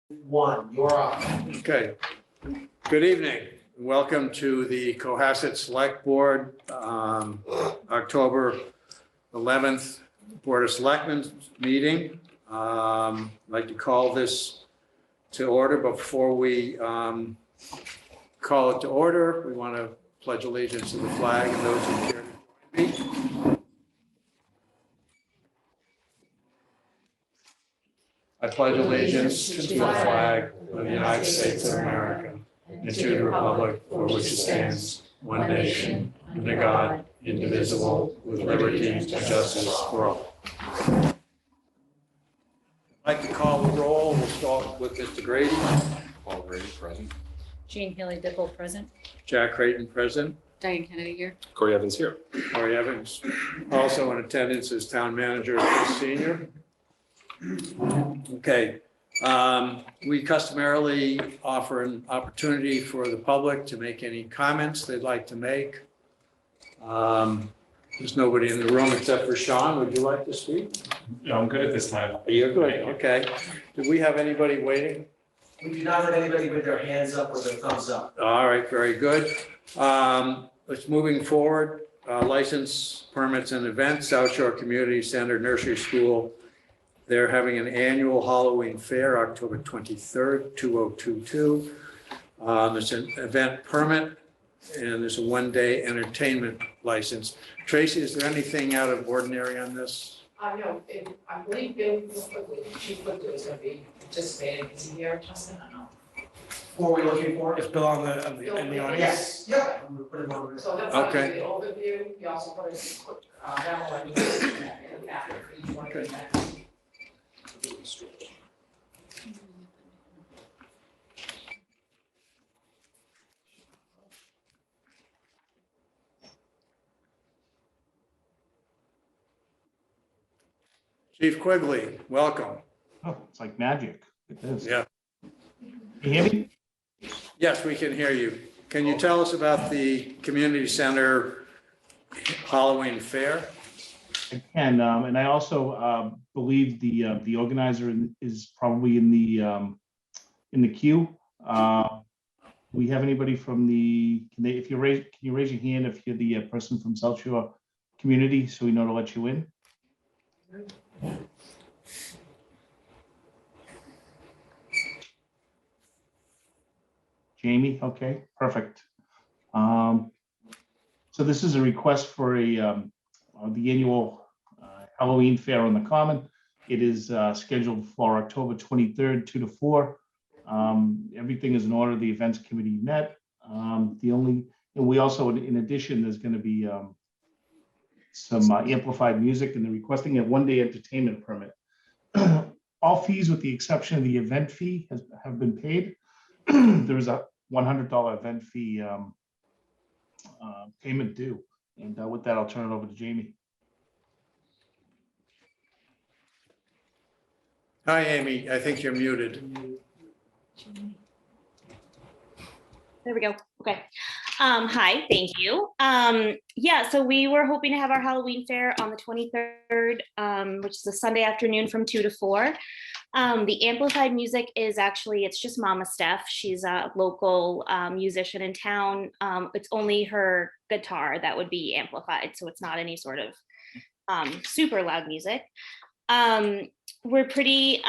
One, you're up. Okay. Good evening. Welcome to the Cohasset Select Board, October 11th Board of Selectmen meeting. I'd like to call this to order. Before we call it to order, we want to pledge allegiance to the flag and those who care to join me. I pledge allegiance to the flag of the United States of America and to the republic for which it stands, one nation, under God, indivisible, with liberty and justice for all. I'd like to call the roll. We'll start with Mr. Grady. Paul Grady, present. Jean Haley Dipple, present. Jack Creighton, present. Diane Kennedy here. Corey Evans here. Corey Evans. Also in attendance is Town Manager Chris Senior. Okay. We customarily offer an opportunity for the public to make any comments they'd like to make. There's nobody in the room except for Sean. Would you like to speak? No, I'm good at this time. You're good, okay. Do we have anybody waiting? We do not have anybody with their hands up or their thumbs up. All right, very good. Let's moving forward. License, permits and events, South Shore Community Center Nursery School. They're having an annual Halloween fair, October 23rd, 2022. There's an event permit and there's a one-day entertainment license. Tracy, is there anything out of ordinary on this? No, I believe Bill, Chief Victor is gonna be participating, is he here, Justin, I don't know. Who are we looking for? Is Bill on the, in the audience? Yes, yeah. I'm gonna put him over. So that's Okay. the overview, he also put a quick, demo in the back for each one of the events. Chief Quigley, welcome. Oh, it's like magic. It is. Yeah. Can you hear me? Yes, we can hear you. Can you tell us about the community center Halloween fair? I can, and I also believe the organizer is probably in the queue. We have anybody from the, can you raise your hand if you're the person from South Shore Community, so we know to let you in? Jamie, okay, perfect. So this is a request for the annual Halloween fair on the Common. It is scheduled for October 23rd, 2 to 4. Everything is in order. The events committee met. And we also, in addition, there's going to be some amplified music, and they're requesting a one-day entertainment permit. All fees, with the exception of the event fee, have been paid. There is a $100 event fee payment due. And with that, I'll turn it over to Jamie. Hi, Amy. I think you're muted. There we go. Okay. Hi, thank you. Yeah, so we were hoping to have our Halloween fair on the 23rd, which is a Sunday afternoon from 2 to 4. The amplified music is actually, it's just Mama Steph. She's a local musician in town. It's only her guitar that would be amplified, so it's not any sort of super loud music. We're pretty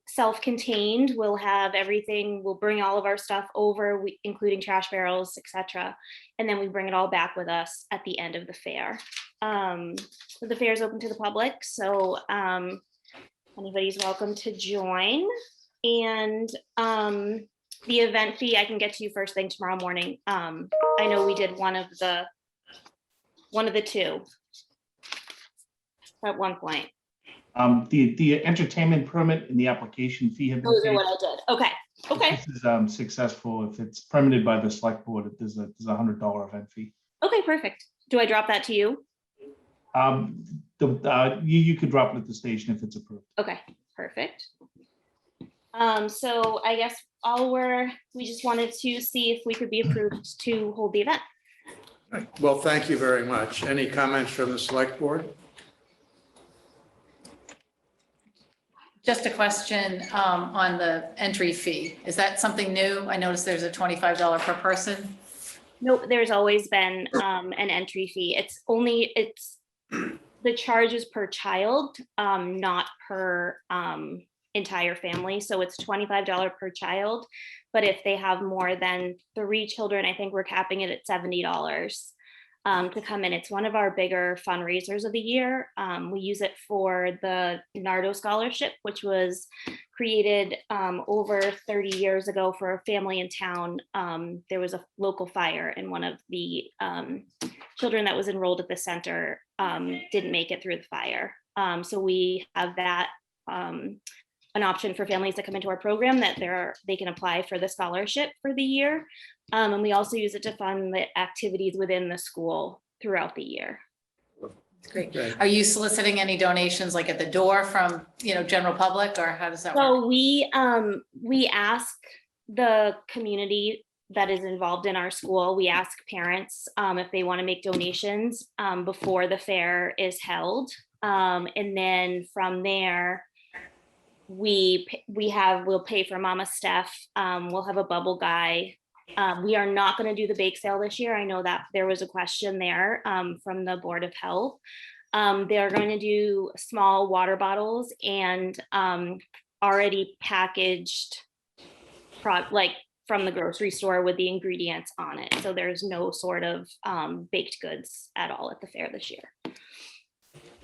self-contained. We'll have everything, we'll bring all of our stuff over, including trash barrels, etc. And then we bring it all back with us at the end of the fair. So the fair is open to the public, so anybody's welcome to join. And the event fee, I can get to you first thing tomorrow morning. I know we did one of the two at one point. The entertainment permit and the application fee have been Those are paid. what I did. Okay. Okay. If this is successful, if it's permitted by the select board, there's a $100 event fee. Okay, perfect. Do I drop that to you? You could drop it at the station if it's approved. Okay, perfect. So I guess we just wanted to see if we could be approved to hold the event. Well, thank you very much. Any comments from the select board? Just a question on the entry fee. Is that something new? I noticed there's a $25 per person. Nope, there's always been an entry fee. It's the charge is per child, not per entire family. So it's $25 per child. But if they have more than 3 children, I think we're capping it at $70 to come in. It's one of our bigger fundraisers of the year. We use it for the Nardo Scholarship, which was created over 30 years ago for a family in town. There was a local fire and one of the children that was enrolled at the center didn't make it through the fire. So we have that an option for families that come into our program that they can apply for the scholarship for the year. And we also use it to fund the activities within the school throughout the year. Great. Okay. Are you soliciting any donations like at the door from, general public, or how does that work? So we ask the community that is involved in our school, we ask parents if they want to make donations before the fair is held. And then from there, we'll pay for Mama Steph. We'll have a bubble guy. We are not going to do the bake sale this year. I know that there was a question there from the Board of Health. They're going to do small water bottles and already packaged from the grocery store with the ingredients on it. So there's no sort of baked goods at all at the fair this year.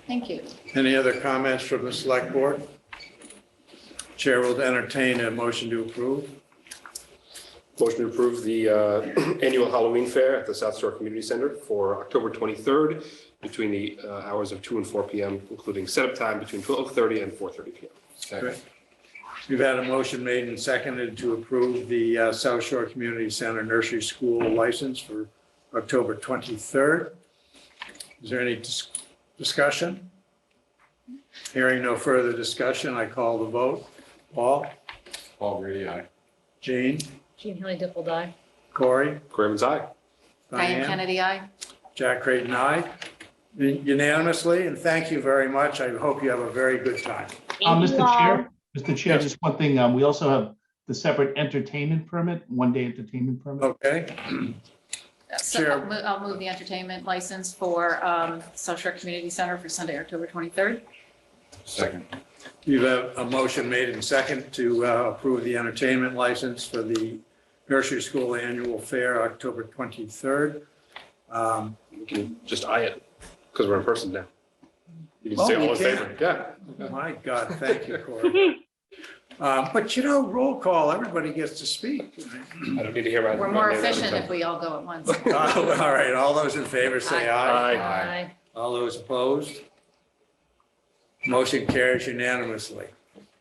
Thank you. Any other comments from the select board? Chair will entertain a motion to approve. Motion to approve the annual Halloween fair at the South Shore Community Center for October 23rd between the hours of 2 and 4 p.m., including setup time between 12:30 and 4:30 p.m. Great. We've had a motion made and seconded to approve the South Shore Community Center Nursery School license for October 23rd. Is there any discussion? Hearing no further discussion, I call the vote. Paul? Paul Grady, aye. Jean? Jean Haley Dipple, aye. Corey? Craven's aye. Diane Kennedy, aye. Jack Creighton, aye. Unanimously, and thank you very much. I hope you have a very good time. Thank you all. Mr. Chair, just one thing, we also have the separate entertainment permit, one-day entertainment permit. Okay, So Chair. I'll move the entertainment license for South Shore Community Center for Sunday, October 23rd. Second. you have a motion made and second to approve the entertainment license for the Nursery School Annual Fair, October 23rd. We can just eye it because we're in person now. You can Oh, say all we in can. favor. Yeah. My God, thank you, Corey. But roll call, everybody gets to speak. I don't need to hear my. We're my more name every efficient time. if we all go at once. All right, all those in favor say aye. Aye. All those opposed? Motion carries unanimously.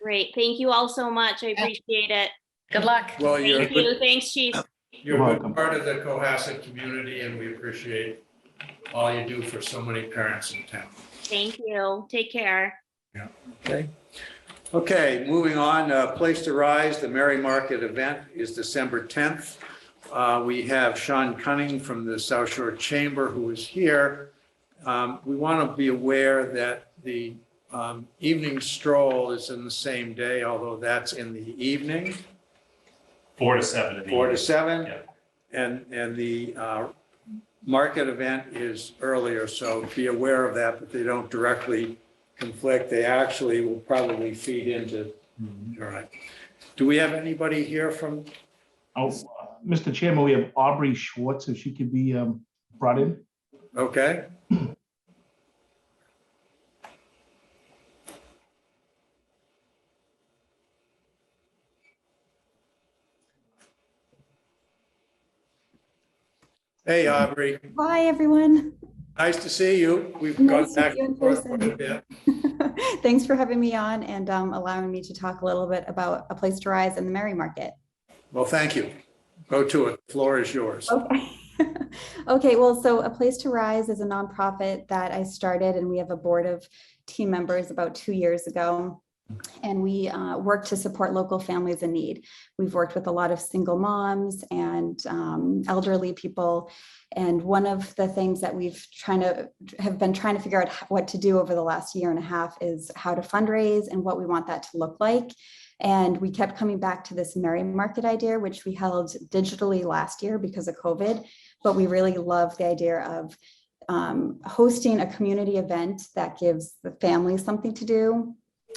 Great. Thank you all so much. I appreciate it. Good luck. Well, you're a Thank you. good, Thanks, Chief. you're You're a welcome. good part of the Cohasset community, and we appreciate all you do for so many parents in town. Thank you. Take care. Okay, moving on, Place to Rise, the Merry Market event is December 10th. We have Sean Cunning from the South Shore Chamber who is here. We want to be aware that the evening stroll is in the same day, although that's in the evening, 4 to 7 in the 4 to evening. 7. Yeah. And the market event is earlier, so be aware of that, but they don't directly conflict. They actually will probably feed into, all right. Do we have anybody here from, Oh, Mr. Chairman, we have Aubrey Schwartz, if she could be brought in. okay? Hey, Aubrey, Hi, everyone. nice to see you. We've Nice gone to back see you in and forth quite a person. bit. Thanks for having me on and allowing me to talk a little bit about A Place to Rise and the Merry Market. Well, thank you. Go to it. The floor is yours. Okay. Okay, well, so A Place to Rise is a nonprofit that I started, and we have a board of team members about 2 years ago. And we work to support local families in need. We've worked with a lot of single moms and elderly people. And one of the things that have been trying to figure out what to do over the last year and a half is how to fundraise and what we want that to look like. And we kept coming back to this Merry Market idea, which we held digitally last year because of COVID. But we really love the idea of hosting a community event that gives the families something to do,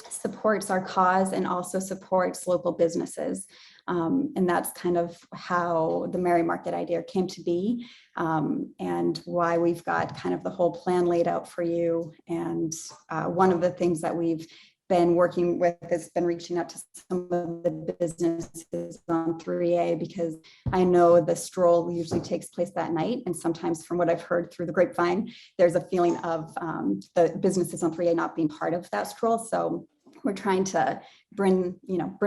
supports our cause, and also supports local businesses. And that's kind of how the Merry Market idea came to be, and why we've got kind of the whole plan laid out for you. And one of the things that we've been working with has been reaching out to some of the businesses on 3A, because I know the stroll usually takes place that night. And sometimes from what I've heard through the grapevine, there's a feeling of the businesses on 3A not being part of that stroll. So we're trying to bring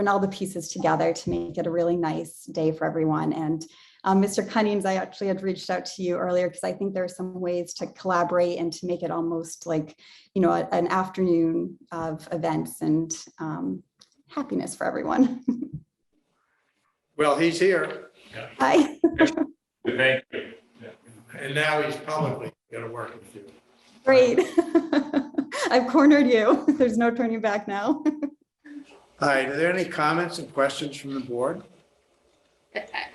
all the pieces together to make it a really nice day for everyone. And Mr. Cunnings, I actually had reached out to you earlier because I think there are some ways to collaborate and to make it almost like, an afternoon of events and happiness for everyone. Well, he's here, Hi. Thank you. and now he's publicly going to work with you. Great. I've cornered you. There's no turning back now. Hi, are there any comments and questions from the board?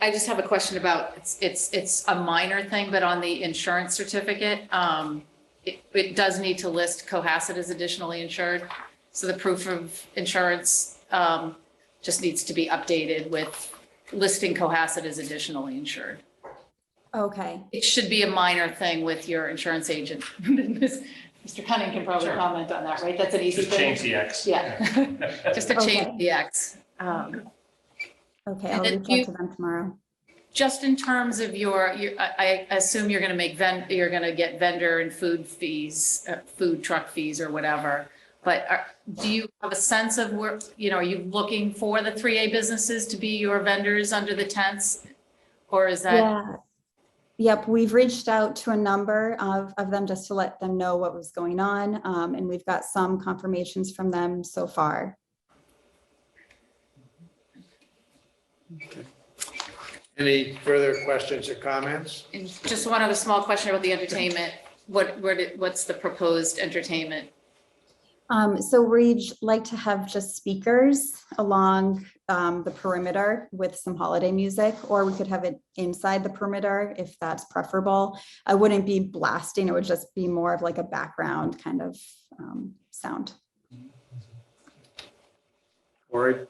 I just have a question about, it's a minor thing, but on the insurance certificate, it does need to list Cohasset as additionally insured. So the proof of insurance just needs to be updated with listing Cohasset as additionally insured. Okay. It should be a minor thing with your insurance agent. Mr. Cunning can probably Sure. comment on that, right? That's an easy Just thing. change the X. Yeah, just to change Okay. the X. Okay, And I'll then reach you- out to them tomorrow. Just in terms of I assume you're going to you're going to get vendor and food fees, food truck fees or whatever. But do you have a sense of where, are you looking for the 3A businesses to be your vendors under the tents? Or is that? Yeah. Yep, we've reached out to a number of them just to let them know what was going on. And we've got some confirmations from them so far. Any further questions or comments? And just one other small question about the entertainment. What's the proposed entertainment? So we'd like to have just speakers along the perimeter with some holiday music, or we could have it inside the perimeter if that's preferable. I wouldn't be blasting, it would just be more of like a background kind of sound. Corey?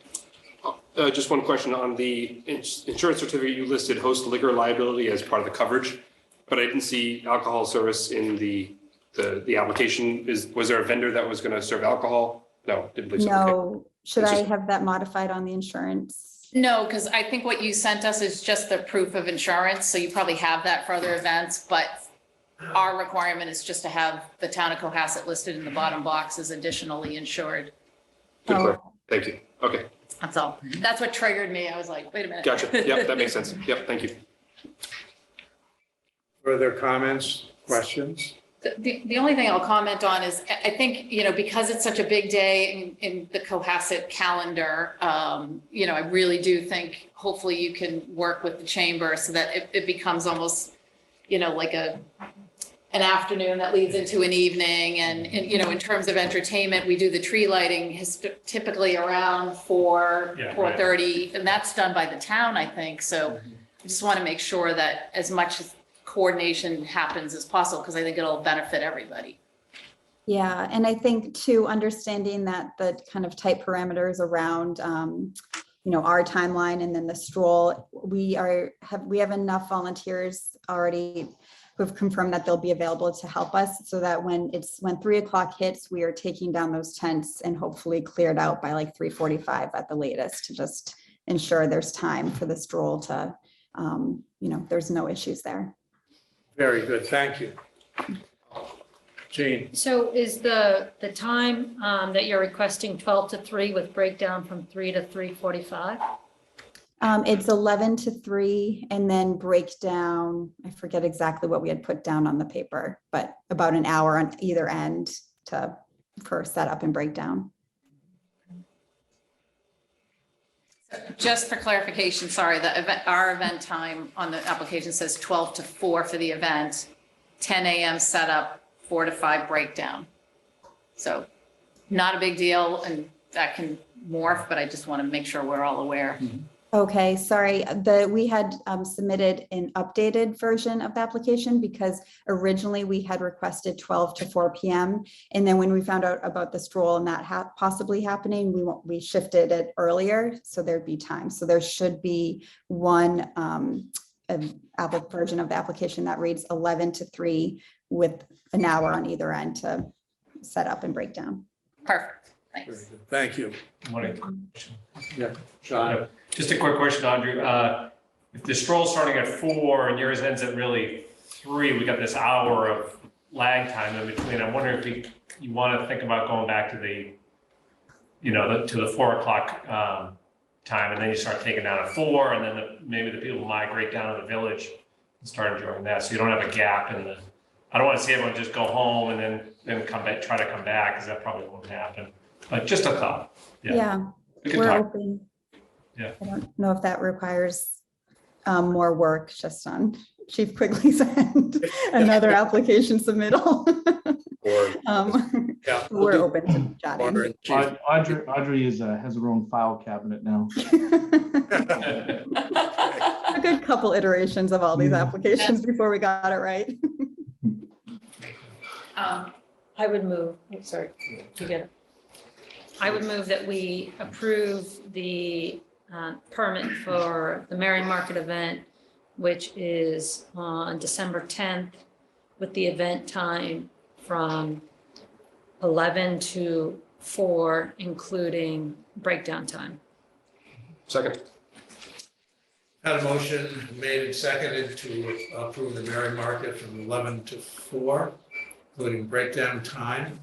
Just one question on the insurance certificate. You listed host liquor liability as part of the coverage, but I didn't see alcohol service in the application. Was there a vendor that was going to serve alcohol? No, didn't believe so. Okay. No, should It's I just- have that modified on the insurance? No, because I think what you sent us is just the proof of insurance. So you probably have that for other events, but our requirement is just to have the town of Cohasset listed in the bottom box as additionally insured. Good Oh. clarif- Thank you. Okay, That's all. That's what triggered me. I was like, wait a minute. gotcha. Yep, that makes sense. Yep, thank you. Further comments, questions? The only thing I'll comment on is, I think, because it's such a big day in the Cohasset calendar, I really do think hopefully you can work with the chamber so that it becomes almost, like an afternoon that leads into an evening. And, in terms of entertainment, we do the tree lighting typically around 4:30, and that's done by the town, I think. So I just want to make sure that as much coordination happens as possible, because I think it'll benefit everybody. Yeah, and I think too, understanding that the kind of tight parameters around, our timeline and then the stroll, we have enough volunteers already who've confirmed that they'll be available to help us, so that when 3:00 hits, we are taking down those tents and hopefully cleared out by like 3:45 at the latest, to just ensure there's time for the stroll to, there's no issues there. Very good, thank you. Jean? So is the time that you're requesting 12 to 3 with breakdown from 3 to 3:45? It's 11 to 3 and then breakdown. I forget exactly what we had put down on the paper, but about an hour on either end for setup and breakdown. just for clarification, sorry, the event, our event time on the application says 12 to 4 for the event, 10 a.m. setup, 4 to 5 breakdown. So not a big deal, and that can morph, but I just want to make sure we're all aware. Okay, sorry, we had submitted an updated version of the application because originally we had requested 12 to 4 p.m. And then when we found out about the stroll and that possibly happening, we shifted it earlier, so there'd be time. So there should be one version of the application that reads 11 to 3 with an hour on either end to set up and break down. Perfect, Very thanks. good. Thank you. Morning. Yeah, Sean. Just a quick question, Andrew. If the stroll's starting at 4 and yours ends at really 3, we got this hour of lag time in between. I'm wondering if you want to think about going back to the, to the 4 o'clock time, and then you start taking down at 4, and then maybe the people migrate down to the village and start enjoying that. So you don't have a gap in the, I don't want to see everyone just go home and then come back, try to come back, because that probably won't happen. But just a thought. Yeah, We can we're talk. open. Yeah. I don't know if that requires more work just on Chief Quigley's end, another application submittal. Or Yeah. We're open to Water chatting. and Chief. Audrey has her own file cabinet now. A good couple iterations of all these applications before we got it right. I would move, sorry, you get it. I would move that we approve the permit for the Merry Market event, which is on December 10th, with the event time from 11 to 4, including breakdown time. second, Had a motion made and seconded to approve the Merry Market from 11 to 4, including breakdown time.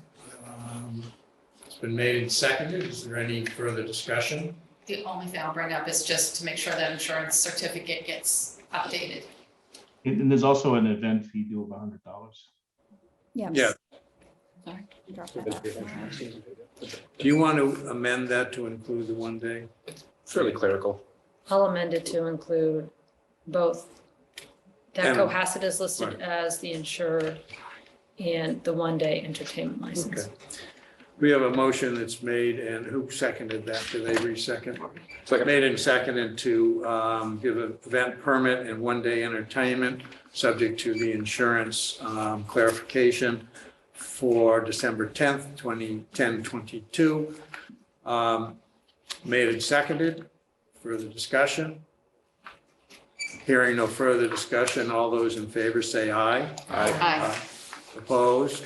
It's been made and seconded. Is there any further discussion? The only thing I'll bring up is just to make sure that insurance certificate gets updated. And there's also an event fee due of $100. Yeah. Yeah. Sorry. Drop that off. Do you want to amend that to include the 1 day? fairly clerical. I'll amend it to include both. That And- Cohasset is listed right. as the insured and the one-day entertainment license. Okay. We have a motion that's made, and who seconded that? Did they re-second? Second, Made and seconded to give an event permit and 1 day entertainment, subject to the insurance clarification for December 10th, 2022. Made and seconded. Further discussion? Hearing no further discussion, all those in favor say aye. Aye. Opposed?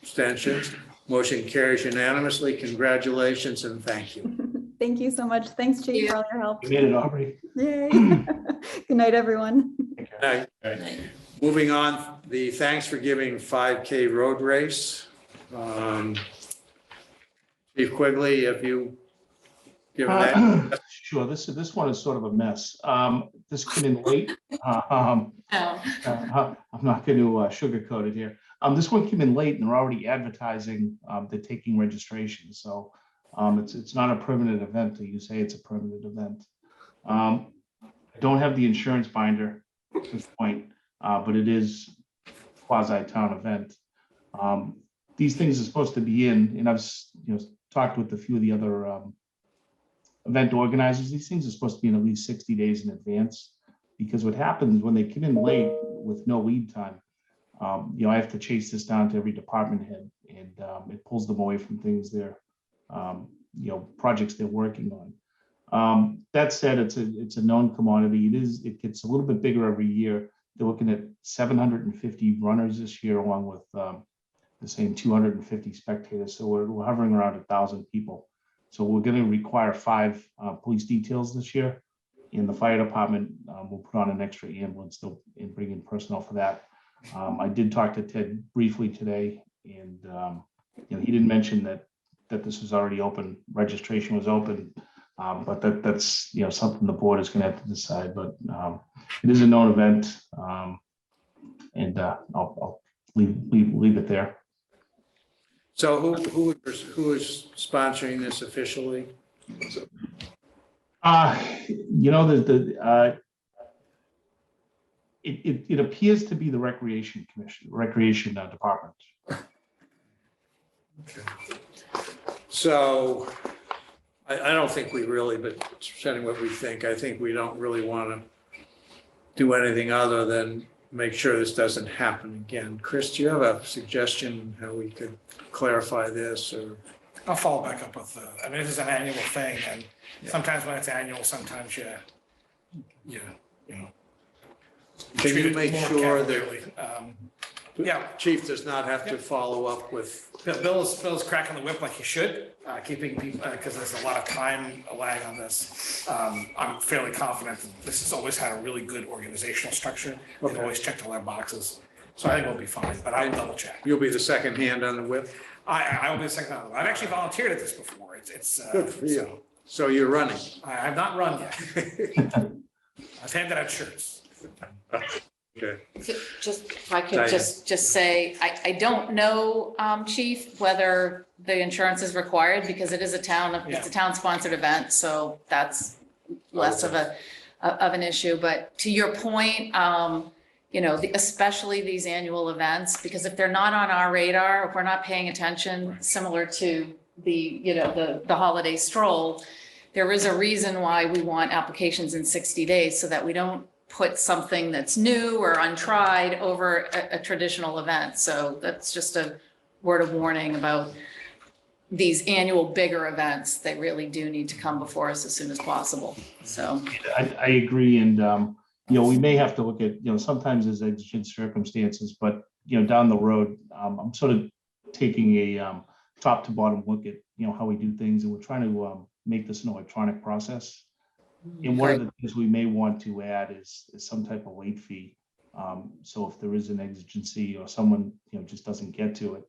Abstentions? Motion carries unanimously. Congratulations and thank you. Thank you so much. Thanks, Chief, for all your help. You made it, Aubrey. Yay. Good night, everyone. Now, Right. moving on, the Thanks for Giving 5K road race. Chief Quigley, have you given that? Sure, this one is sort of a mess. This came in late. Oh. I'm not going to sugarcoat it here. This one came in late and they're already advertising, they're taking registration. So it's not a permanent event till you say it's a permanent event. I don't have the insurance binder at this point, but it is quasi-town event. These things are supposed to be in, and I've talked with a few of the other event organizers. These things are supposed to be in at least 60 days in advance, because what happens when they come in late with no lead time, I have to chase this down to every department head, and it pulls them away from things they're, projects they're working on. That said, it's a known commodity. It gets a little bit bigger every year. They're looking at 750 runners this year, along with the same 250 spectators. So we're hovering around 1,000 people. So we're going to require 5 police details this year. And the fire department will put on an extra ambulance and bring in personnel for that. I did talk to Ted briefly today, and he didn't mention that this was already open. Registration was open, but that's something the board is going to have to decide. But it is a known event, and I'll leave it there. So who is sponsoring this officially? You know, it appears to be the Recreation Department. So I don't think we really, but setting what we think, I think we don't really want to do anything other than make sure this doesn't happen again. Chris, do you have a suggestion how we could clarify this or? I'll follow back up with, I mean, this is an annual thing, and sometimes when it's annual, sometimes you know. Can treat you it make more sure that cavalierly. Yeah, Chief does not have to follow up with? Bill's cracking the whip like he should, keeping people, because there's a lot of time lag on this. I'm fairly confident that this has always had a really good organizational structure. They've Okay. always checked all their boxes, so I think we'll be fine, but I'll double check. You'll be the second hand on the whip? I will be the second. I've actually volunteered at this before. It's Good for you. so So you're running? I have not run yet. I've handed out shirts. Okay. Just, if I could Diane. just say, I don't know, Chief, whether the insurance is required because it is it's a town-sponsored event, so that's less of an issue. But to your point, you know, especially these annual events, because if they're not on our radar, if we're not paying attention, similar to the holiday stroll, there is a reason why we want applications in 60 days so that we don't put something that's new or untried over a traditional event. So that's just a word of warning about these annual bigger events. They really do need to come before us as soon as possible. So I agree, and you know, we may have to look at, you know, sometimes there's exigent circumstances, but you know, down the road, I'm sort of taking a top to bottom look at, you know, how we do things, and we're trying to make this an electronic process. And one of the things we may want to add is some type of late fee. So if there is an exigency or someone, you know, just doesn't get to it,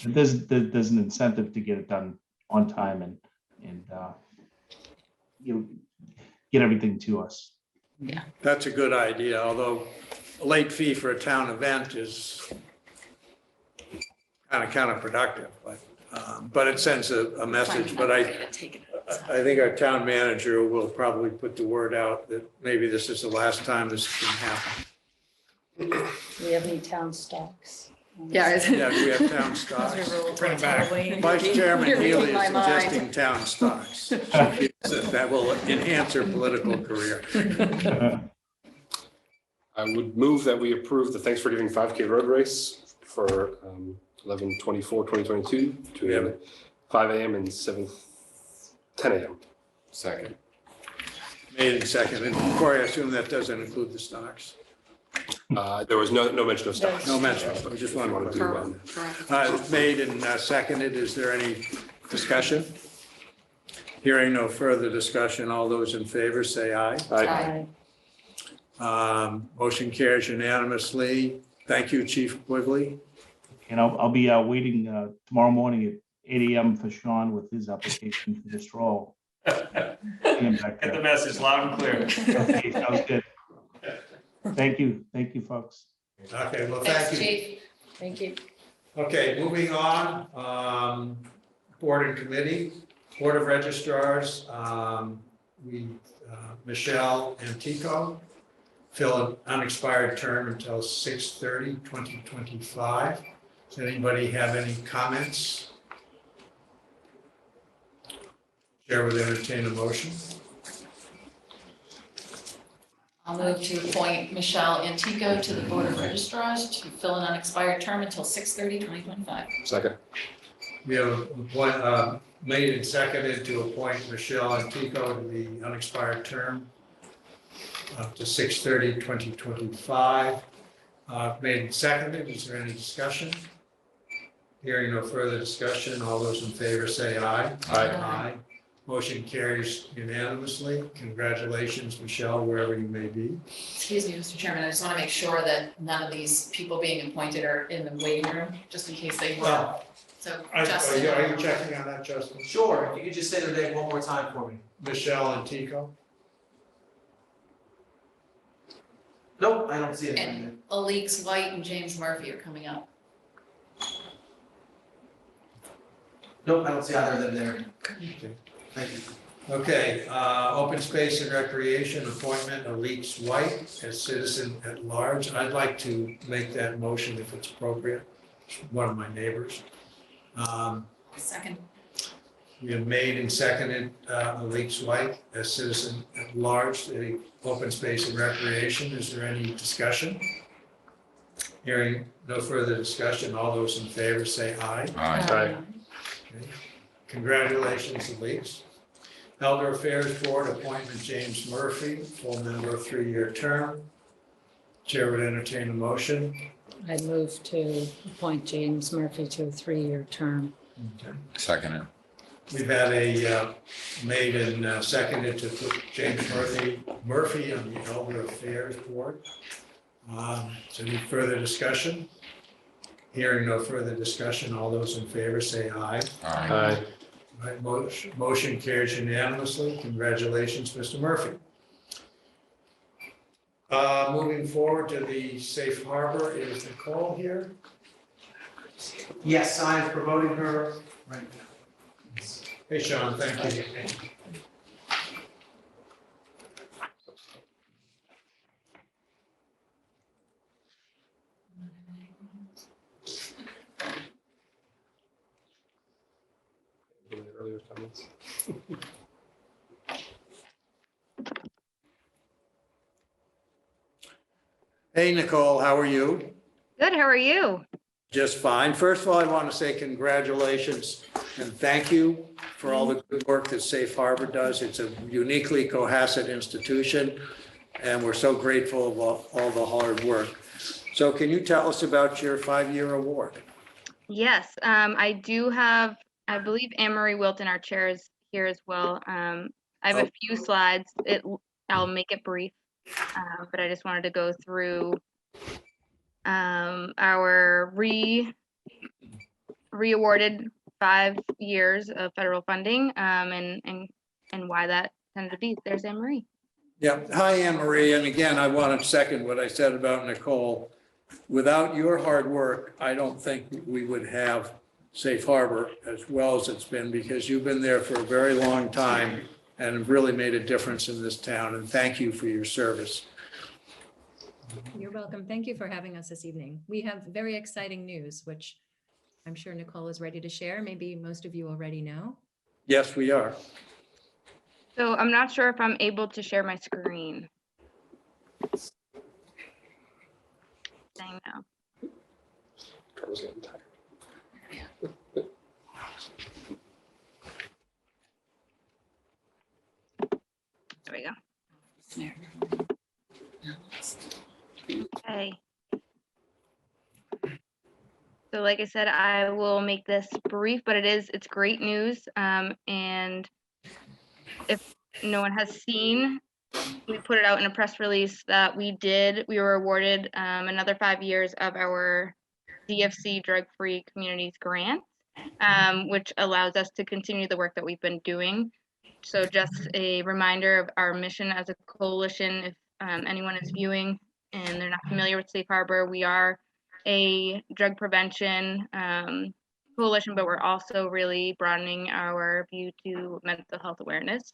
there's an incentive to get it done on time and you know, get everything to us. That's a good idea, although a late fee for a town event is kind of counterproductive, but it sends a message. But I think our town manager will probably put the word out that maybe this is the last time this can happen. Do we have any town stocks? Yeah. Yeah, we have town stocks. Bring it back. Vice Chairman You're Healy reading is my mind. suggesting town stocks. She feels that will enhance her political career. I would move that we approve the Thanks for Giving 5K road race for 11/24/2022 between 5 a.m. and 10 a.m. Second. Made and seconded. Corey, I assume that doesn't include the stocks? There was no mention of stocks. No mention, I just wanted to do Correct. made and seconded. Is there any discussion? Hearing no further discussion, all those in favor say aye. Aye. Motion carries unanimously. Thank you, Chief Quigley. And I'll be waiting tomorrow morning at 8 a.m. for Sean with his application for this role. Get the message loud and clear. Okay, sounds good. Thank you, folks. Okay, well, Thanks, thank you. Chief. Thank you. Okay, moving on, Board and Committee, Board of Registrars, Michelle Antico, fill an unexpired term until 6/30/2025. Does anybody have any comments? Chair would entertain a motion. I'll move to appoint Michelle Antico to the Board of Registrars to fill an unexpired term until 6/30/2025. Second. We have made and seconded to appoint Michelle Antico to the unexpired term up to 6/30/2025. Made and seconded. Is there any discussion? Hearing no further discussion, all those in favor say aye. Aye. Motion carries unanimously. Congratulations, Michelle, wherever you may be. Excuse me, Mr. Chairman, I just want to make sure that none of these people being appointed are in the waiting room, just in case they were. So Are Justin. you checking on that, Justin? Sure, if you could just say their name one more time for me. Michelle Antico? Nope, I don't see it. And Alix White and James Murphy are coming up. Nope, I don't see either of them there. Okay. Thank you. Okay, open space and recreation appointment of Leeks White as citizen at large. I'd like to make that motion if it's appropriate. One of my neighbors. Second. We have made and seconded Leeks White as citizen at large, the open space and recreation. Is there any discussion? Hearing no further discussion, all those in favor say aye. Aye. Okay. Congratulations, Leeks. Elder Affairs Board appointment James Murphy, full member, 3-year term. Chair would entertain a motion. I'd move to appoint James Murphy to a 3-year term. Okay. Second it. We've had a made and seconded to put James Murphy on the Elder Affairs Board. Is there any further discussion? Hearing no further discussion, all those in favor say aye. Aye. Right, motion carries unanimously. Congratulations, Mr. Murphy. Moving forward to the safe harbor, is Nicole here? Yes, I'm promoting her right now. Hey, Sean, thank you. Earlier comments. Hey, Nicole, how are you? Good, how are you? Just fine. First of all, I want to say congratulations and thank you for all the good work that Safe Harbor does. It's a uniquely Cohasset institution, and we're so grateful of all the hard work. So can you tell us about your 5-year award? Yes, I do have, I believe Anne Marie Wilton, our chair, is here as well. I have a few slides. I'll make it brief, but I just wanted to go through our re-awarded 5 years of federal funding, and why that tended to be. There's Anne Marie. Yeah. Hi, Anne Marie. And again, I want to second what I said about Nicole. Without your hard work, I don't think we would have Safe Harbor as well as it's been, because you've been there for a very long time and have really made a difference in this town. And thank you for your service. You're welcome. Thank you for having us this evening. We have very exciting news, which I'm sure Nicole is ready to share. Maybe most of you already know. Yes, we are. So I'm not sure if I'm able to share my screen. Saying no. Carlos getting tired. There we go. Okay. So like I said, I will make this brief, but it's great news. And if no one has seen, we put it out in a press release that we were awarded another 5 years of our DFC Drug-Free Communities Grant, which allows us to continue the work that we've been doing. So just a reminder of our mission as a coalition, if anyone is viewing and they're not familiar with Safe Harbor, we are a drug prevention coalition, but we're also really broadening our view to mental health awareness.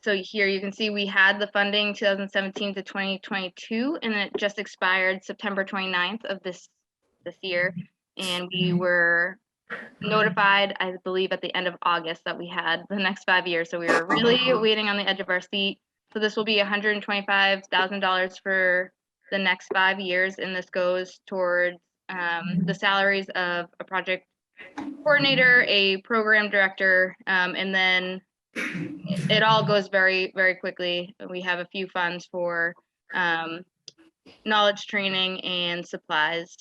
So here you can see we had the funding 2017 to 2022, and it just expired September 29th of this year. And we were notified, I believe, at the end of August that we had the next 5 years. So we were really waiting on the edge of our seat. So this will be $125,000 for the next 5 years, and this goes towards the salaries of a project coordinator, a program director, and then it all goes very, very quickly. We have a few funds for knowledge training and supplies.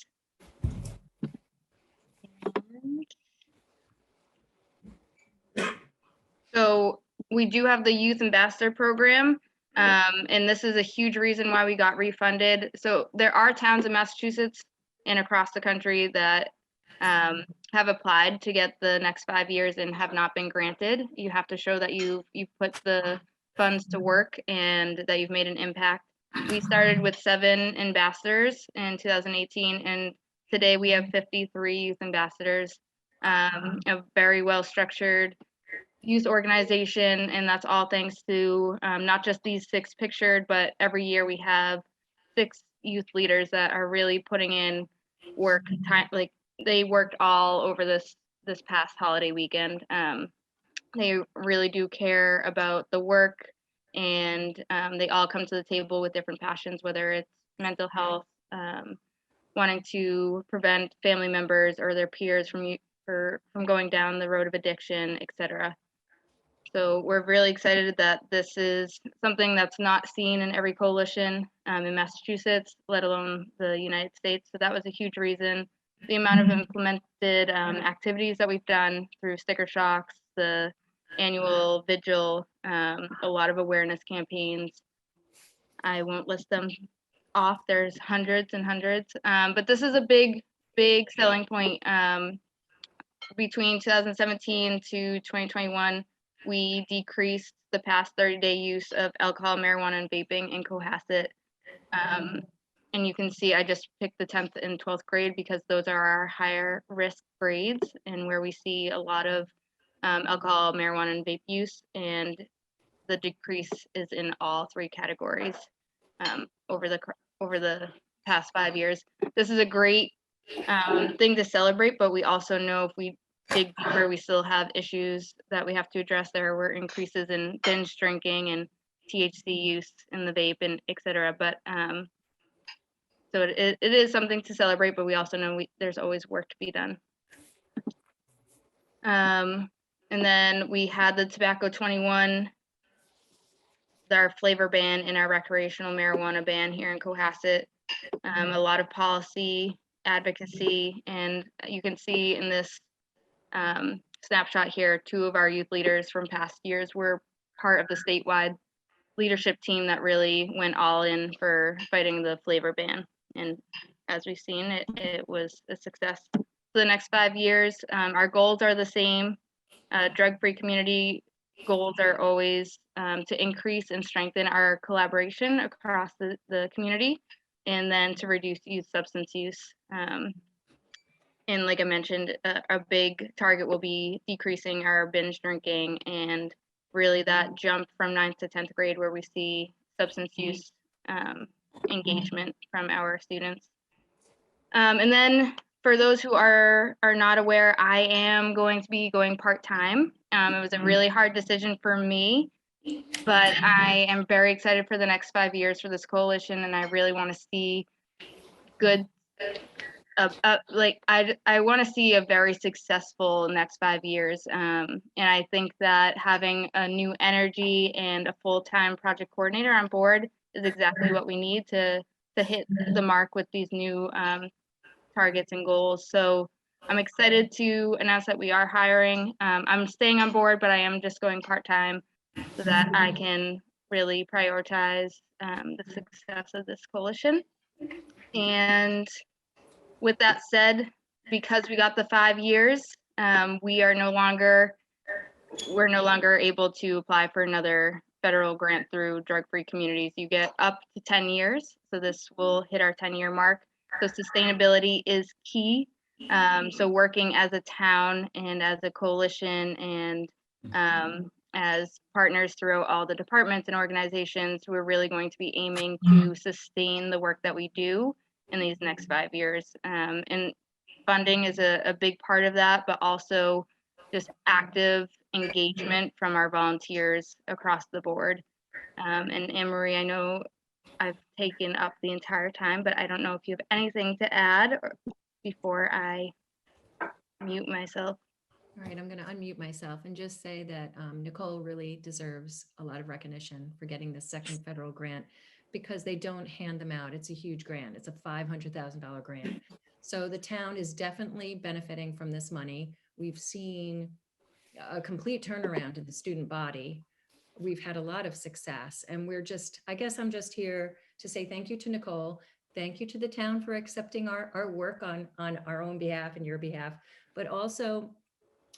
So we do have the Youth Ambassador Program, and this is a huge reason why we got refunded. So there are towns in Massachusetts and across the country that have applied to get the next 5 years and have not been granted. You have to show that you've put the funds to work and that you've made an impact. We started with 7 ambassadors in 2018, and today we have 53 youth ambassadors. a very well-structured youth organization, and that's all thanks to not just these 6 pictured, but every year we have 6 youth leaders that are really putting in work time. Like they worked all over this past holiday weekend. They really do care about the work, and they all come to the table with different passions, whether it's mental health, wanting to prevent family members or their peers from going down the road of addiction, etc. So we're really excited that this is something that's not seen in every coalition in Massachusetts, let alone the United States. So that was a huge reason. The amount of implemented activities that we've done through sticker shocks, the annual vigil, a lot of awareness campaigns. I won't list them off. There's hundreds and hundreds. But this is a big selling point. Between 2017 to 2021, we decreased the past 30-day use of alcohol, marijuana, and vaping in Cohasset. And you can see I just picked the 10th and 12th grade because those are our higher risk grades and where we see a lot of alcohol, marijuana, and vape use. And the decrease is in all 3 categories over the past 5 years. This is a great thing to celebrate, but we also know if we dig deeper, we still have issues that we have to address. There were increases in binge drinking and THC use in the vape and etc. But so it is something to celebrate, but we also know there's always work to be done. And then we had the Tobacco 21, our flavor ban and our recreational marijuana ban here in Cohasset. A lot of policy advocacy, and you can see in this snapshot here, 2 of our youth leaders from past years were part of the statewide leadership team that really went all in for fighting the flavor ban. And as we've seen, it was a success. For the next 5 years, our goals are the same. Drug-free community goals are always to increase and strengthen our collaboration across the community, and then to reduce youth substance use. And like I mentioned, a big target will be decreasing our binge drinking and really that jump from 9th to 10th grade where we see substance use engagement from our students. And then for those who are not aware, I am going to be going part-time. It was a really hard decision for me, but I am very excited for the next 5 years for this coalition, and I really want to see good, I want to see a very successful next 5 years. And I think that having a new energy and a full-time project coordinator on board is exactly what we need to hit the mark with these new targets and goals. So I'm excited to announce that we are hiring. I'm staying on board, but I am just going part-time so that I can really prioritize the success of this coalition. And with that said, because we got the 5 years, we're no longer able to apply for another federal grant through Drug-Free Communities. You get up to 10 years. So this will hit our 10-year mark. So sustainability is key. So working as a town and as a coalition and as partners throughout all the departments and organizations, we're really going to be aiming to sustain the work that we do in these next 5 years. And funding is a big part of that, but also just active engagement from our volunteers across the board. And Anne-Marie, I know I've taken up the entire time, but I don't know if you have anything to add before I mute myself. All right, I'm going to unmute myself and just say that Nicole really deserves a lot of recognition for getting the second federal grant, because they don't hand them out. It's a huge grant. It's a $500,000 grant. So the town is definitely benefiting from this money. We've seen a complete turnaround in the student body. We've had a lot of success, and I guess I'm just here to say thank you to Nicole. Thank you to the town for accepting our work on our own behalf and your behalf, but also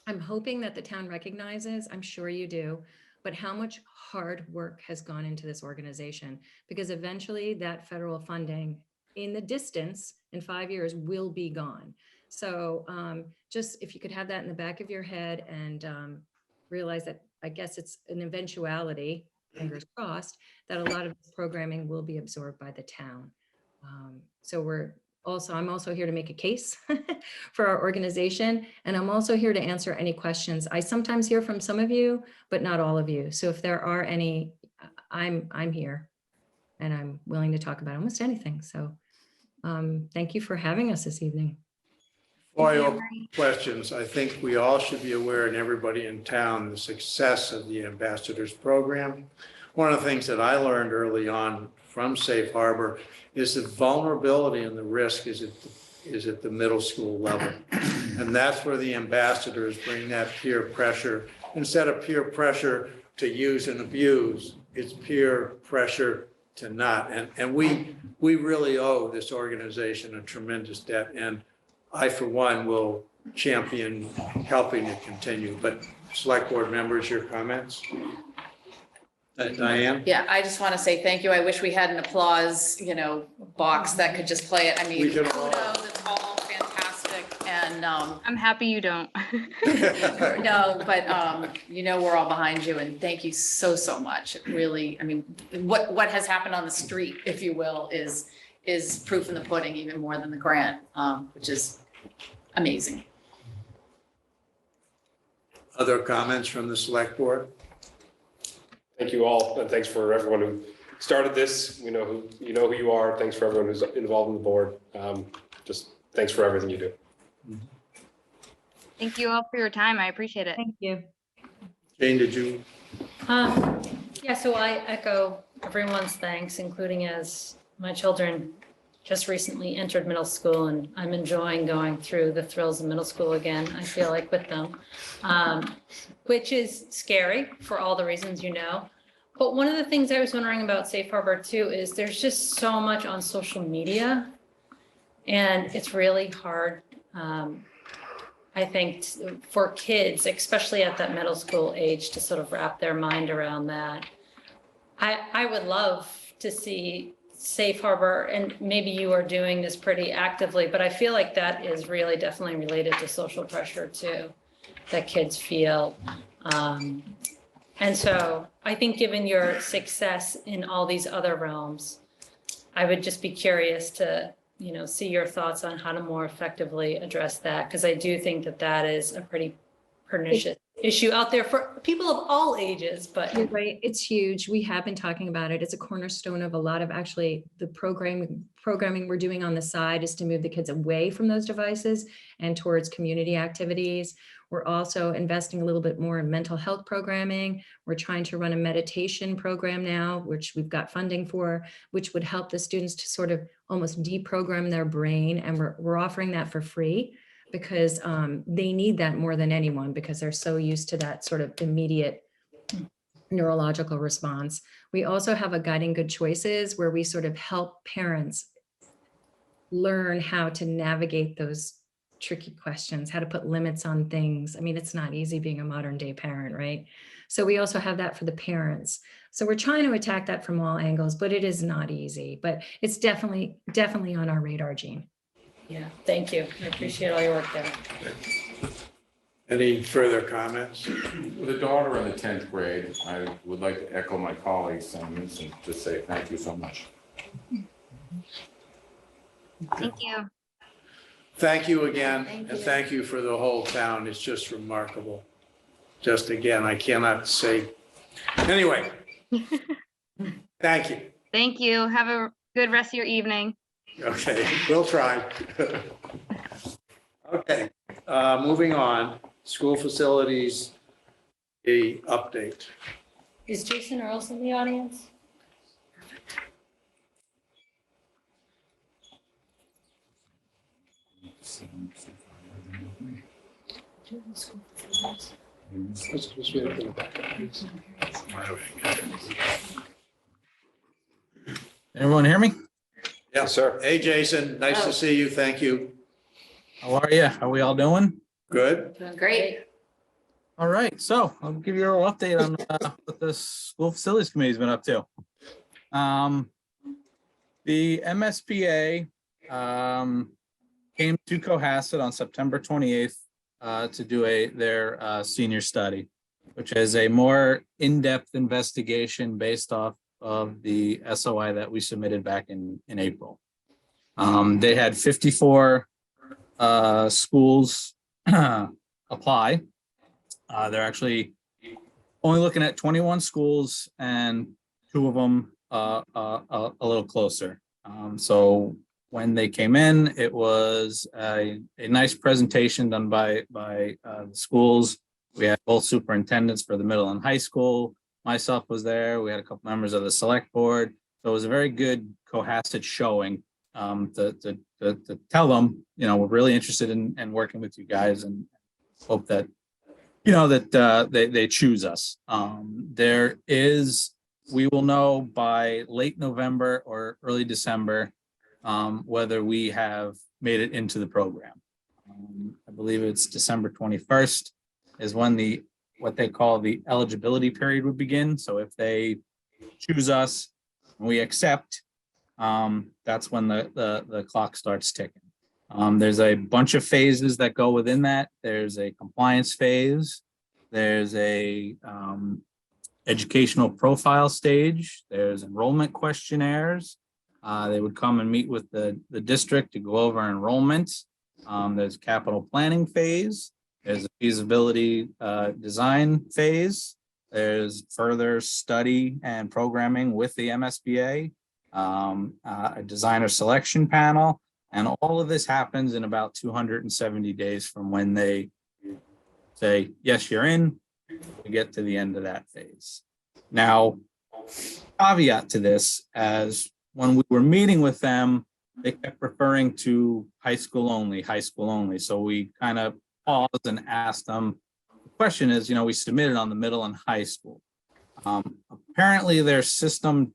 I'm hoping that the town recognizes, I'm sure you do, but how much hard work has gone into this organization, because eventually that federal funding in the distance in 5 years will be gone. So just if you could have that in the back of your head and realize that I guess it's an eventuality, fingers crossed, that a lot of this programming will be absorbed by the town. So I'm also here to make a case for our organization, and I'm also here to answer any questions. I sometimes hear from some of you, but not all of you. So if there are any, I'm here, and I'm willing to talk about almost anything. So thank you for having us this evening. For your questions, I think we all should be aware, and everybody in town, the success of the Ambassadors Program. One of the things that I learned early on from Safe Harbor is that vulnerability and the risk is at the middle school level. And that's where the ambassadors bring that peer pressure. Instead of peer pressure to use and abuse, it's peer pressure to not. And we really owe this organization a tremendous debt. And I, for one, will champion helping it continue. But select board members, your comments? Diane? Yeah, I just want to say thank you. I wish we had an applause, box that could just play it. I mean, We can kudos, all- it's all fantastic. And I'm happy you don't. no, but we're all behind you, and thank you so much. It really, I mean, what has happened on the street, if you will, is proof in the pudding, even more than the grant, which is amazing. Other comments from the select board? Thank you all, and thanks for everyone who started this. You know who you are. Thanks for everyone who's involved in the board. Just thanks for everything you do. Thank you all for your time. I appreciate it. Thank you. Jane, did you? Yeah, so I echo everyone's thanks, including as my children just recently entered middle school, and I'm enjoying going through the thrills of middle school again, I feel like, with them, which is scary for all the reasons you know. But one of the things I was wondering about Safe Harbor too is there's just so much on social media, and it's really hard, I think, for kids, especially at that middle school age, to sort of wrap their mind around that. I would love to see Safe Harbor, and maybe you are doing this pretty actively, but I feel like that is really definitely related to social pressure too, that kids feel. And so I think given your success in all these other realms, I would just be curious to, see your thoughts on how to more effectively address that, because I do think that that is a pretty pernicious issue out there for people of all ages, but. You're right, it's huge. We have been talking about it. It's a cornerstone of a lot of actually the programming we're doing on the side is to move the kids away from those devices and towards community activities. We're also investing a little bit more in mental health programming. We're trying to run a meditation program now, which we've got funding for, which would help the students to sort of almost deprogram their brain. And we're offering that for free, because they need that more than anyone, because they're so used to that sort of immediate neurological response. We also have a Guiding Good Choices where we sort of help parents learn how to navigate those tricky questions, how to put limits on things. I mean, it's not easy being a modern day parent, right? So we also have that for the parents. So we're trying to attack that from all angles, but it is not easy, but it's definitely on our radar, Jean. Yeah, thank you. I appreciate all your work there. Any further comments? With a daughter in the 10th grade, I would like to echo my colleagues' sentiments and just say thank you so much. Thank you. Thank you again, and thank you for the whole town. It's just remarkable. Just again, I cannot say. Anyway, thank you. Thank you. Have a good rest of your evening. Okay, we'll try. Okay, moving on, school facilities, the update. Is Jason Earls in the audience? Everyone hear me? Yes, sir. Hey, Jason, nice to see you. Thank you. How are you? How we all doing? Good. Doing great. All right, so I'll give you a little update on what the school facilities committee's been up to. The MSBA came to Cohasset on September 28th to do their senior study, which is a more in-depth investigation based off of the SOI that we submitted back in April. They had 54 schools apply. They're actually only looking at 21 schools and 2 of them a little closer. So when they came in, it was a nice presentation done by the schools. We had both superintendents for the middle and high school. Myself was there. We had a couple members of the select board. So it was a very good Cohasset showing to tell them, we're really interested in working with you guys and hope that, that they choose us. We will know by late November or early December whether we have made it into the program. I believe it's December 21st is when what they call the eligibility period would begin. So if they choose us and we accept, that's when the clock starts ticking. There's a bunch of phases that go within that. There's a compliance phase. There's a educational profile stage. There's enrollment questionnaires. They would come and meet with the district to go over enrollment. There's capital planning phase. There's a feasibility design phase. There's further study and programming with the MSBA, a designer selection panel, and all of this happens in about 270 days from when they say, yes, you're in, we get to the end of that phase. Now, caveat to this, as when we were meeting with them, they kept referring to high school only. So we kind of paused and asked them, the question is, we submitted on the middle and high school. Apparently their system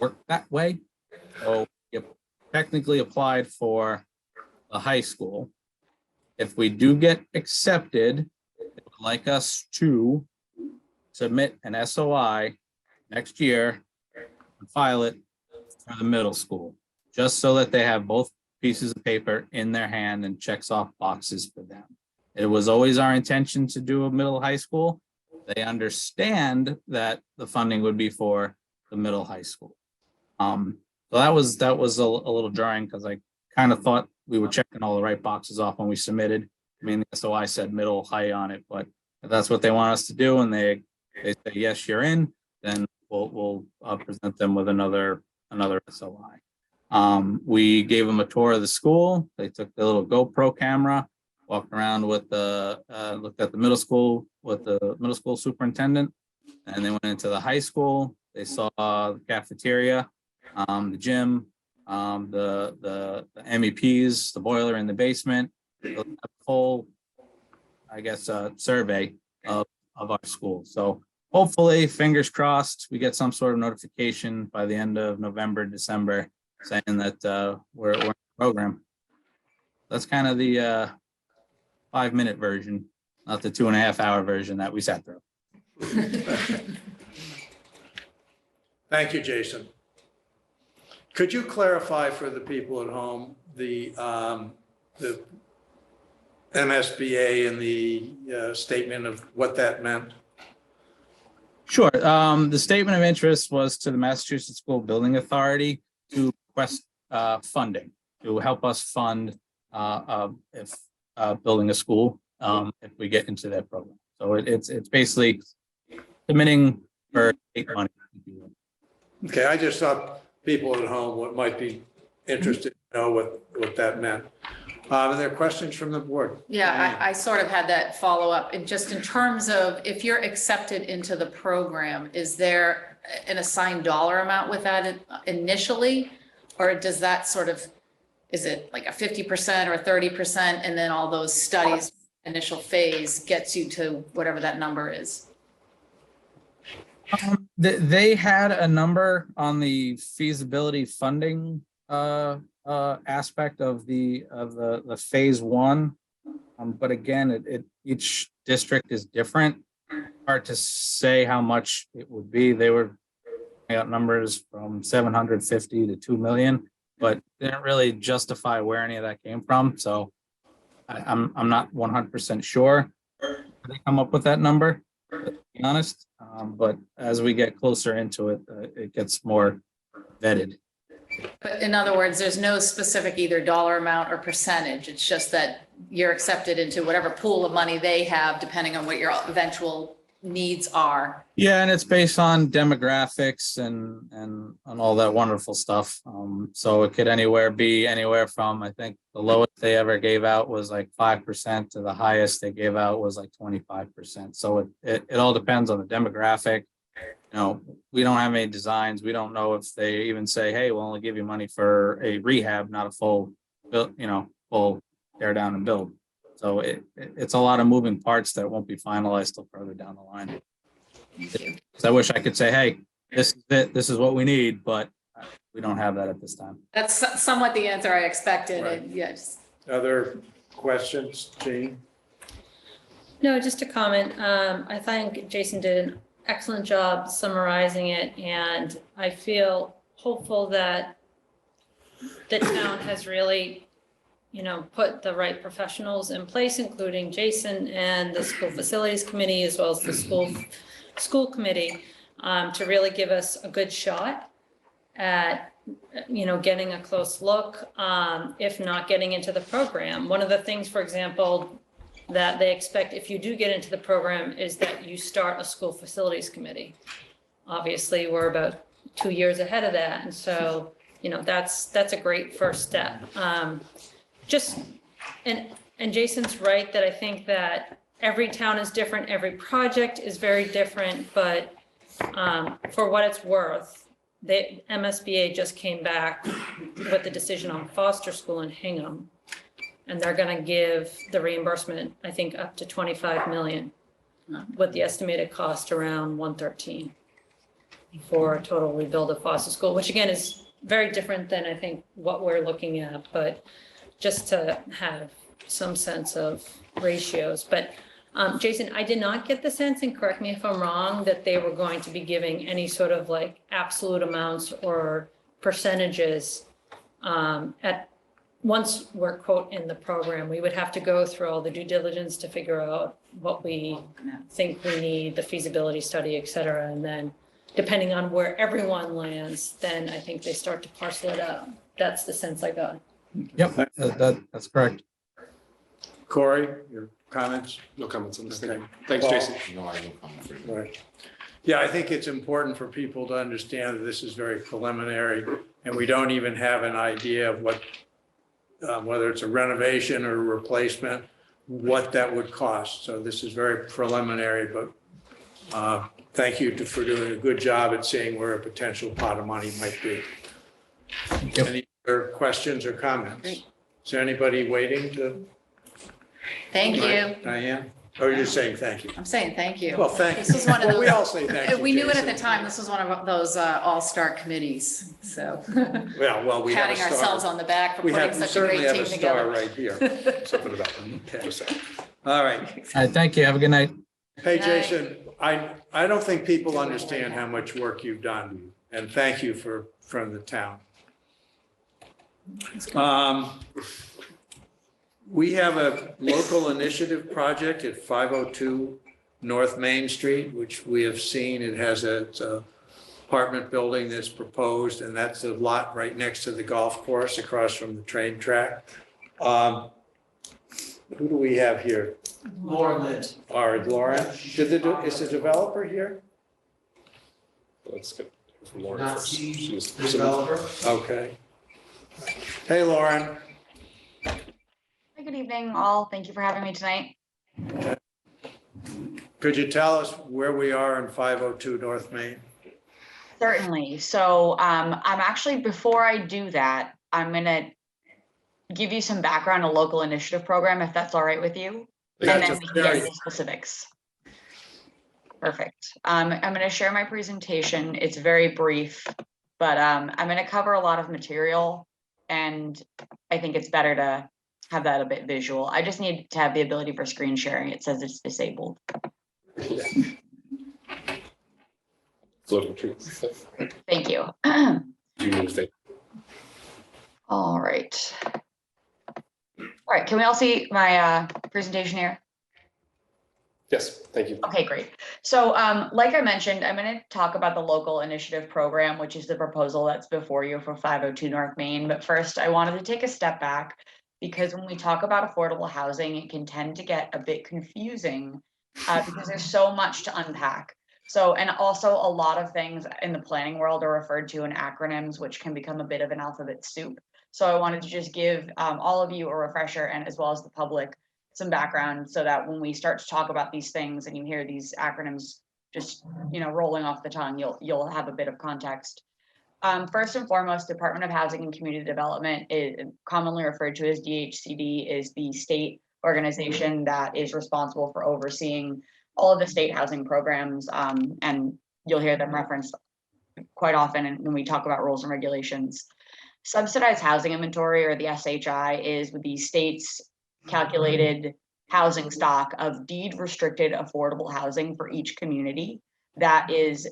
worked that way. So you technically applied for the high school. If we do get accepted, they would like us to submit an SOI next year and file it for the middle school, just so that they have both pieces of paper in their hand and checks off boxes for them. It was always our intention to do a middle high school. They understand that the funding would be for the middle high school. So that was a little jarring because I kind of thought we were checking all the right boxes off when we submitted. I mean, the SOI said middle high on it, but if that's what they want us to do and they say, yes, you're in, then we'll present them with another SOI. We gave them a tour of the school. They took the little GoPro camera, walked around with looked at the middle school with the middle school superintendent, and they went into the high school. They saw the cafeteria, the gym, the MEPs, the boiler in the basement, the whole, survey of our school. So hopefully, fingers crossed, we get some sort of notification by the end of November, December, saying that we're in the program. That's kind of the 5-minute version, not the 2.5-hour version that we sat through. Thank you, Jason. Could you clarify for the people at home the MSBA and the statement of what that meant? Sure. The statement of interest was to the Massachusetts School Building Authority to request funding to help us fund if building a school if we get into that program. So it's basically submitting for state money. Okay, I just thought people at home might be interested to know what that meant. Are there questions from the board? Yeah, I sort of had that follow up. And just in terms of if you're accepted into the program, is there an assigned dollar amount with that initially? Or does that is it like a 50% or 30% and then all those studies, initial phase gets you to whatever that number is? They had a number on the feasibility funding aspect of the phase 1, but again, each district is different. Hard to say how much it would be. They were got numbers from 750 to 2 million. but didn't really justify where any of that came from. So I'm not 100% sure where they come up with that number, to be honest. But as we get closer into it, it gets more vetted. But in other words, there's no specific either dollar amount or percentage. It's just that you're accepted into whatever pool of money they have, depending on what your eventual needs are. Yeah, and it's based on demographics and all that wonderful stuff. So it could be anywhere from, I think the lowest they ever gave out was like 5% to the highest they gave out was like 25%. So it all depends on the demographic. You know, we don't have any designs. We don't know if they even say, hey, we'll only give you money for a rehab, not a full build, full tear down and build. So it's a lot of moving parts that won't be finalized till further down the line. So I wish I could say, hey, this is it, this is what we need, but we don't have that at this time. That's somewhat the answer I expected. Right. And yes. Other questions, Jean? No, just a comment. I think Jason did an excellent job summarizing it, and I feel hopeful that the town has really, put the right professionals in place, including Jason and the school facilities committee, as well as the school committee, to really give us a good shot at, getting a close look, if not getting into the program. One of the things, for example, that they expect if you do get into the program is that you start a school facilities committee. Obviously, we're about 2 years ahead of that. And so, that's a great first step. And Jason's right that I think that every town is different, every project is very different, but for what it's worth, the MSBA just came back with the decision on Foster School in Hingham. And they're gonna give the reimbursement, I think, up to 25 million, with the estimated cost around 113 for a total rebuild of Foster School, which again is very different than I think what we're looking at, but just to have some sense of ratios. But Jason, I did not get the sense, and correct me if I'm wrong, that they were going to be giving any sort of like absolute amounts or percentages at once we're quote in the program. We would have to go through all the due diligence to figure out what we think we need, the feasibility study, et cetera. And then depending on where everyone lands, then I think they start to parcel it out. That's the sense I got. Yep, that's correct. Corey, your comments? No comments on this Okay. thing. Thanks, Paul? Jason. No, I don't comment for you. Right. Yeah, I think it's important for people to understand that this is very preliminary and we don't even have an idea of what, whether it's a renovation or a replacement, what that would cost. So this is very preliminary, but thank you for doing a good job at seeing where a potential pot of money might be. Thank you. Any other questions or comments? Great. Is there anybody waiting to? Thank you. Diane? Oh, you're saying thank you. I'm saying thank you. Well, thank you. This was one of Well, we those, all say thank you. we knew it at Jason. the time. This was one of those all-star committees. So Well, we have a patting star. ourselves on the back for We putting have, such a certainly great have team a star together. right here. Something about that. Okay. Just saying. All right. All right, thank you. Have a good night. Hey, Night. Jason, I don't think people understand how much work you've done, and thank you from the town. We have a local initiative project at 502 North Main Street, which we have seen. It has it's a apartment building that's proposed, and that's a lot right next to the golf course across from the train track. Who do we have here? Lauren Lind. All right, Lauren, is the developer here? Let's get from Lauren Not first. see She's- the developer. Okay. Hey, Lauren. Hi, good evening, all. Thank you for having me tonight. Could you tell us where we are in 502 North Main? Certainly. So I'm actually, before I do that, I'm going to give you some background on local initiative program, if that's all right with you. And That's then a we can get very- into specifics. Perfect. I'm going to share my presentation. It's very brief, but I'm going to cover a lot of material, and I think it's better to have that a bit visual. I just need to have the ability for screen sharing. It says it's disabled. Floating trees. Thank you. Do you need to stay? All right. All right, can we all see my presentation here? Yes, thank you. Okay, great. So like I mentioned, I'm going to talk about the local initiative program, which is the proposal that's before you for 502 North Main. But first, I wanted to take a step back because when we talk about affordable housing, it can tend to get a bit confusing because there's so much to unpack. So, and also a lot of things in the planning world are referred to in acronyms, which can become a bit of an alphabet soup. So I wanted to just give all of you a refresher, and as well as the public, some background so that when we start to talk about these things and you hear these acronyms just rolling off the tongue, you'll have a bit of context. First and foremost, Department of Housing and Community Development, is commonly referred to as DHCD, is the state organization that is responsible for overseeing all of the state housing programs, and you'll hear them referenced quite often when we talk about rules and regulations. Subsidized housing inventory, or the SHI, is the state's calculated housing stock of deed restricted affordable housing for each community that is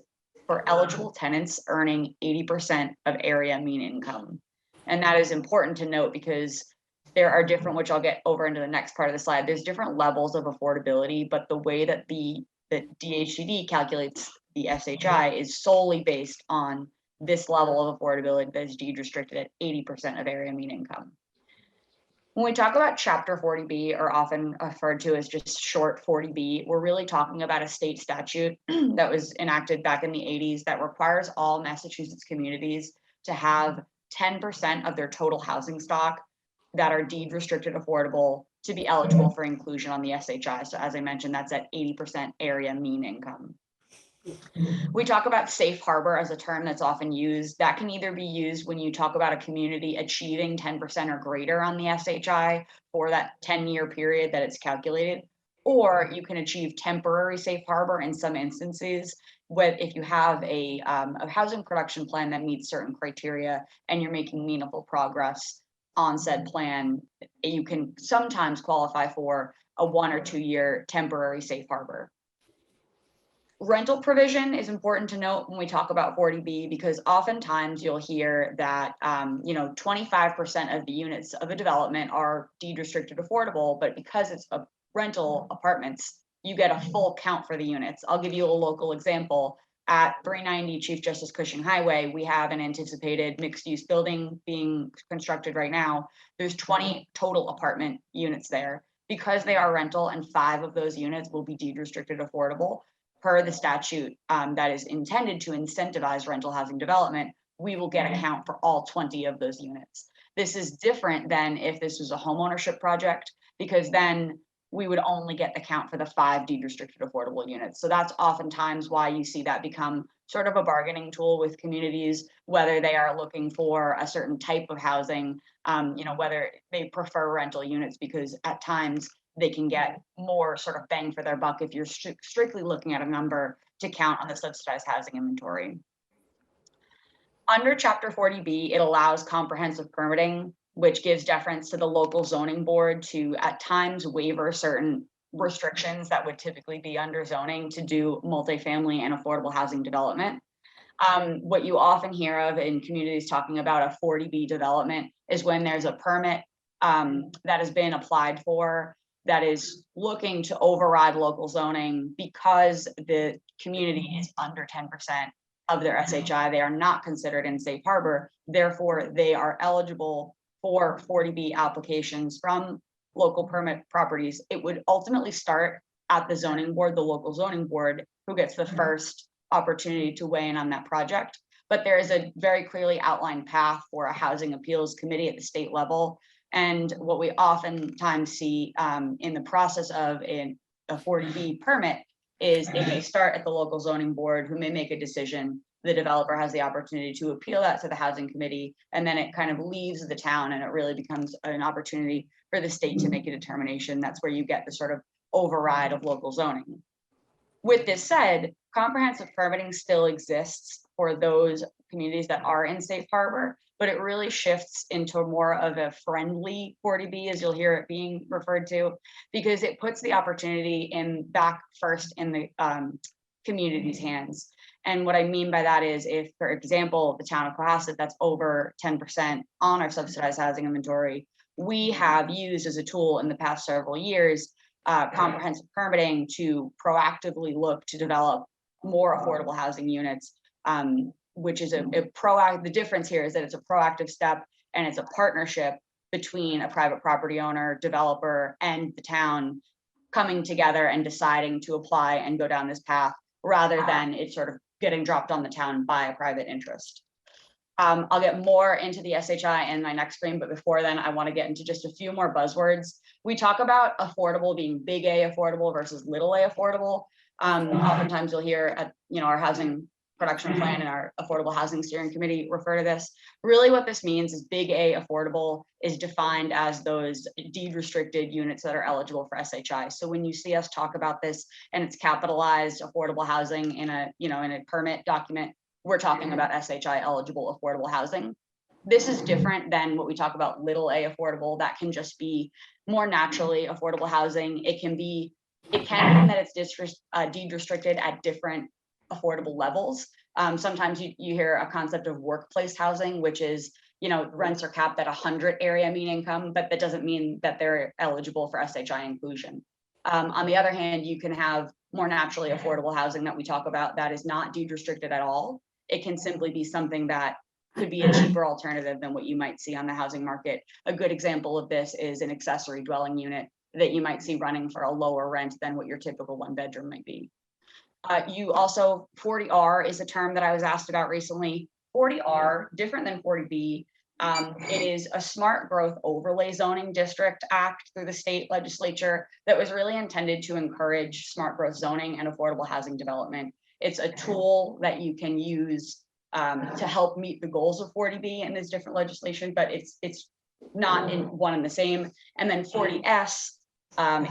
for eligible tenants earning 80% of area mean income. And that is important to note because there are different, which I'll get over into the next part of the slide, there's different levels of affordability, but the way that the DHCD calculates the SHI is solely based on this level of affordability that is deed restricted at 80% of area mean income. When we talk about Chapter 40B, or often referred to as just short 40B, we're really talking about a state statute that was enacted back in the 80s that requires all Massachusetts communities to have 10% of their total housing stock that are deed restricted affordable to be eligible for inclusion on the SHI. So as I mentioned, that's at 80% area mean income. We talk about safe harbor as a term that's often used. That can either be used when you talk about a community achieving 10% or greater on the SHI for that 10-year period that it's calculated, or you can achieve temporary safe harbor in some instances. If you have a housing production plan that meets certain criteria and you're making meaningful progress on said plan, you can sometimes qualify for a 1 or 2 year temporary safe harbor. Rental provision is important to note when we talk about 40B, because oftentimes you'll hear that 25% of the units of a development are deed restricted affordable, but because it's a rental apartments, you get a full count for the units. I'll give you a local example. At 390 Chief Justice Cushing Highway, we have an anticipated mixed-use building being constructed right now. There's 20 total apartment units there. Because they are rental and 5 of those units will be deed restricted affordable, per the statute that is intended to incentivize rental housing development, we will get a count for all 20 of those units. This is different than if this was a homeownership project, because then we would only get the count for the 5 deed restricted affordable units. So that's oftentimes why you see that become sort of a bargaining tool with communities, whether they are looking for a certain type of housing, whether they prefer rental units, because at times they can get more sort of bang for their buck if you're strictly looking at a number to count on the subsidized housing inventory. Under Chapter 40B, it allows comprehensive permitting, which gives deference to the local zoning board to at times waiver certain restrictions that would typically be under zoning to do multifamily and affordable housing development. What you often hear of in communities talking about a 40B development is when there's a permit that has been applied for that is looking to override local zoning because the community is under 10% of their SHI. They are not considered in safe harbor. Therefore, they are eligible for 40B applications from local permit properties. It would ultimately start at the zoning board, the local zoning board, who gets the first opportunity to weigh in on that project. But there is a very clearly outlined path for a housing appeals committee at the state level. And what we oftentimes see in the process of a 40B permit is it may start at the local zoning board, who may make a decision. The developer has the opportunity to appeal that to the housing committee, and then it kind of leaves the town and it really becomes an opportunity for the state to make a determination. That's where you get the sort of override of local zoning. With this said, comprehensive permitting still exists for those communities that are in safe harbor, but it really shifts into more of a friendly 40B, as you'll hear it being referred to, because it puts the opportunity in back first in the community's hands. And what I mean by that is if, for example, the town of Cohasset that's over 10% on our subsidized housing inventory, we have used as a tool in the past several years, comprehensive permitting to proactively look to develop more affordable housing units, which is a proactive. The difference here is that it's a proactive step and it's a partnership between a private property owner, developer, and the town coming together and deciding to apply and go down this path rather than it sort of getting dropped on the town by a private interest. I'll get more into the SHI in my next screen, but before then, I want to get into just a few more buzzwords. We talk about affordable being big A affordable versus little A affordable. Oftentimes you'll hear at our housing production plan and our affordable housing steering committee refer to this. Really what this means is big A affordable is defined as those deed restricted units that are eligible for SHI. So when you see us talk about this and it's capitalized affordable housing in a permit document, we're talking about SHI eligible affordable housing. This is different than what we talk about little A affordable. That can just be more naturally affordable housing. It can mean that it's deed restricted at different affordable levels. Sometimes you hear a concept of workplace housing, which is, rents are capped at 100 area mean income, but that doesn't mean that they're eligible for SHI inclusion. On the other hand, you can have more naturally affordable housing that we talk about that is not deed restricted at all. It can simply be something that could be a cheaper alternative than what you might see on the housing market. A good example of this is an accessory dwelling unit that you might see running for a lower rent than what your typical one bedroom might be. You also, 40R is a term that I was asked about recently. 40R, different than 40B. It is a smart growth overlay zoning district act through the state legislature that was really intended to encourage smart growth zoning and affordable housing development. It's a tool that you can use to help meet the goals of 40B and this different legislation, but it's not in one and the same. And then 40S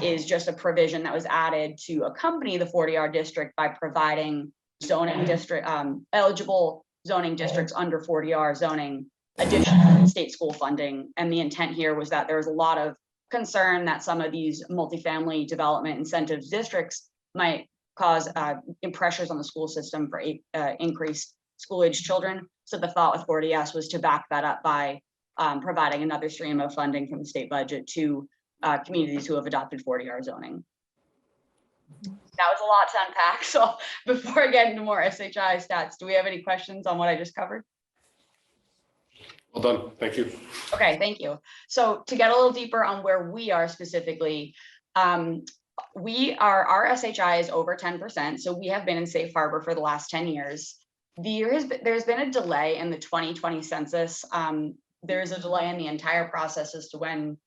is just a provision that was added to accompany the 40R district by providing zoning district eligible zoning districts under 40R zoning additional state school funding. And the intent here was that there was a lot of concern that some of these multifamily development incentives districts might cause pressures on the school system for increased school age children. So the thought with 40S was to back that up by providing another stream of funding from the state budget to communities who have adopted 40R zoning. That was a lot to unpack. So before I get into more SHI stats, do we have any questions on what I just covered? Well done. Thank you. Okay, thank you. So to get a little deeper on where we are specifically, our SHI is over 10%. So we have been in safe harbor for the last 10 years. There's been a delay in the 2020 census. There's a delay in the entire process as to when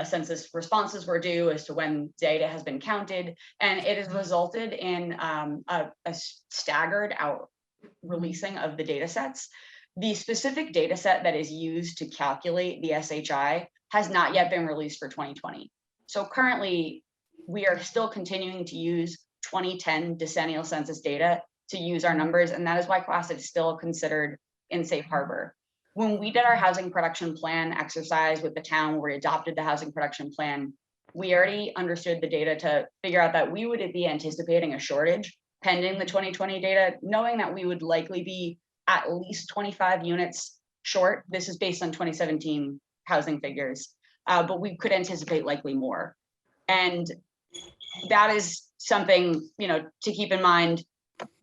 census responses were due, as to when data has been counted, and it has resulted in a staggered out releasing of the data sets. The specific data set that is used to calculate the SHI has not yet been released for 2020. So currently, we are still continuing to use 2010 decennial census data to use our numbers, and that is why Cohasset is still considered in safe harbor. When we did our housing production plan exercise with the town, where we adopted the housing production plan, we already understood the data to figure out that we would be anticipating a shortage pending the 2020 data, knowing that we would likely be at least 25 units short. This is based on 2017 housing figures, but we could anticipate likely more. And that is something, to keep in mind.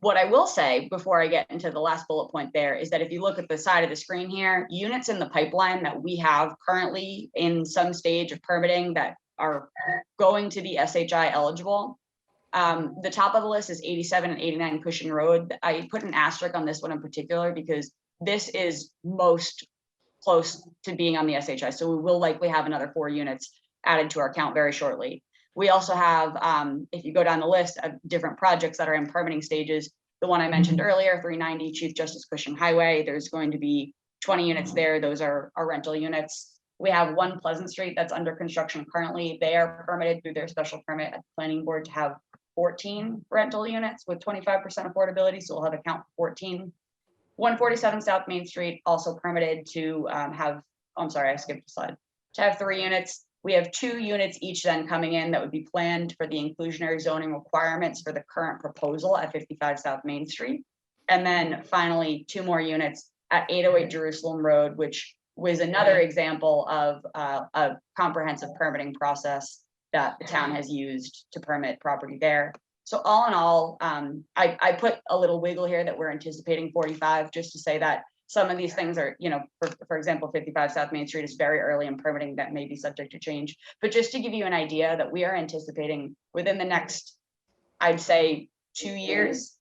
What I will say before I get into the last bullet point there is that if you look at the side of the screen here, units in the pipeline that we have currently in some stage of permitting that are going to be SHI eligible. The top of the list is 87 and 89 Cushing Road. I put an asterisk on this one in particular because this is most close to being on the SHI. So we will likely have another 4 units added to our count very shortly. We also have, if you go down the list of different projects that are in permitting stages, the one I mentioned earlier, 390 Chief Justice Cushing Highway, there's going to be 20 units there. Those are rental units. We have 1 Pleasant Street that's under construction currently. They are permitted through their special permit at the planning board to have 14 rental units with 25% affordability. So we'll have a count for 14. 147 South Main Street also permitted to have, I'm sorry, I skipped a slide, to have 3 units. We have 2 units each then coming in that would be planned for the inclusionary zoning requirements for the current proposal at 55 South Main Street. And then finally, 2 more units at 808 Jerusalem Road, which was another example of a comprehensive permitting process that the town has used to permit property there. So all in all, I put a little wiggle here that we're anticipating 45, just to say that some of these things are, for example, 55 South Main Street is very early in permitting that may be subject to change. But just to give you an idea that we are anticipating within the next, I'd say 2 years,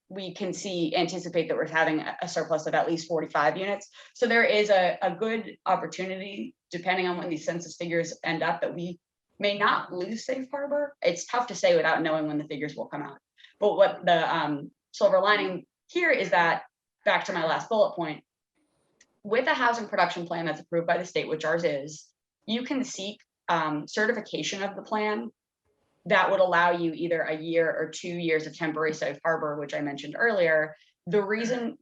we can anticipate that we're having a surplus of at least 45 units. So there is a good opportunity, depending on when these census figures end up, that we may not lose safe harbor. It's tough to say without knowing when the figures will come out. But what the silver lining here is that, back to my last bullet point, with a housing production plan that's approved by the state, which ours is, you can seek certification of the plan that would allow you either a year or 2 years of temporary safe harbor, which I mentioned earlier. The reason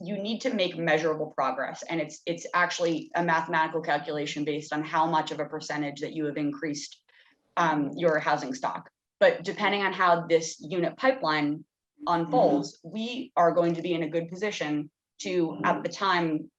you need to make measurable progress, and it's actually a mathematical calculation based on how much of a percentage that you have increased your housing stock. But depending on how this unit pipeline unfolds, we are going to be in a good position to, at the time,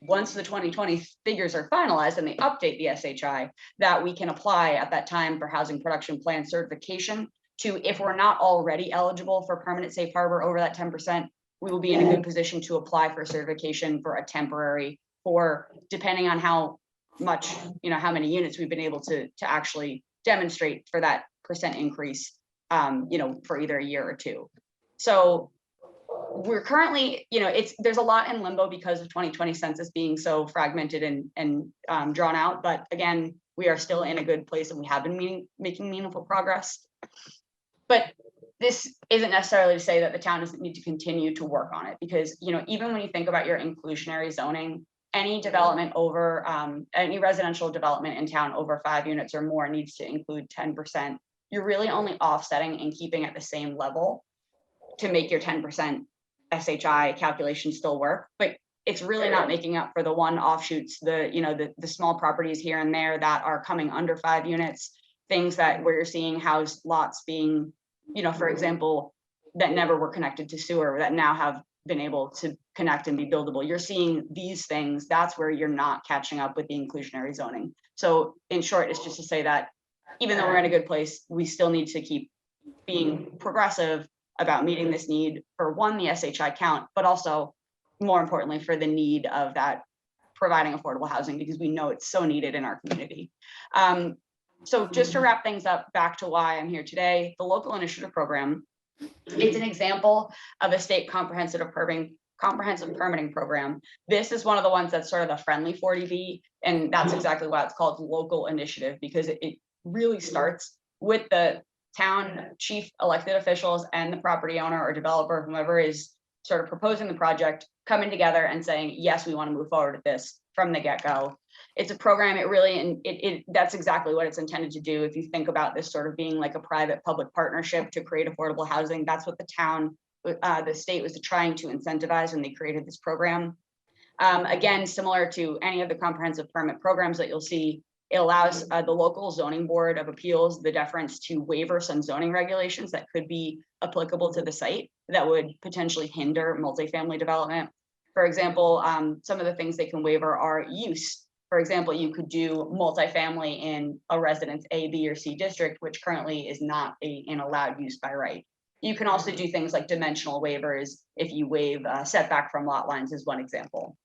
once the 2020 figures are finalized and they update the SHI, that we can apply at that time for housing production plan certification to, if we're not already eligible for permanent safe harbor over that 10%, we will be in a good position to apply for certification for a temporary, for depending on how much, how many units we've been able to actually demonstrate for that percent increase, for either a year or 2. So we're currently, there's a lot in limbo because of 2020 census being so fragmented and drawn out. But again, we are still in a good place and we have been making meaningful progress. But this isn't necessarily to say that the town doesn't need to continue to work on it, because, even when you think about your inclusionary zoning, any development over, any residential development in town over 5 units or more needs to include 10%. You're really only offsetting and keeping at the same level to make your 10% SHI calculation still work, but it's really not making up for the one offshoots, the small properties here and there that are coming under 5 units, things that where you're seeing house lots being, for example, that never were connected to sewer that now have been able to connect and be buildable. You're seeing these things, that's where you're not catching up with the inclusionary zoning. So in short, it's just to say that even though we're in a good place, we still need to keep being progressive about meeting this need for, one, the SHI count, but also more importantly for the need of that providing affordable housing, because we know it's so needed in our community. So just to wrap things up, back to why I'm here today, the local initiative program, it's an example of a state comprehensive permitting program. This is one of the ones that's sort of the friendly 40B, and that's exactly why it's called local initiative, because it really starts with the town chief elected officials and the property owner or developer, whomever is sort of proposing the project, coming together and saying, yes, we want to move forward with this from the get-go. It's a program, that's exactly what it's intended to do. If you think about this sort of being like a private-public partnership to create affordable housing, that's what the state was trying to incentivize when they created this program. Again, similar to any of the comprehensive permit programs that you'll see, it allows the local zoning board of appeals the deference to waiver some zoning regulations that could be applicable to the site that would potentially hinder multifamily development. For example, some of the things they can waiver are use. For example, you could do multifamily in a residence A, B, or C district, which currently is not an allowed use by right. You can also do things like dimensional waivers if you waive setback from lot lines is one example.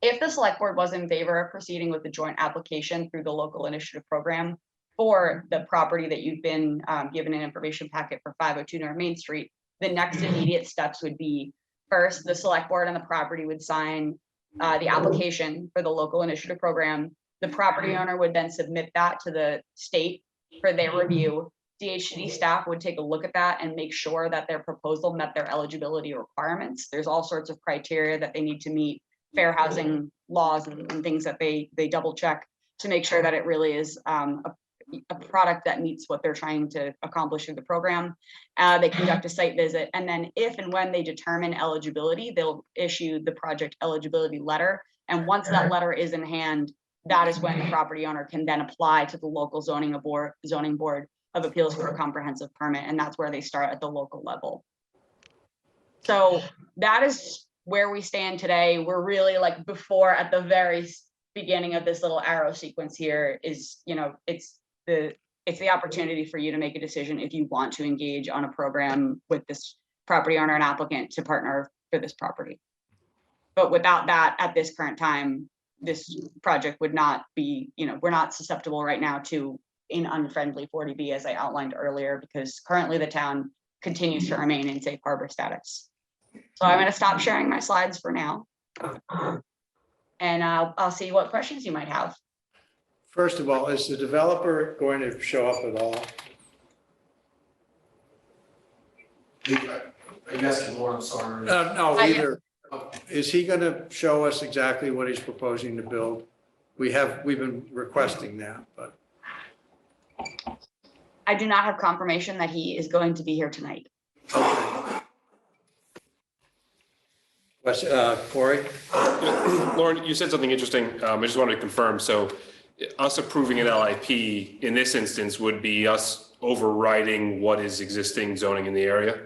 If the select board was in favor of proceeding with the joint application through the local initiative program for the property that you've been given an information packet for 502 North Main Street, the next immediate steps would be, first, the select board and the property would sign the application for the local initiative program. The property owner would then submit that to the state for their review. DHCD staff would take a look at that and make sure that their proposal met their eligibility requirements. There's all sorts of criteria that they need to meet, fair housing laws and things that they double check to make sure that it really is a product that meets what they're trying to accomplish through the program. They conduct a site visit, and then if and when they determine eligibility, they'll issue the project eligibility letter. And once that letter is in hand, that is when the property owner can then apply to the local zoning board of appeals for a comprehensive permit, and that's where they start at the local level. So that is where we stand today. We're really like before, at the very beginning of this little arrow sequence here is, you know, it's the opportunity for you to make a decision if you want to engage on a program with this property owner and applicant to partner for this property. But without that, at this current time, this project would not be, you know, we're not susceptible right now to an unfriendly 40B, as I outlined earlier, because currently the town continues to remain in safe harbor status. So I'm going to stop sharing my slides for now. And I'll see what questions you might have. First of all, is the developer going to show up at all? I guess more, I'm sorry. No, either. Is he going to show us exactly what he's proposing to build? We've been requesting that, but. I do not have confirmation that he is going to be here tonight. Okay. Corey? Lauren, you said something interesting. I just wanted to confirm. So us approving an LIP in this instance would be us overriding what is existing zoning in the area?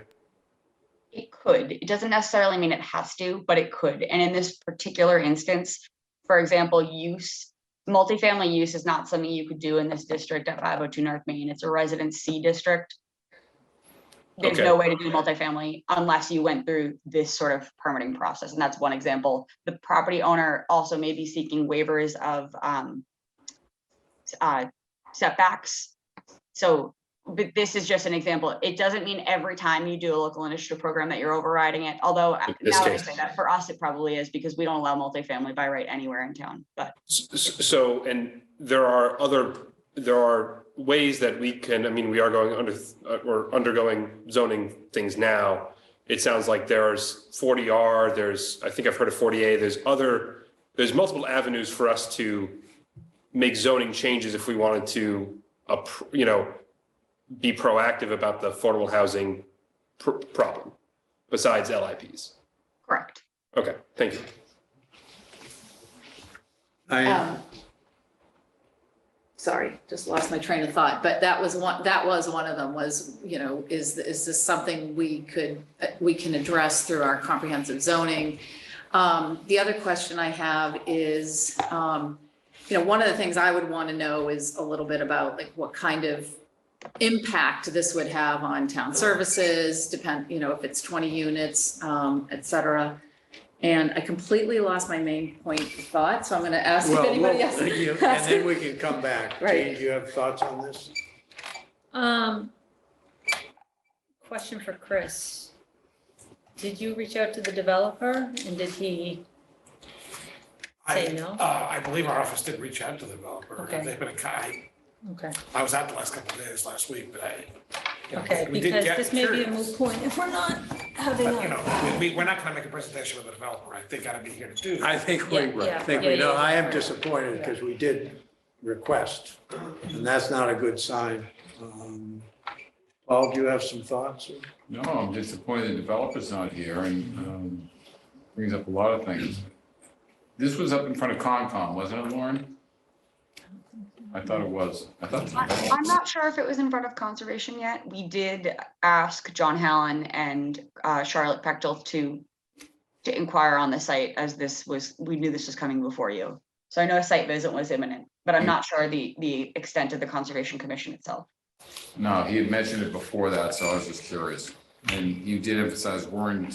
It could. It doesn't necessarily mean it has to, but it could. And in this particular instance, for example, multifamily use is not something you could do in this district at 502 North Main. It's a Residence C district. There's no way to do multifamily unless you went through this sort of permitting process. And that's one example. The property owner also may be seeking waivers of setbacks. So, but this is just an example. It doesn't mean every time you do a local initiative program that you're overriding it. Although now that I say that, for us, it probably is, because we don't allow multifamily by right anywhere in town. But so, and there are ways that we can, I mean, we are we're undergoing zoning things now. It sounds like there's 40R, I think I've heard of 40A, there's multiple avenues for us to make zoning changes if we wanted to, be proactive about the affordable housing problem besides LIPs. Correct. Okay, thank you. Sorry, just lost my train of thought, but that was one of them was, is this something we can address through our comprehensive zoning? The other question I have is, one of the things I would want to know is a little bit about like what kind of impact this would have on town services, if it's 20 units, et cetera. And I completely lost my main point of thought, so I'm going to ask if anybody else. And then we can come back. Right. Jane, do you have thoughts on this? Question for Chris. Did you reach out to the developer and did he say no? I believe our office did reach out to the developer. Okay. They've been Okay. I was out the last couple of days last week, but Okay, we did because get this may be a curious. moot point if we're not having But, a. we're not gonna make a presentation with the developer, right? They gotta be here to do that. I think we know. I am disappointed because we did request, and that's not a good sign. Paul, do you have some thoughts? No, I'm disappointed the developer's not here and brings up a lot of things. This was up in front of Concom, wasn't it, Lauren? I thought it was. I'm not sure if it was in front of conservation yet. We did ask John Hallen and Charlotte Pechtel to inquire on the site, as we knew this was coming before you. So I know a site visit was imminent, but I'm not sure the extent of the Conservation Commission itself. No, he had mentioned it before that, so I was just curious. And you did emphasize we're in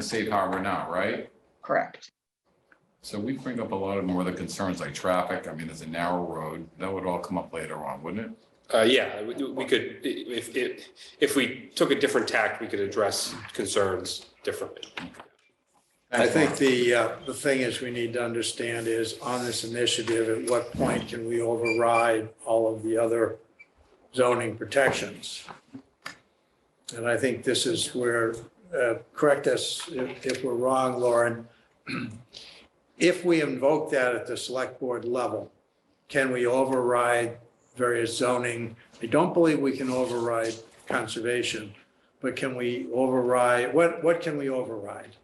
safe harbor now, right? Correct. So we bring up a lot of more of the concerns like traffic. I mean, it's a narrow road. That would all come up later on, wouldn't it? Yeah, we could, if we took a different tack, we could address concerns differently. I think the thing is we need to understand is on this initiative, at what point can we override all of the other zoning protections? And I think this is where, correct us if we're wrong, Lauren, if we invoke that at the select board level, can we override various zoning? I don't believe we can override conservation, but can we override, what can we override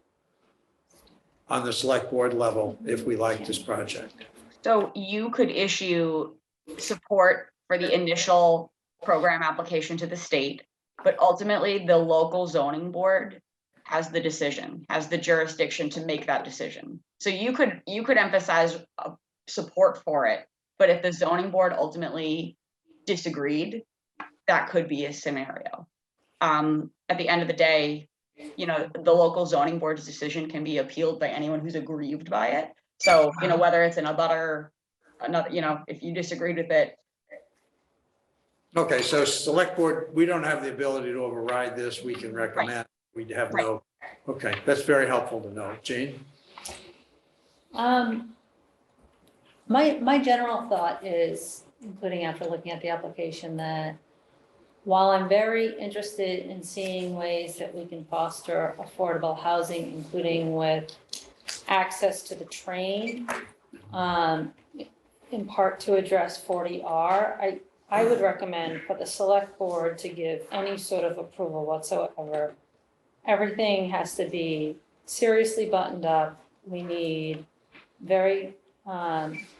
on the select board level if we like this project? So you could issue support for the initial program application to the state, but ultimately the local zoning board has the decision, has the jurisdiction to make that decision. So you could emphasize support for it, but if the zoning board ultimately disagreed, that could be a scenario. At the end of the day, you know, the local zoning board's decision can be appealed by anyone who's aggrieved by it. So, you know, whether it's in a butter, another, you know, if you disagreed with it. Okay, so select board, we don't have the ability to override this. We can recommend. We have no, okay, that's very helpful to know. Jane? My general thought is, including after looking at the application, that while I'm very interested in seeing ways that we can foster affordable housing, including with access to the train, in part to address 40R, I would recommend for the select board to give any sort of approval whatsoever. Everything has to be seriously buttoned up. We need very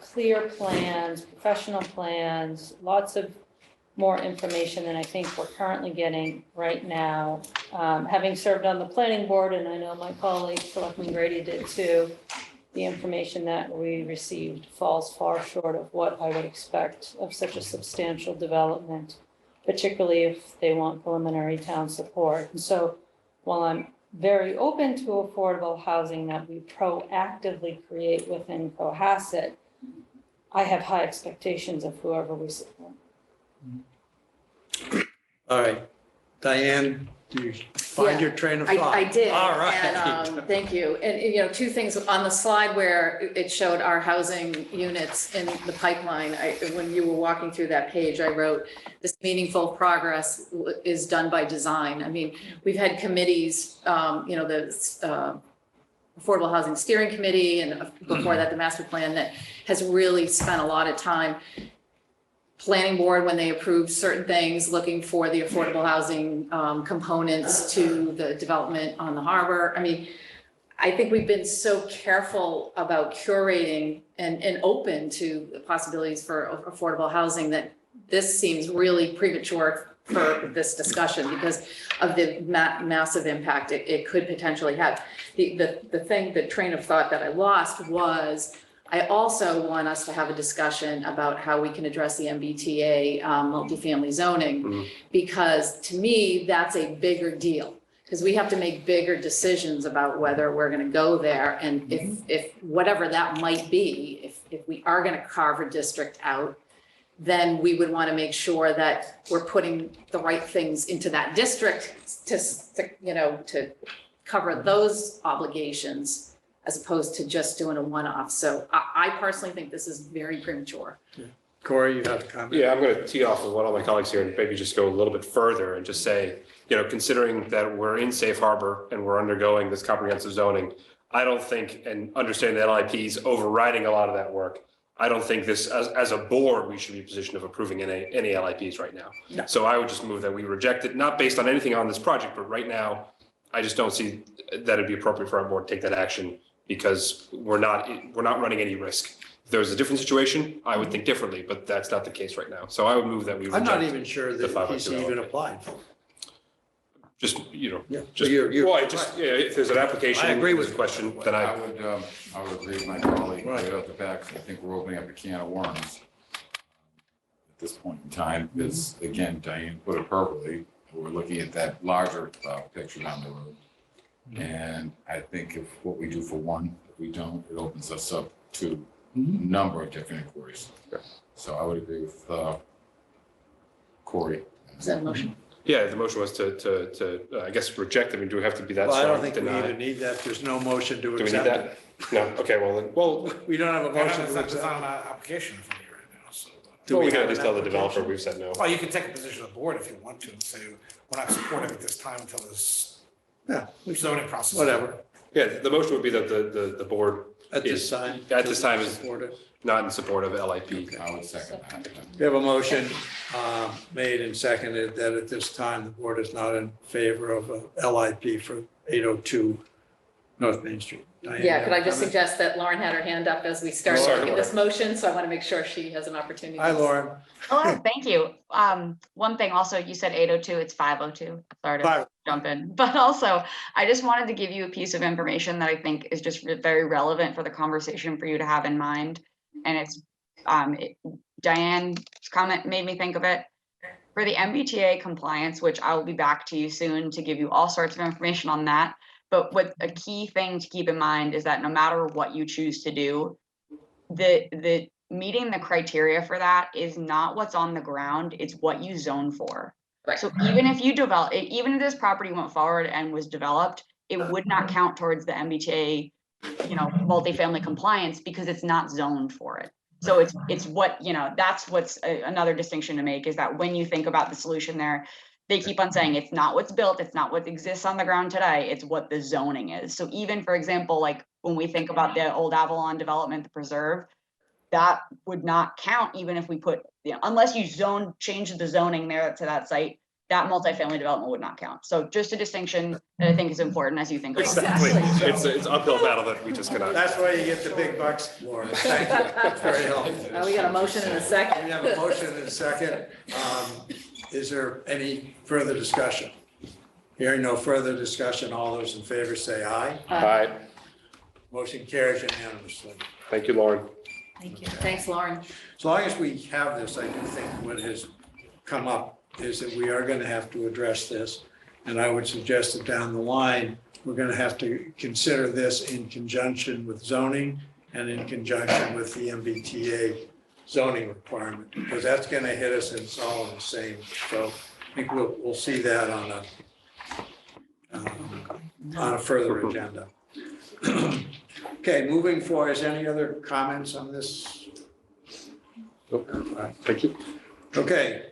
clear plans, professional plans, lots of more information than I think we're currently getting right now. Having served on the planning board, and I know my colleague Selectman Grady did too, the information that we received falls far short of what I would expect of such a substantial development, particularly if they want preliminary town support. And so while I'm very open to affordable housing that we proactively create within Cohasset, I have high expectations of whoever we support. All right. Diane, do you find your train of thought? I did. All right. And thank you. And, you know, two things on the slide where it showed our housing units in the pipeline. When you were walking through that page, I wrote, this meaningful progress is done by design. I mean, we've had committees, you know, the Affordable Housing Steering Committee, and before that, the master plan, that has really spent a lot of time. Planning board, when they approved certain things, looking for the affordable housing components to the development on the harbor. I mean, I think we've been so careful about curating and open to the possibilities for affordable housing that this seems really premature for this discussion because of the massive impact it could potentially have. The train of thought that I lost was, I also want us to have a discussion about how we can address the MBTA multifamily zoning, because to me, that's a bigger deal. Because we have to make bigger decisions about whether we're going to go there, and if whatever that might be, if we are going to carve a district out, then we would want to make sure that we're putting the right things into that district to you know, to cover those obligations, as opposed to just doing a one-off. So I personally think this is very premature. Corey, you have a comment? Yeah, I'm going to tee off with one of my colleagues here and maybe just go a little bit further and just say, you know, considering that we're in safe harbor and we're undergoing this comprehensive zoning, I don't think, and understanding that LIP is overriding a lot of that work, I don't think this, as a board, we should be in a position of approving any LIPs right now. No. So I would just move that we reject it, not based on anything on this project, but right now, I just don't see that it'd be appropriate for our board to take that action, because we're not running any risk. If there was a different situation, I would think differently, but that's not the case right now. So I would move that we I'm reject. not even sure the that he's 502 even applied for. Just, you know, Yeah. just, You're- well, if there's an application. I agree with there's a question, then I would agree with my colleague right off the bat, 'cause I think we're opening up a can of worms at this point in time, is, again, Diane put it perfectly, we're looking at that larger picture down the road. And I think if what we do for one, if we don't, it opens us up to a number of different inquiries. So I would agree with Corey. Is that a motion? Yeah, the motion was to I guess, reject them. I mean, do we have to be that Well, I strong? don't think we Deny? even need that. There's no motion to Do we need accept that? it. No, okay, well, We don't have a motion It's to not accept. an application for me right now, so. we can have at least an tell the developer application? we've said no. Well, you can take a position of the board if you want to and say, we're not supportive at this time until this Yeah, zoning process. whatever. Yeah, the motion would be that the board At this is, time. at this time is support it. not in support of LIP. I would second that. We have a motion made and seconded that at this time, the board is not in favor of a LIP for 802 North Main Street. Diane, Yeah, you could have I a just comment? suggest that Lauren had her hand up as we started Sorry, making this Lauren. motion, so I want to make sure she has an opportunity. Hi, Lauren. Hello, thank you. One thing also, you said 8:02, it's 5:02. Sorry to Five. jump in, but also I just wanted to give you a piece of information that I think is just very relevant for the conversation for you to have in mind. And it's Diane's comment made me think of it. For the MBTA compliance, which I will be back to you soon to give you all sorts of information on that. But what a key thing to keep in mind is that no matter what you choose to do, the meeting the criteria for that is not what's on the ground, it's what you zone for. Right. So even if you develop, even if this property went forward and was developed, it would not count towards the MBTA, multifamily compliance because it's not zoned for it. So it's what, that's what's another distinction to make, is that when you think about the solution there, they keep on saying it's not what's built, it's not what exists on the ground today, it's what the zoning is. So even, for example, like when we think about the old Avalon development, the preserve, that would not count even if we put, unless you change the zoning there to that site, that multifamily development would not count. So just a distinction that I think is important as you think about that. Exactly. It's an uphill battle that we just cannot. That's why you get the big bucks, Lauren. Thank you. That's very helpful. We got a motion in a second. We have a motion and a second. Is there any further discussion? Hearing no further discussion, all those in favor say aye. Aye. Motion carries unanimously. Thank you, Lauren. Thank you. Thanks, Lauren. As long as we have this, I do think what has come up is that we are going to have to address this. And I would suggest that down the line, we're going to have to consider this in conjunction with zoning and in conjunction with the MBTA zoning requirement, because that's going to hit us and it's all in the same. So I think we'll see that on a further agenda. Okay, moving forward, is there any other comments on this? Nope. Thank you. Okay,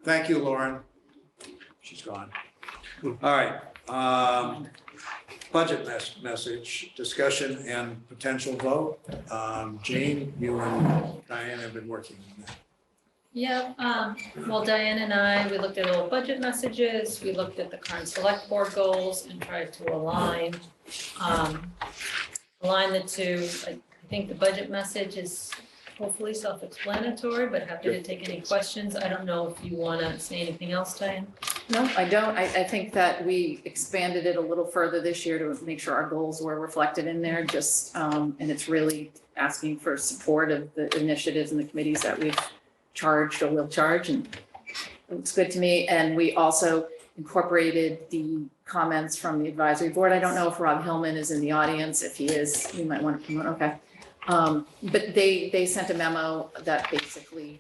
thank you, Lauren. She's gone. All right. Budget message, discussion and potential vote. Jean, you and Diane have been working on that. Yeah, well, Diane and I, we looked at all budget messages, we looked at the current select board goals and tried to align the two. I think the budget message is hopefully self-explanatory, but happy to take any questions. I don't know if you want to say anything else, Diane? No, I don't. I think that we expanded it a little further this year to make sure our goals were reflected in there, and it's really asking for support of the initiatives and the committees that we've charged or will charge, and it's good to me. And we also incorporated the comments from the advisory board. I don't know if Rob Hillman is in the audience. If he is, we might want to come on. Okay. But they sent a memo that basically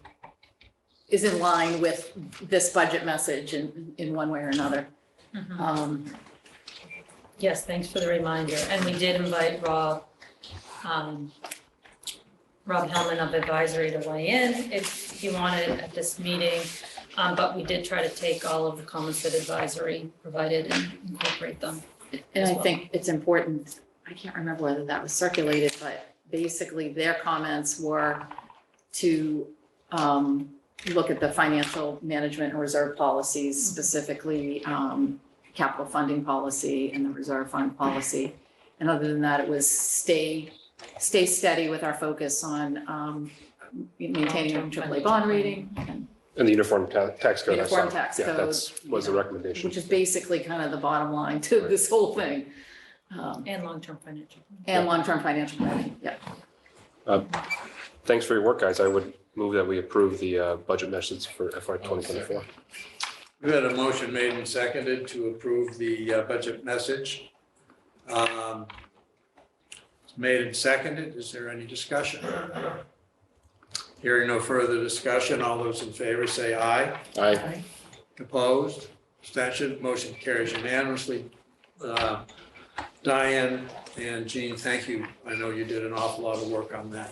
is in line with this budget message in one way or another. Yes, thanks for the reminder. And we did invite Rob Hellman of advisory to weigh in if he wanted at this meeting. But we did try to take all of the comments that advisory provided and incorporate them. And I think it's important, I can't remember whether that was circulated, but basically their comments were to look at the financial management and reserve policies, specifically capital funding policy and the reserve fund policy. And other than that, it was stay steady with our focus on maintaining a AAA bond rating And the uniform tax code. I saw. Uniform tax Yeah, code, that's was the recommendation. which is basically kind of the bottom line to this whole thing. And long-term financial. And long-term financial planning, yeah. Thanks for your work, guys. I would move that we approve the budget message for FY 2024. We had a motion made and seconded to approve the budget message. It's made and seconded. Is there any discussion? Hearing no further discussion, all those in favor say aye. Aye. Opposed? Abstention? Motion carries unanimously. Diane and Jean, thank you. I know you did an awful lot of work on that.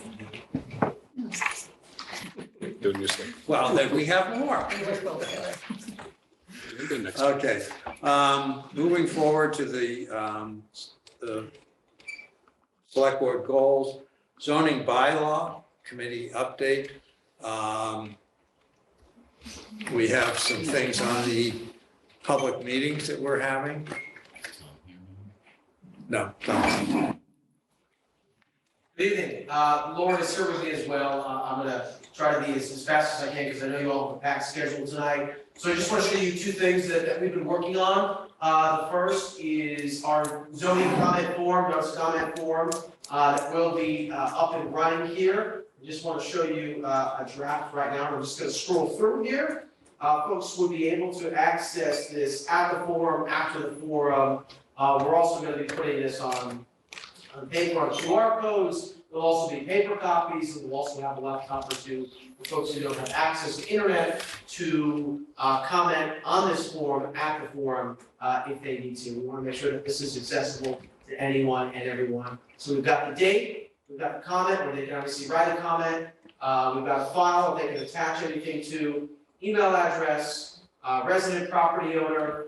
Doing your thing. Well, then we have more. Okay, moving forward to the select board goals, zoning bylaw committee update. We have some things on the public meetings that we're having. No. Good evening. Lauren is here with me as well. I'm gonna try to be as fast as I can because I know you all have a packed schedule tonight. So I just want to show you two things that we've been working on. The first is our zoning comment form, notice comment form, that will be up and running here. I just want to show you a draft right now. I'm just going to scroll through here. Folks will be able to access this at the forum, after the forum. We're also going to be putting this on paper on QR codes. There'll also be paper copies, and we'll also have a laptop or two for folks who don't have access to internet to comment on this form at the forum if they need to. We want to make sure that this is accessible to anyone and everyone. So we've got the date, we've got the comment where they can obviously write a comment. We've got a file they can attach anything to, email address, resident property owner,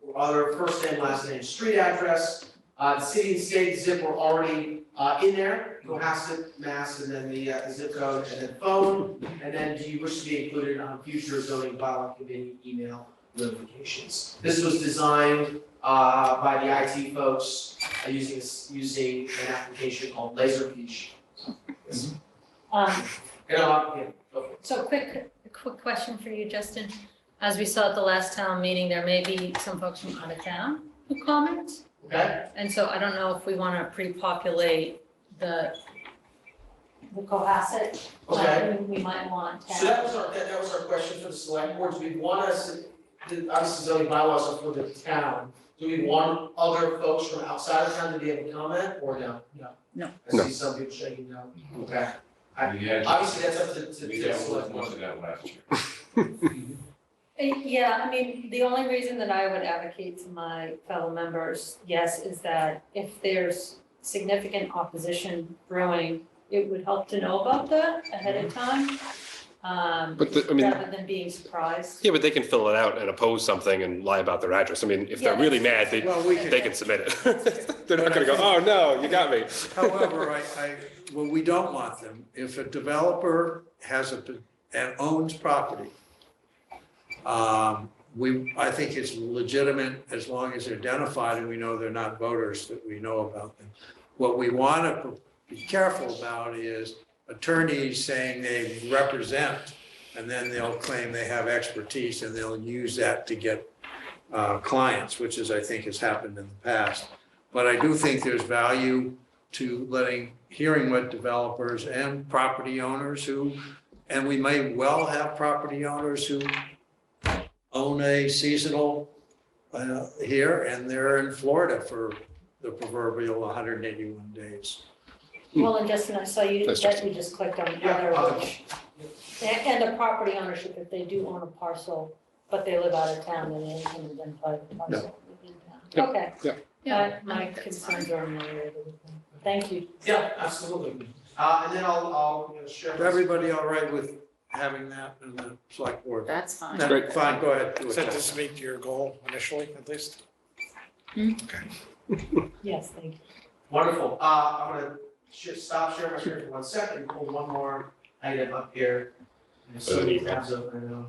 or other first name, last name, street address. The city and state zip were already in there, Cohasset, Mass, and then the zip code, and then phone, and then do you wish to be included on future zoning bylaw committee email notifications? This was designed by the IT folks using an application called Laserfish. So quick question for you, Justin. As we saw at the last town meeting, there may be some folks from out of town who comment. Okay. And so I don't know if we want to pre-populate the Cohasset. Okay. We might want. So that was our question for the select board. Do we want us, obviously zoning bylaws are for the town. Do we want other folks from outside of town to be able to comment or no? No. I see some people shaking no. Okay. Obviously, that's up to the select board. That last year. Yeah, I mean, the only reason that I would advocate to my fellow members, yes, is that if there's significant opposition brewing, it would help to know about that ahead of time. Rather than being surprised. Yeah, but they can fill it out and oppose something and lie about their address. I mean, if they're really mad, they can submit it. They're not gonna go, oh, no, you got me. However, well, we don't want them. If a developer has and owns property, I think it's legitimate as long as they're identified and we know they're not voters, that we know about them. What we want to be careful about is attorneys saying they represent, and then they'll claim they have expertise and they'll use that to get clients, which is, I think, has happened in the past. But I do think there's value to hearing what developers and property owners and we may well have property owners who own a seasonal here, and they're in Florida for the proverbial 181 days. Well, and Justin, I saw you just clicked on other, and a property ownership, if they do own a parcel, but they live out of town, then they can identify the parcel within town. Okay. Yeah. My concerns are ameliorated. Thank you. Yeah, absolutely. And then I'll share. Is everybody all right with having that in the select board? That's fine. No, Great. Fine, go ahead. Do it. Does that just meet your goal initially, at least? Yes, thank you. Wonderful. I'm gonna stop sharing my screen for 1 second, pull one more item up here. And so many tabs open, I know.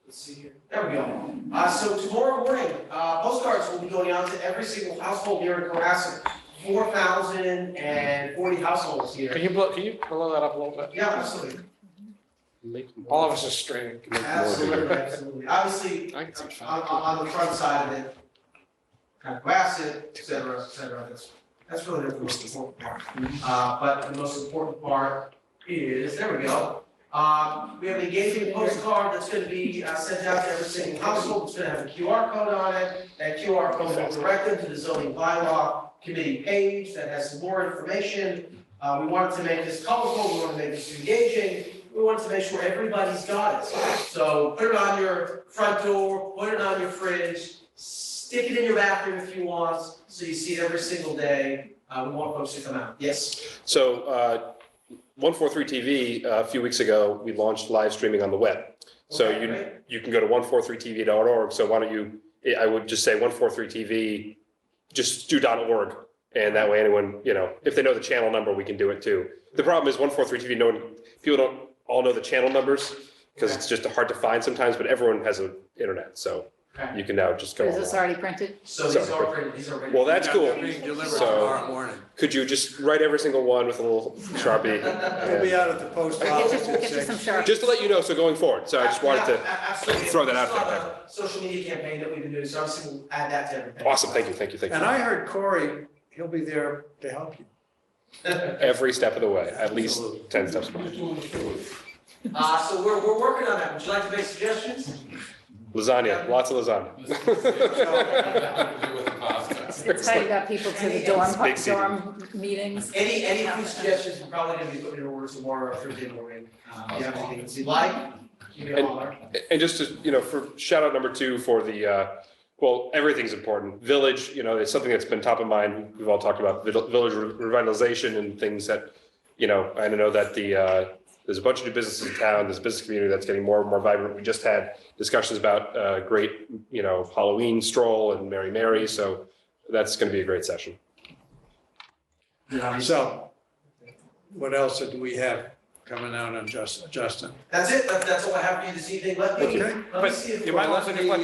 Let's see here. There we go. So tomorrow morning, postcards will be going out to every single household here in Cohasset. 4,040 households here. Can you blow that up a little bit? Yeah, absolutely. All of us are straining. Absolutely, absolutely. Obviously, I can see fine. on the front side of it, kind of acid, et cetera, that's really the most important part. But the most important part is, there we go. We have an engaging postcard that's gonna be sent out to every single household. It's gonna have a QR code on it. That QR code will direct them to the zoning bylaw committee page that has some more information. We wanted to make this colorful, we wanted to make this engaging. We wanted to make sure everybody's got it. So put it on your front door, put it on your fridge, stick it in your bathroom if you want, so you see it every single day. We want folks to come out. Yes? So 143 TV, a few weeks ago, we launched live streaming on the web. So you can go to 143tv.org. So why don't you, I would just say 143TV, just do .org. And that way anyone, if they know the channel number, we can do it too. The problem is 143TV, people don't all know the channel numbers because it's just hard to find sometimes, but everyone has an internet. So Okay. you can now just go. Is this online. already printed? So these are already, these are already. Well, that's cool. They're being delivered So- tomorrow morning. Could you just write every single one with a little Sharpie? We'll be out at the post Get office you, at get you some 6. Sharpies. Just to let you know, so going forward, so I just wanted to Absolutely. throw that out We still there. have a social media campaign that we've been doing, so obviously we'll add that to everything. Awesome, thank you, thank you, thank And you. I heard Corey, he'll be there to help you. Every step of the way, at least 10 steps. So we're working on that. Would you like to make suggestions? Lasagna, lots of lasagna. It's how you got people to the Big city. dorm meetings. Any food suggestions, we're probably gonna be putting in order tomorrow or Thursday morning. If you have anything that you'd like, you can holler. And just to, for shout out number 2 for the, well, everything's important. Village, it's something that's been top of mind. We've all talked about village revitalization and things that, I know that there's a bunch of new businesses in town. There's a business community that's getting more and more vibrant. We just had discussions about great, Halloween stroll and Mary Mary. So that's going to be a great session. So what else do we have coming out on Justin? That's it. That's all I have for you this evening. Let me see But if. you might also just let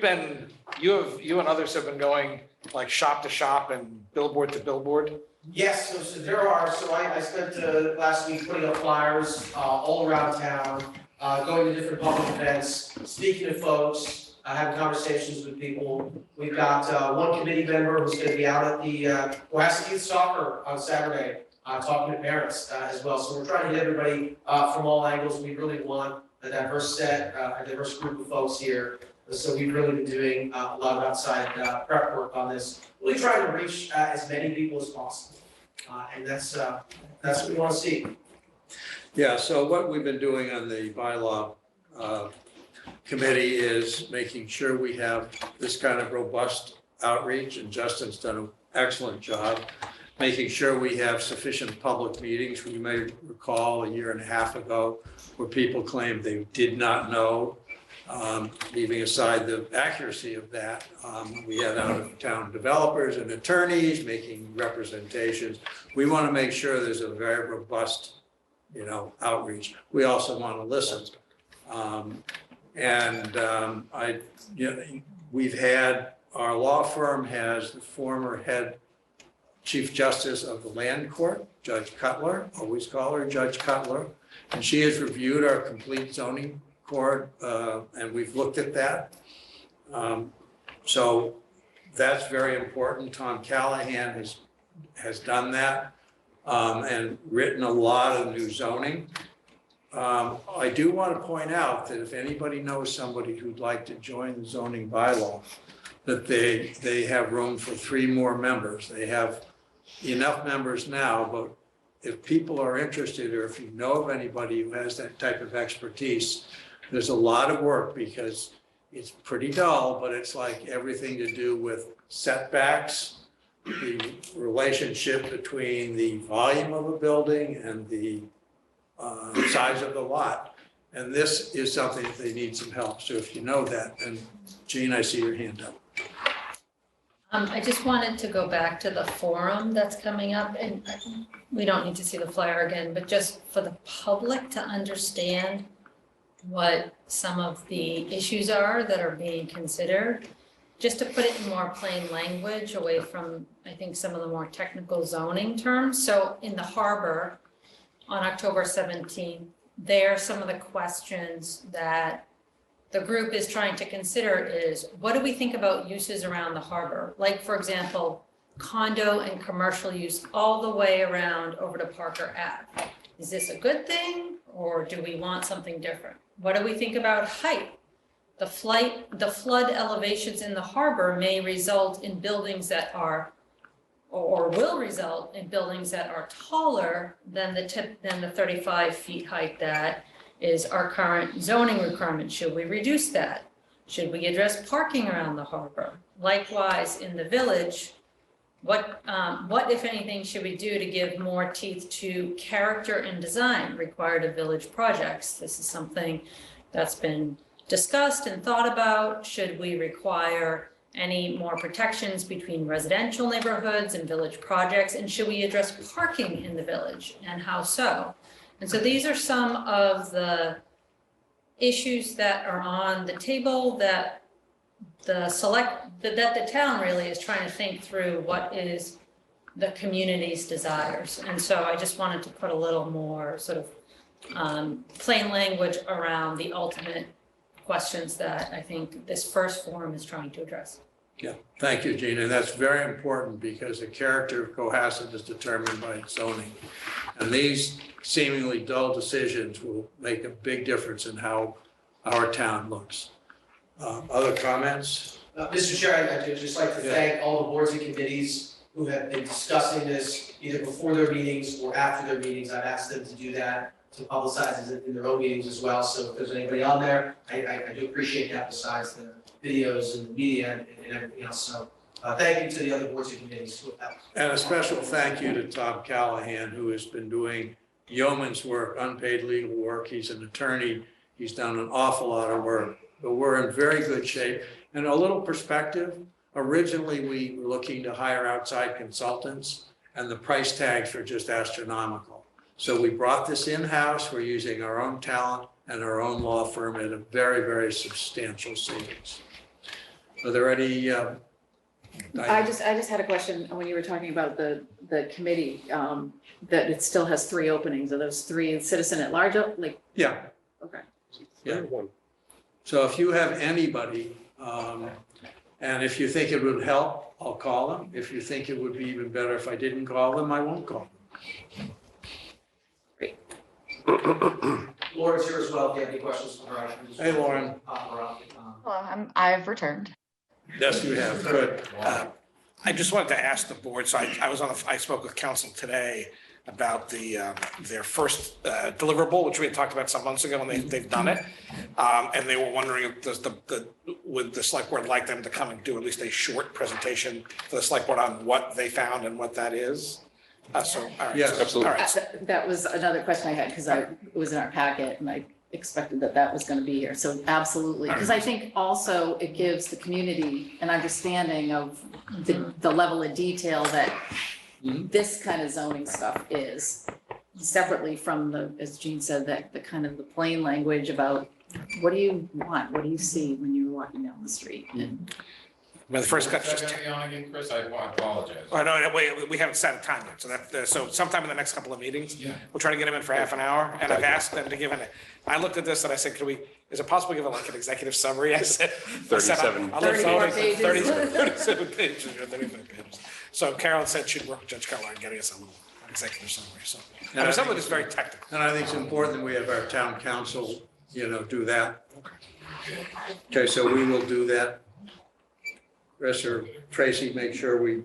them, you and others have been going like shop to shop and billboard to billboard. Yes, so there are, so I spent last week putting up flyers all around town, going to different public events, speaking to folks, having conversations with people. We've got one committee member who's gonna be out at the Cohasset Youth Soccer on Saturday, talking to parents as well. So we're trying to get everybody from all angles. We really want a diverse set, a diverse group of folks here. So we've really been doing a lot of outside prep work on this, really trying to reach as many people as possible. And that's what we want to see. Yeah, so what we've been doing on the bylaw committee is making sure we have this kind of robust outreach, and Justin's done an excellent job. Making sure we have sufficient public meetings. You may recall a year and a half ago where people claimed they did not know. Leaving aside the accuracy of that, we had out-of-town developers and attorneys making representations. We want to make sure there's a very robust, outreach. We also want to listen. We've had, our law firm has the former head Chief Justice of the Land Court, Judge Cutler, always call her Judge Cutler, and she has reviewed our complete zoning court, and we've looked at that. So that's very important. Tom Callahan has done that and written a lot of new zoning. I do want to point out that if anybody knows somebody who'd like to join the zoning bylaw, that they have room for 3 more members. They have enough members now, but if people are interested, or if you know of anybody who has that type of expertise, there's a lot of work because it's pretty dull, but it's like everything to do with setbacks, the relationship between the volume of a building and the size of the lot. And this is something that they need some help. So if you know that, and Jean, I see your hand up. I just wanted to go back to the forum that's coming up, and we don't need to see the flyer again, but just for the public to understand what some of the issues are that are being considered, just to put it in more plain language away from, I think, some of the more technical zoning terms. So in the harbor on October 17th, there are some of the questions that the group is trying to consider is, what do we think about uses around the harbor? Like, for example, condo and commercial use all the way around over to Parker Ave. Is this a good thing, or do we want something different? What do we think about height? The flood elevations in the harbor may result in buildings that are, or will result in buildings that are taller than the 35 feet height that is our current zoning requirement. Should we reduce that? Should we address parking around the harbor? Likewise, in the village, what if anything should we do to give more teeth to character and design required of village projects? This is something that's been discussed and thought about. Should we require any more protections between residential neighborhoods and village projects? And should we address parking in the village, and how so? And so these are some of the issues that are on the table that the town really is trying to think through what is the community's desires. And so I just wanted to put a little more sort of plain language around the ultimate questions that I think this first forum is trying to address. Yeah, thank you, Gina. That's very important because the character of Cohasset is determined by its zoning. And these seemingly dull decisions will make a big difference in how our town looks. Other comments? Mr. Chair, I'd just like to thank all the boards and committees who have been discussing this either before their meetings or after their meetings. I've asked them to do that, to publicize it in their own meetings as well. So if there's anybody on there, I do appreciate that besides the videos and the media and everything else. So thank you to the other boards and committees who have helped. And a special thank you to Tom Callahan, who has been doing yeoman's work, unpaid legal work. He's an attorney. He's done an awful lot of work, but we're in very good shape. And a little perspective, originally we were looking to hire outside consultants and the price tags were just astronomical. So we brought this in-house. We're using our own talent and our own law firm at a very, very substantial savings. Are there any? I just had a question when you were talking about the committee, that it still has 3 openings. Are those 3 citizen at large, like? Yeah. Okay. Yeah. So if you have anybody, and if you think it would help, I'll call them. If you think it would be even better if I didn't call them, I won't call them. Great. Laura's here as well, if you have any questions for her. Hey, Lauren. Hello, I've returned. Yes, you have. Good. I just wanted to ask the board, so I spoke with council today about their first deliverable, which we had talked about some months ago, and they've done it. And they were wondering if would the select board like them to come and do at least a short presentation for the select board on what they found and what that is? So, all right. Yes, absolutely. All right. That was another question I had, because it was in our packet and I expected that was going to be here. So absolutely, because I think also it gives the community an understanding of the level of detail that this kind of zoning stuff is, separately from as Jean said, that the kind of the plain language about what do you want? What do you see when you're walking down the street? And Well, the first cut Is that just. gonna be on again, Chris? I apologize. Oh, no, wait, we haven't set a time yet, so sometime in the next couple of meetings, we'll try to get them in for half an hour, and I've asked them to give I looked at this and I said, is it possible to give like an executive summary? I said. 37. 34 pages. 37 pages or 35 pages. So Carolyn said she'd work with Judge Keller on getting us a little executive summary, so. I mean, some of it is very technical. And I think it's important that we have our town council, do that. Okay, so we will do that. Chris or Tracy, make sure we. we'll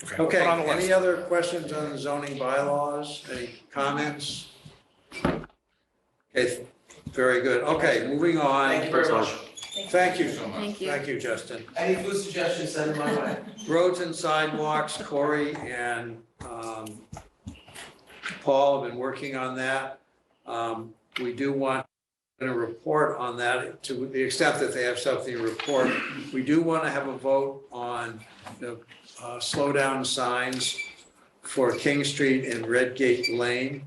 put Okay, it on the list. any other questions on the zoning bylaws? Any comments? Okay, very good. Okay, moving on. Thank you very much. Thank you. Thank you. Thank you, Justin. Any food suggestions, send them my way. Roads and sidewalks, Corey and Paul have been working on that. We do want a report on that to the extent that they have something to report. We do want to have a vote on the slow down signs for King Street and Redgate Lane.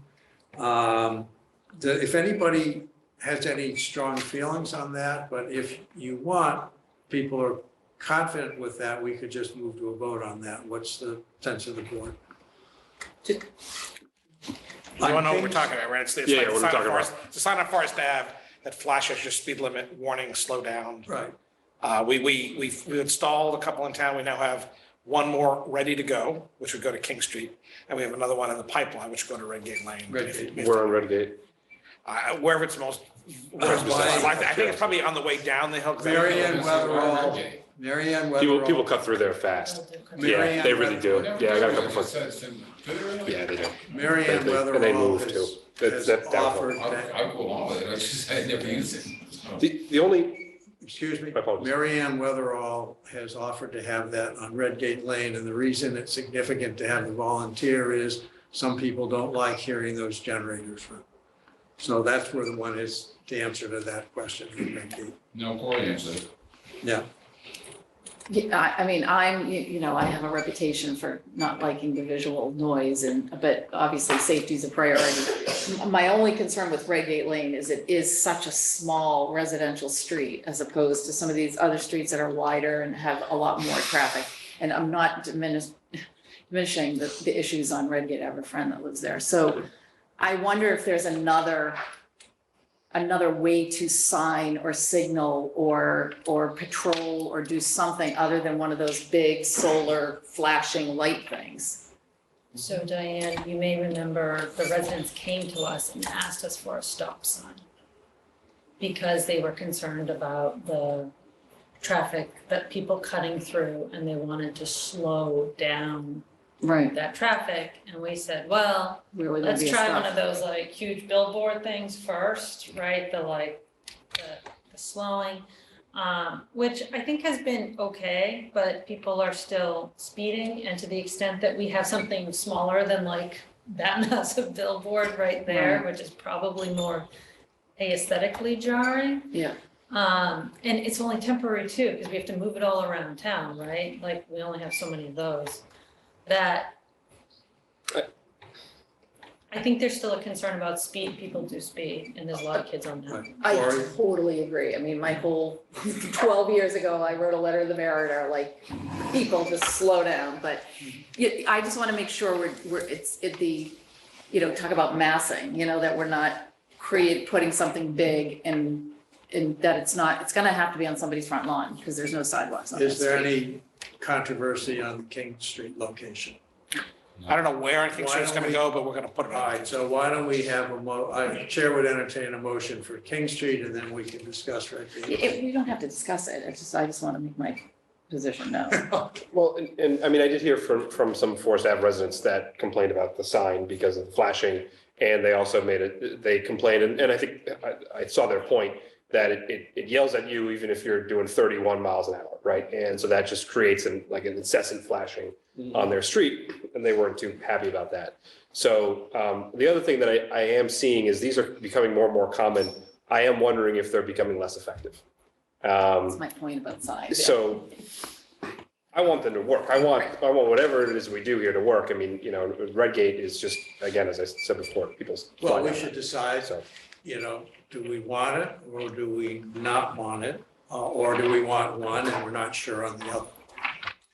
If anybody has any strong feelings on that, but if you want, people are confident with that, we could just move to a vote on that. What's the sense of the board? You want to know what we're talking about, right? It's Yeah, like what we're talking about. It's a sign on Forest Ave that flashes your speed limit warning, slow down. Right. We've installed a couple in town. We now have one more ready to go, which would go to King Street. And we have another one in the pipeline, which would go to Redgate Lane. We're on Redgate. Wherever it's most, I think it's probably on the way down the hill. Mary Ann Weatherall. People cut through there fast. Yeah, they really do. Yeah, I got a couple folks. Yeah, they do. Mary Ann And they Weatherall move too. has That's offered, I'll go along with it, I just, I never use it. So. The only, excuse me, My apologies. Mary Ann Weatherall has offered to have that on Redgate Lane, and the reason it's significant to have the volunteer is some people don't like hearing those generators run. So that's where the one is, the answer to that question. No, Corey answered. Yeah. Yeah, I mean, I have a reputation for not liking the visual noise but obviously safety is a priority. My only concern with Redgate Lane is it is such a small residential street as opposed to some of these other streets that are wider and have a lot more traffic. And I'm not diminishing the issues on Redgate. I have a friend that lives there. So I wonder if there's another way to sign or signal or patrol or do something other than one of those big solar flashing light things. So Diane, you may remember the residents came to us and asked us for a stop sign because they were concerned about the traffic, that people cutting through, and they wanted to slow down that traffic. And we said, well, let's try one of those like huge billboard things first, right? The slowing, which I think has been okay, but people are still speeding. And to the extent that we have something smaller than like that massive billboard right there, which is probably more aesthetically jarring. Yeah. And it's only temporary too, because we have to move it all around town, right? Like we only have so many of those. That I think there's still a concern about speed. People do speed, and there's a lot of kids on that. I totally agree. I mean, my whole 12 years ago, I wrote a letter to the mayor, like, people just slow down. But I just want to make sure talk about massing, that we're not putting something big and that it's going to have to be on somebody's front lawn because there's no sidewalks on that Is there street. any controversy on the King Street location? I don't know where anything's gonna go, but we're gonna put it All on. right, so why don't we have Chair would entertain a motion for King Street and then we can discuss Redgate. We don't have to discuss it. I just want to make my position known. Well, and I mean, I did hear from some Forest Ave residents that complained about the sign because of the flashing. And they also they complained, and I think I saw their point, that it yells at you even if you're doing 31 miles an hour, right? And so that just creates an incessant flashing on their street, and they weren't too happy about that. So the other thing that I am seeing is these are becoming more and more common. I am wondering if they're becoming less effective. That's my point about signs. So I want them to work. I want whatever it is we do here to work. I mean, Redgate is just, again, as I said before, people's. Well, we should decide, do we want it or do we not want it? Or do we want one and we're not sure on the other?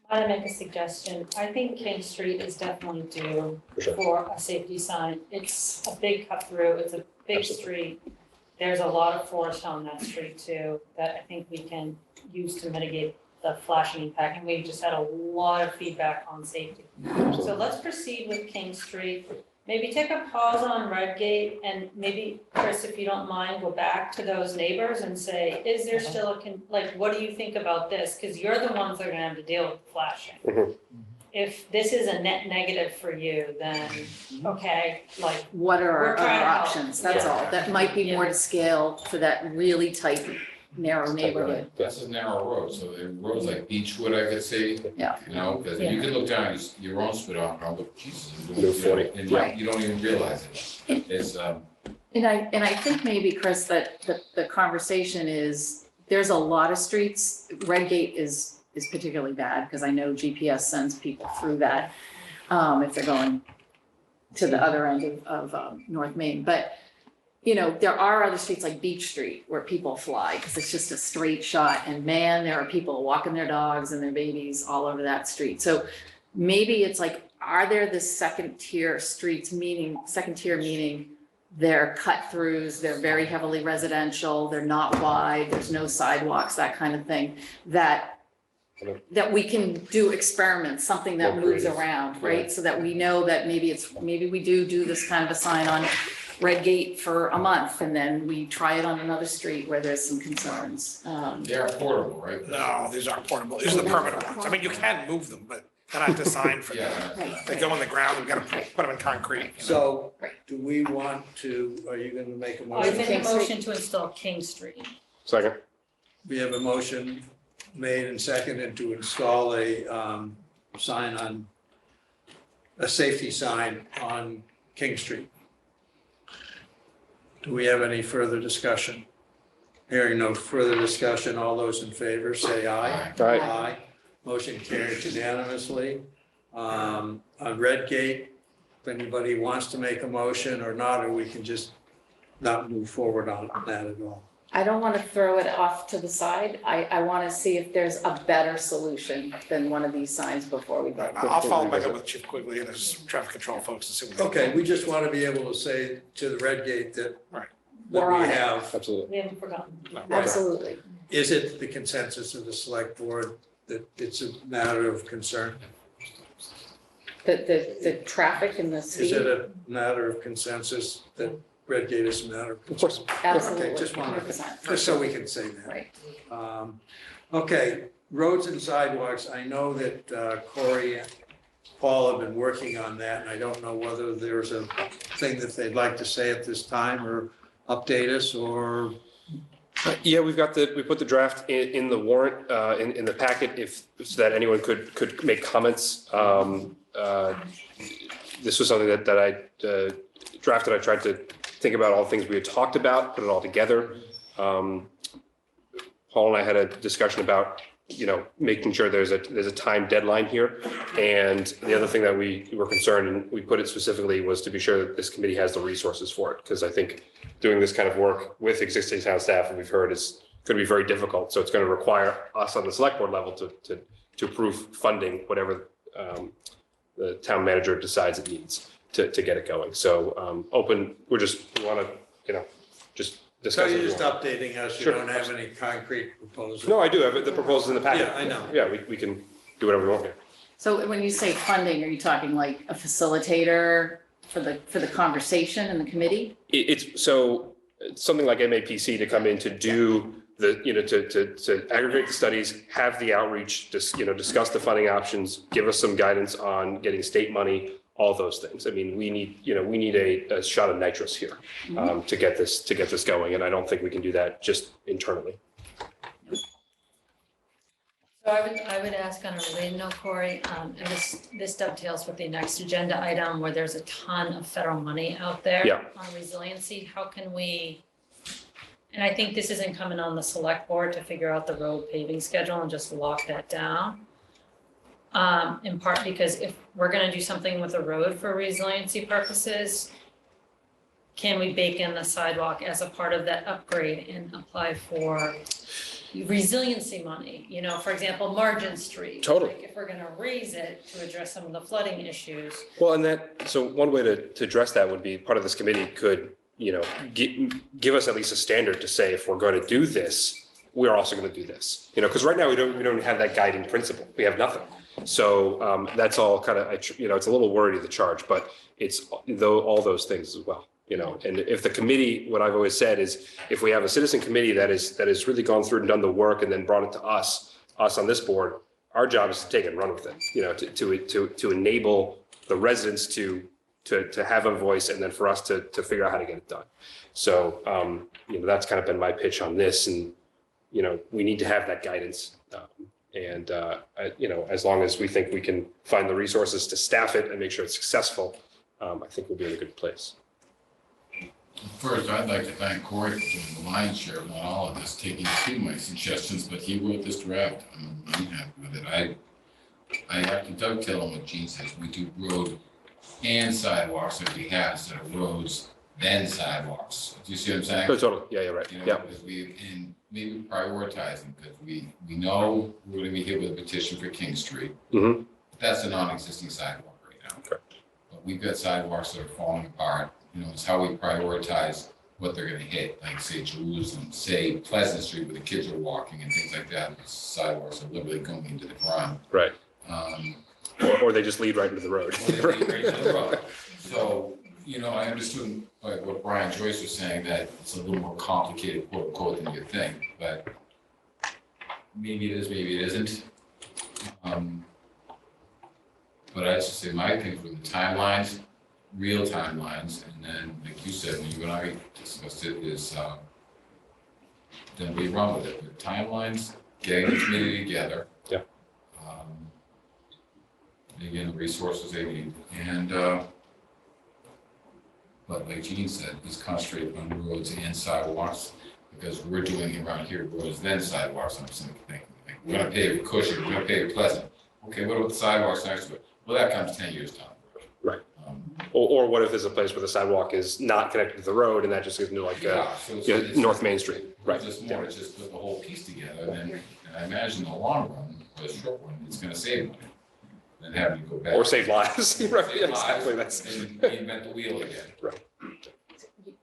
I make a suggestion. I think King Street is definitely due for a safety sign. It's a big cut through. It's a big street. There's a lot of forest on that street too, that I think we can use to mitigate the flashing impact. And we just had a lot of feedback on safety. So let's proceed with King Street. Maybe take a pause on Redgate and maybe, Chris, if you don't mind, go back to those neighbors and say, is there still what do you think about this? Because you're the ones that are gonna have to deal with flashing. If this is a net negative for you, then, okay, What are we're our trying other to help. options? That's Yeah. all. That might be more to scale for that really tight, narrow neighborhood. This is narrow road, so the roads like Beechwood, I could see. Yeah. Because you can look down, your own spit on, and look, Jesus. Move 40. And Right. you don't even realize it. It's, And I think maybe, Chris, that the conversation is, there's a lot of streets, Redgate is particularly bad, because I know GPS sends people through that, if they're going to the other end of North Main, but there are other streets like Beach Street where people fly, because it's just a straight shot, and man, there are people walking their dogs and their babies all over that street. So maybe it's like, are there the second tier streets, meaning they're cut throughs, they're very heavily residential, they're not wide, there's no sidewalks, that kind of thing, that we can do experiments, something that More moves creative. around, right? So that we know that maybe we do this kind of a sign on Redgate for a month, and then we try it on another street where there's some concerns. they're portable, right? No, these aren't portable. These are the permanent ones. I mean, you can move them, but they're not designed for that. Yeah. They go on the ground, we've got to put them in concrete. So do we want to, are you going to make a I motion? make a motion to install King Street. Second. We have a motion made and seconded to install a safety sign on King Street. Do we have any further discussion? Hearing no further discussion, all those in favor say aye. Aye. Motion carries unanimously. On Redgate, if anybody wants to make a motion or not, or we can just not move forward on that at all. I don't want to throw it off to the side. I want to see if there's a better solution than one of these signs before we go. I'll follow back up with Chief Quigley and his traffic control folks to see what they. Okay, we just want to be able to say to the Redgate that Right. that We're we on it. have. Absolutely. We haven't forgotten. Absolutely. Is it the consensus of the select board that it's a matter of concern? The traffic and the Is speed. it a matter of consensus that Redgate is a matter of concern? Of course. Absolutely. Okay, just wanted, 100%. just so we can say that. Right. Okay, roads and sidewalks, I know that Corey and Paul have been working on that, and I don't know whether there's a thing that they'd like to say at this time or update us, or Yeah, we put the draft in the warrant, in the packet, so that anyone could make comments. This was something that I drafted. I tried to think about all the things we had talked about, put it all together. Paul and I had a discussion about, making sure there's a time deadline here. And the other thing that we were concerned, and we put it specifically, was to be sure that this committee has the resources for it. Because I think doing this kind of work with existing town staff, and we've heard, is going to be very difficult. So it's going to require us on the select board level to approve funding, whatever the town manager decides it needs to get it going. So we want to, just so discuss you're it. just updating us, you Sure. don't have any concrete proposals? No, I do have the proposals in the packet. Yeah, I know. Yeah, we can do whatever we want here. So when you say funding, are you talking like a facilitator for the conversation in the committee? It's something like MAPC to come in to do to aggregate the studies, have the outreach, discuss the funding options, give us some guidance on getting state money, all those things. I mean, we need a shot of nitrous here to get this going. And I don't think we can do that just internally. So I would ask on a related note, Corey, and this dovetails with the next agenda item where there's a ton of federal money out there Yeah. on resiliency. How can we, and I think this is incumbent on the select board to figure out the road paving schedule and just lock that down. In part because if we're gonna do something with the road for resiliency purposes, can we bake in the sidewalk as a part of that upgrade and apply for resiliency money? For example, Margin Street. Totally. Like if we're gonna raise it to address some of the flooding issues. Well, so one way to address that would be part of this committee could, give us at least a standard to say, if we're going to do this, we're also going to do this, because right now we don't have that guiding principle. We have nothing. So that's all kind of, it's a little wordy to the charge, but it's all those things as well. And if the committee, what I've always said is, if we have a citizen committee that has really gone through and done the work and then brought it to us on this board, our job is to take it and run with it, to enable the residents to have a voice, and then for us to figure out how to get it done. So, that's kind of been my pitch on this, and, we need to have that guidance. As long as we think we can find the resources to staff it and make sure it's successful, I think we'll be in a good place. First, I'd like to thank Corey for doing the lion's share of not all of this, taking two of my suggestions, but he wrote this draft. I'm happy with it. I have to dovetail on what Gene says. We do road and sidewalks that we have, instead of roads, then sidewalks. Do you see what I'm saying? Oh, totally. Yeah, you're right. Yeah. Because maybe prioritizing, because we know we're gonna be hit with a petition for King Street. Mhm. That's a non-existing sidewalk right now. Correct. But we've got sidewalks that are falling apart. It's how we prioritize what they're gonna hit, like say Jerusalem, say Pleasant Street where the kids are walking and things like that. The sidewalks are literally going into the ground. Right. Or they just lead right into the road. So, I understood like what Brian Joyce was saying, that it's a little more complicated, quote unquote, than you think, but maybe it is, maybe it isn't. But I just say my thing with the timelines, real timelines, and then, like you said, when you and I discussed it, is then we run with it with timelines, getting the community together. Yeah. Again, the resources they need, and but like Gene said, let's concentrate on roads and sidewalks, because we're doing around here roads then sidewalks. I'm thinking like we're gonna pave Cushing, we're gonna pave Pleasant. Okay, what about the sidewalks next to it? Well, that comes 10 years down. Right. Or what if there's a place where the sidewalk is not connected to the road and that just goes into like, So it's North Main Street, right? Just more, it's just put the whole piece together, and I imagine in the long run, or the short run, it's gonna save money. Than having to go back. Or save lives, right, Save yeah, lives exactly, that's. And reinvent the wheel again. Right.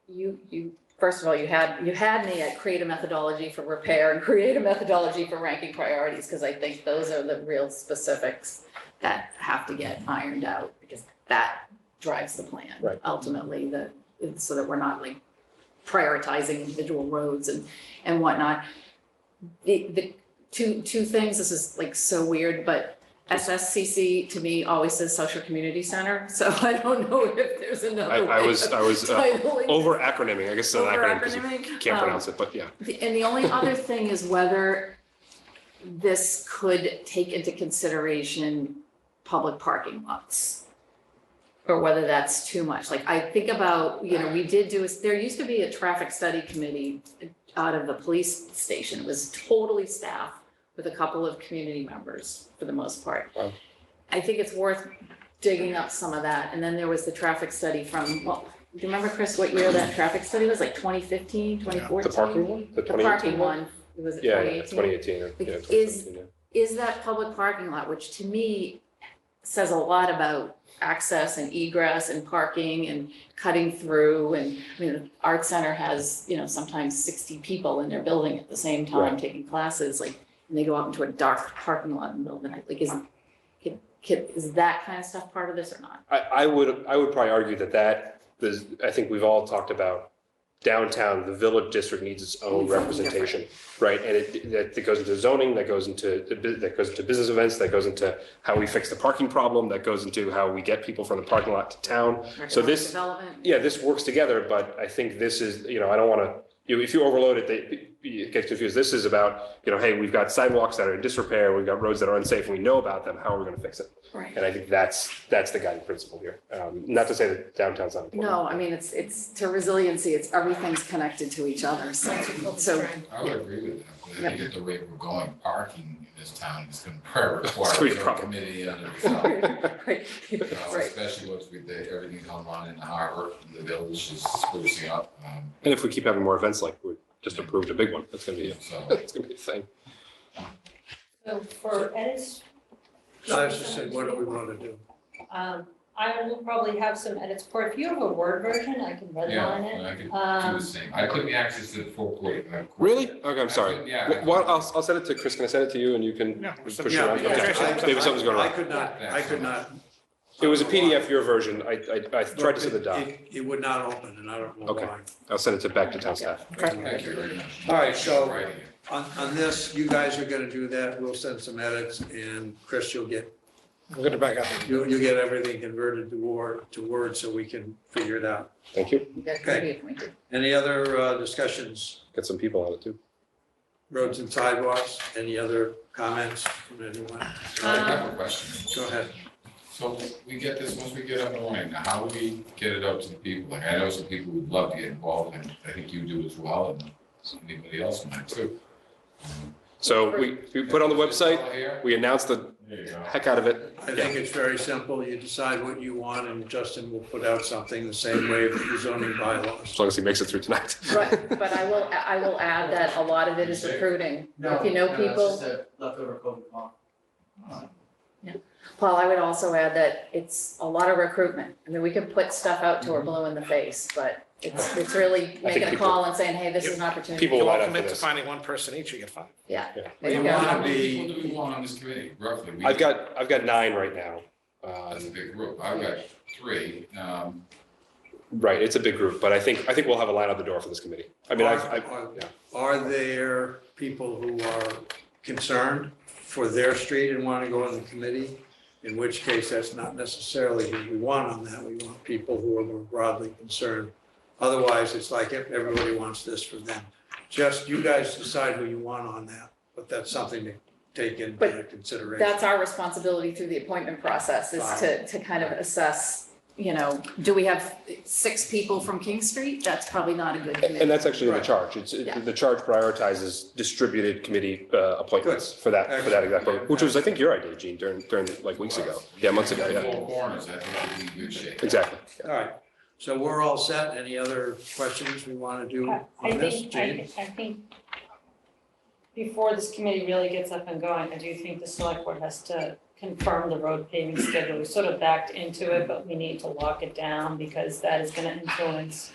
You, first of all, you had me at create a methodology for repair and create a methodology for ranking priorities, because I think those are the real specifics that have to get ironed out, because that drives the plan. Right. Ultimately, so that we're not like prioritizing individual roads and whatnot. The two things, this is like so weird, but SSCC to me always says Social Community Center, so I don't know if there's another way I was titling over acronyming, I guess it's an acronym because you over-acronyming. can't pronounce it, but yeah. And the only other thing is whether this could take into consideration public parking lots. Or whether that's too much. Like I think about, we did there used to be a traffic study committee out of the police station. It was totally staffed with a couple of community members for the most part. Wow. I think it's worth digging up some of that. And then there was the traffic study from, do you remember, Chris, what year that traffic study was? Like 2015, 2014? The parking one? The parking one, was it 2018? 2018. Like, 2017, yeah. Is that public parking lot, which to me says a lot about access and egress and parking and cutting through. And I mean, the art center has, sometimes 60 people in their building at the same time Right. taking classes, like, and they go out into a dark parking lot in the middle of the night. Like, is that kind of stuff part of this or not? I would probably argue that I think we've all talked about downtown, the village district needs its own representation, right? And it goes into zoning, that goes into business events, that goes into how we fix the parking problem, that goes into how we get people from the parking lot to town. So this, this works together, but I think this is, I don't want to, if you overload it, you get confused. This is about, hey, we've got sidewalks that are in disrepair, we've got roads that are unsafe, and we know about them, how are we going to fix it? Right. And I think that's the guiding principle here. Not to say that downtown's not important. No, I mean, it's to resiliency, everything's connected to each other, so. I would agree with that, but I think at the rate we're going, parking in this town is going to require It's gonna be a a problem. committee on itself. Right. Especially once everything's going on in the harbor, the village is sprucing up. And if we keep having more events like we just approved a big one, that's gonna be, it's gonna be a thing. So for edits, I was just saying, what do we want to do? I will probably have some edits for, if you have a Word version, I can redline it. I could do the same. I couldn't access to the full quarter. Really? Okay, I'm sorry. Yeah. Well, I'll send it to Chris. Can I send it to you and you can push it around? Okay. Maybe something's going I on. could not. It was a PDF, your version. I tried to send the doc. It would not open, and I don't know Okay. why. I'll send it back to town staff. Thank you very much. All right, so Right. on this, you guys are gonna do that. We'll send some edits, and Chris, you'll get, We'll get it back up. you'll get everything converted to Word so we can figure it out. Thank you. Okay. Any other discussions, Get some people on it too. roads and sidewalks? Any other comments from anyone? I have a question. Go ahead. So we get this, once we get up and running, now how do we get it out to the people? Like, I know some people would love to get involved, and I think you do as well, and anybody else might too. So we put on the website, we announced the There you go. heck out of it. I think it's very simple. You decide what you want, and Justin will put out something the same way with the zoning bylaws. As long as he makes it through tonight. Right, but I will add that a lot of it is recruiting. If you know people. Leftover COVID law. Paul, I would also add that it's a lot of recruitment. I mean, we can put stuff out to her blue in the face, but it's really making a call and saying, hey, this is an opportunity. People You will all line up for commit to this. finding one person each, you get five. Yeah. Yeah. There you You go. wanna How many be- people do we want on this committee, roughly? I've got 9 right now. That's a big group. I've got 3. Right, it's a big group, but I think we'll have a line out the door for this committee. I mean, Are there people who are concerned for their street and want to go on the committee? In which case, that's not necessarily who we want on that. We want people who are more broadly concerned. Otherwise, it's like if everybody wants this for them. Just you guys decide who you want on that, but that's something to take into consideration. That's our responsibility through the appointment process is to kind of assess you know, do we have 6 people from King Street? That's probably not a good committee. And that's actually in the Right. charge. Yeah. The charge prioritizes distributed committee appointments for that exact program, which was, I think, your idea, Gene, during like weeks ago. Yeah, months ago, yeah. Four corners, I think we'd be in good shape. Exactly. All right, so we're all set. Any other questions we want to do I on this, think, Jane? I think before this committee really gets up and going, I do think the select board has to confirm the road paving schedule. We sort of backed into it, but we need to lock it down because that is gonna influence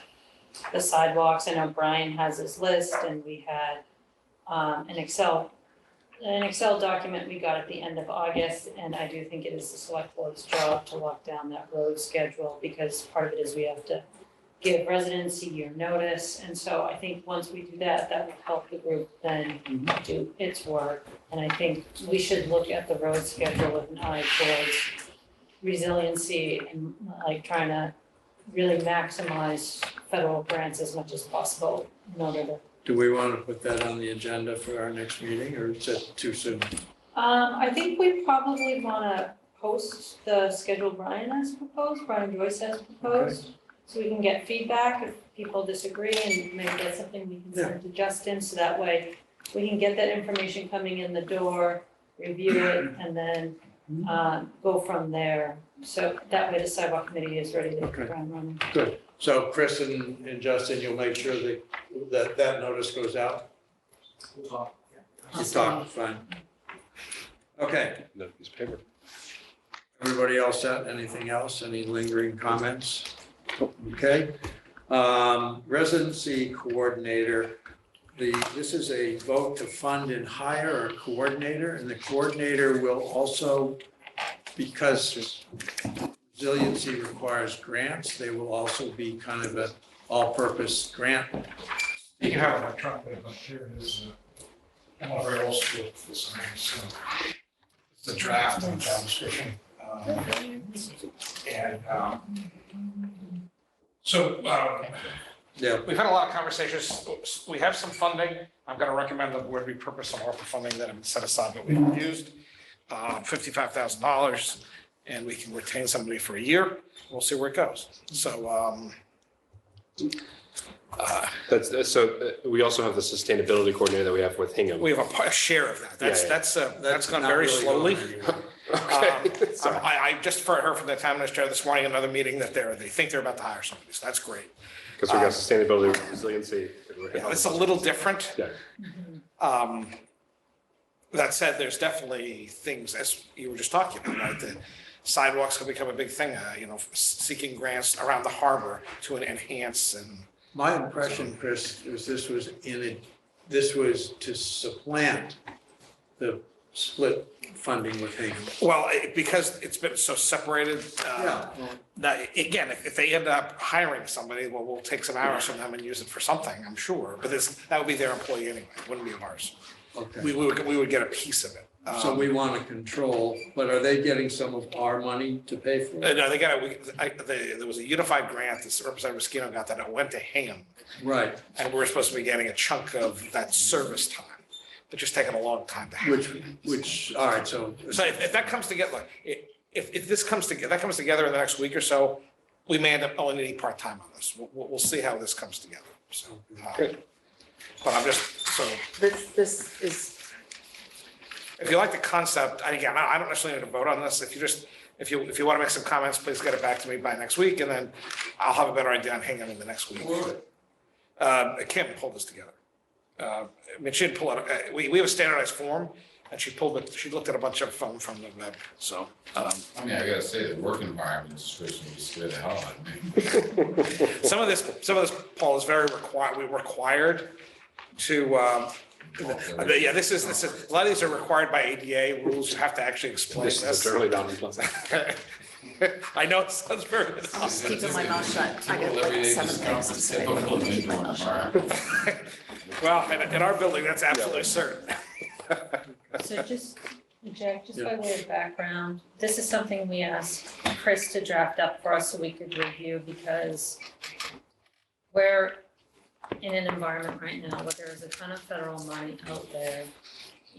the sidewalks. I know Brian has his list and we had an Excel document we got at the end of August, and I do think it is the select board's job to lock down that road schedule because part of it is we have to give residents a year notice. And so I think once we do that, that will help the group then do its work. And I think we should look at the road schedule with an eye towards resiliency and like trying to really maximize federal grants as much as possible in order to. Do we want to put that on the agenda for our next meeting, or is that too soon? I think we probably wanna post the schedule Brian Joyce has proposed. So we can get feedback if people disagree and maybe that's something we can send to Justin, so that way we can get that information coming in the door, review it, and then go from there. So that way the sidewalk committee is ready to hit the ground running. Good. So Chris and Justin, you'll make sure that notice goes out? We'll talk. You talk, fine. Okay, No piece of paper. everybody else set? Anything else? Any lingering comments? Okay. Residency coordinator, this is a vote to fund and hire a coordinator, and the coordinator will also, because resiliency requires grants, they will also be kind of an all-purpose grant. You can have it electronically, but here it is. I'm not very old school with this, so it's a draft and job description. Yeah. We've had a lot of conversations. We have some funding. I'm going to recommend the board repurpose some ARPA funding that have been set aside but we haven't used. $55,000, and we can retain somebody for a year. We'll see where it goes. So, We also have the sustainability coordinator that we have with Hingham. we have a share of that. That's gone not very really slowly. going anywhere. I just heard from the town administrator this morning, another meeting, that they think they're about to hire somebody, so that's great. Because we got sustainability, resiliency. Yeah, it's a little different. Yeah. That said, there's definitely things, as you were just talking about, right? The sidewalks can become a big thing, seeking grants around the harbor to enhance and. My impression, Chris, is this was to supplant the split funding with Hingham. Well, because it's been so separated, that, again, if they end up hiring somebody, well, we'll take some hours from them and use it for something, I'm sure. But that would be their employee anyway, it wouldn't be ours. Okay. We would get a piece of it. So we want to control, but are they getting some of our money to pay for it? No, they got there was a unified grant that Representative Mosquito got that it went to Hingham. Right, And we're supposed to be getting a chunk of that service time. It's just taking a long time to happen. which, all right, so. So if that comes together, if this comes together, that comes together in the next week or so, we may end up only needing part-time on this. We'll see how this comes together, so. But I'm just, so, This is, if you like the concept, and again, I don't necessarily need to vote on this. If you want to make some comments, please get it back to me by next week, and then I'll have a better idea on Hingham in the next week. Kim pulled this together. I mean, she didn't pull it, we have a standardized form, and she looked at a bunch of from the web, so. I mean, I gotta say, the work environment description was scared the hell out of me. Some of this, Paul, is very required to, this is, a lot of these are required by ADA rules, you have to actually explain this. This is generally not unpleasant. I know it sounds very. keeping my mouth shut. I got like 7 things to say. Keep my mouth shut. Well, in our building, that's absolutely certain. So Jack, just by way of background, this is something we asked Chris to draft up for us so we could review because we're in an environment right now where there is a ton of federal money out there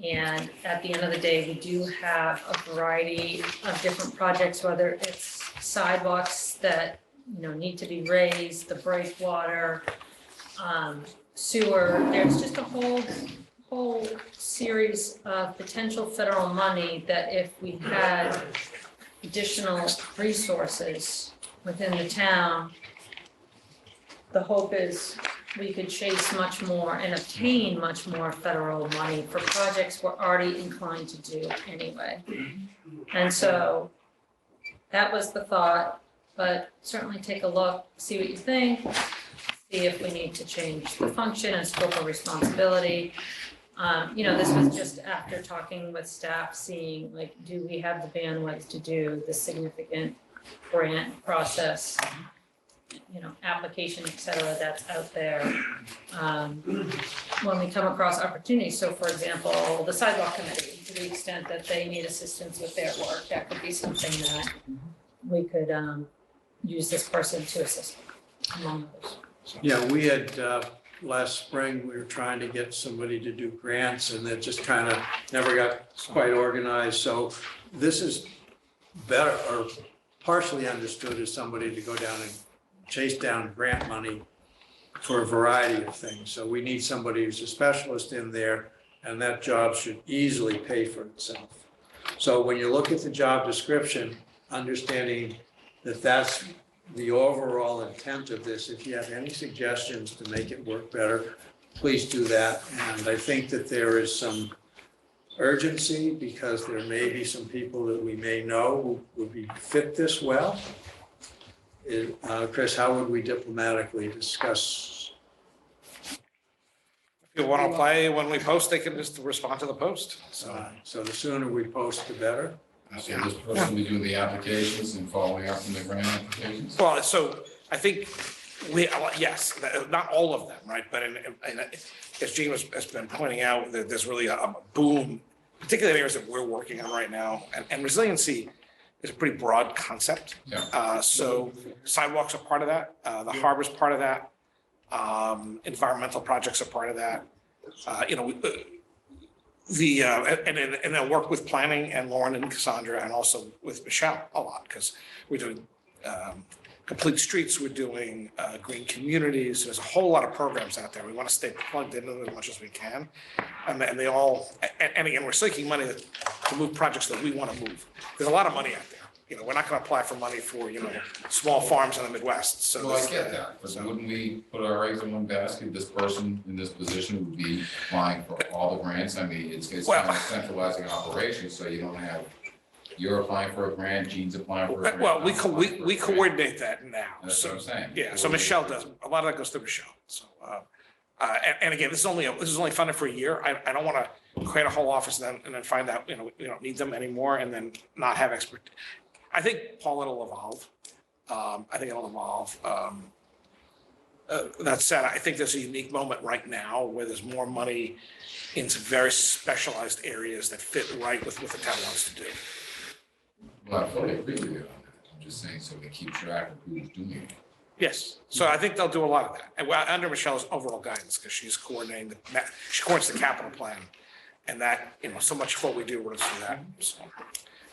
And at the end of the day, we do have a variety of different projects, whether it's sidewalks that, need to be raised, the breakwater, sewer. There's just a whole series of potential federal money that if we had additional resources within the town, the hope is we could chase much more and obtain much more federal money for projects we're already inclined to do anyway. And so that was the thought, but certainly take a look, see what you think, see if we need to change the function and scope of responsibility. This was just after talking with staff, seeing like, do we have the bandwidth to do the significant grant process, application, et cetera, that's out there. When we come across opportunities, so for example, the sidewalk committee, to the extent that they need assistance with their work, that could be something that we could use this person to assist among others. Yeah, we had, last spring, we were trying to get somebody to do grants and that just kind of never got quite organized. So this is better or partially understood as somebody to go down and chase down grant money for a variety of things. So we need somebody who's a specialist in there, and that job should easily pay for itself. So when you look at the job description, understanding that that's the overall intent of this, if you have any suggestions to make it work better, please do that. And I think that there is some urgency because there may be some people that we may know who would be fit this well. Chris, how would we diplomatically discuss? If you want to apply when we post, they can just respond to the post. So the sooner we post, the better. So this person be doing the applications and following up on the grant applications? Well, so I think yes, not all of them, right? But as Gene has been pointing out, there's really a boom, particularly in areas that we're working on right now. And resiliency is a pretty broad concept. Yeah. So sidewalks are part of that. The harbor's part of that. Environmental projects are part of that. And I work with planning and Lauren and Cassandra and also with Michelle a lot because we're doing complete streets, we're doing green communities. There's a whole lot of programs out there. We want to stay plugged into them as much as we can. And they all, and again, we're seeking money to move projects that we want to move. There's a lot of money out there. We're not going to apply for money for, small farms in the Midwest. So Well, I get that, but wouldn't we put our eggs in one basket? This person in this position would be applying for all the grants. I mean, it's kind of centralizing operations, so you don't have, you're applying for a grant, Gene's applying for a grant. Well, we coordinate that now. That's what I'm saying. Yeah, so Michelle does, a lot of that goes through Michelle. So, and again, this is only funded for a year. I don't want to create a whole office and then find out, we don't need them anymore and then not have expert. I think, Paul, it'll evolve. That said, I think there's a unique moment right now where there's more money in some very specialized areas that fit right with what the town wants to do. Well, I fully agree with you on that. I'm just saying, so we keep track of who's doing it. Yes, so I think they'll do a lot of that, and under Michelle's overall guidance, because she's coordinating she coordinates the capital plan, and that, so much of what we do runs through that. So,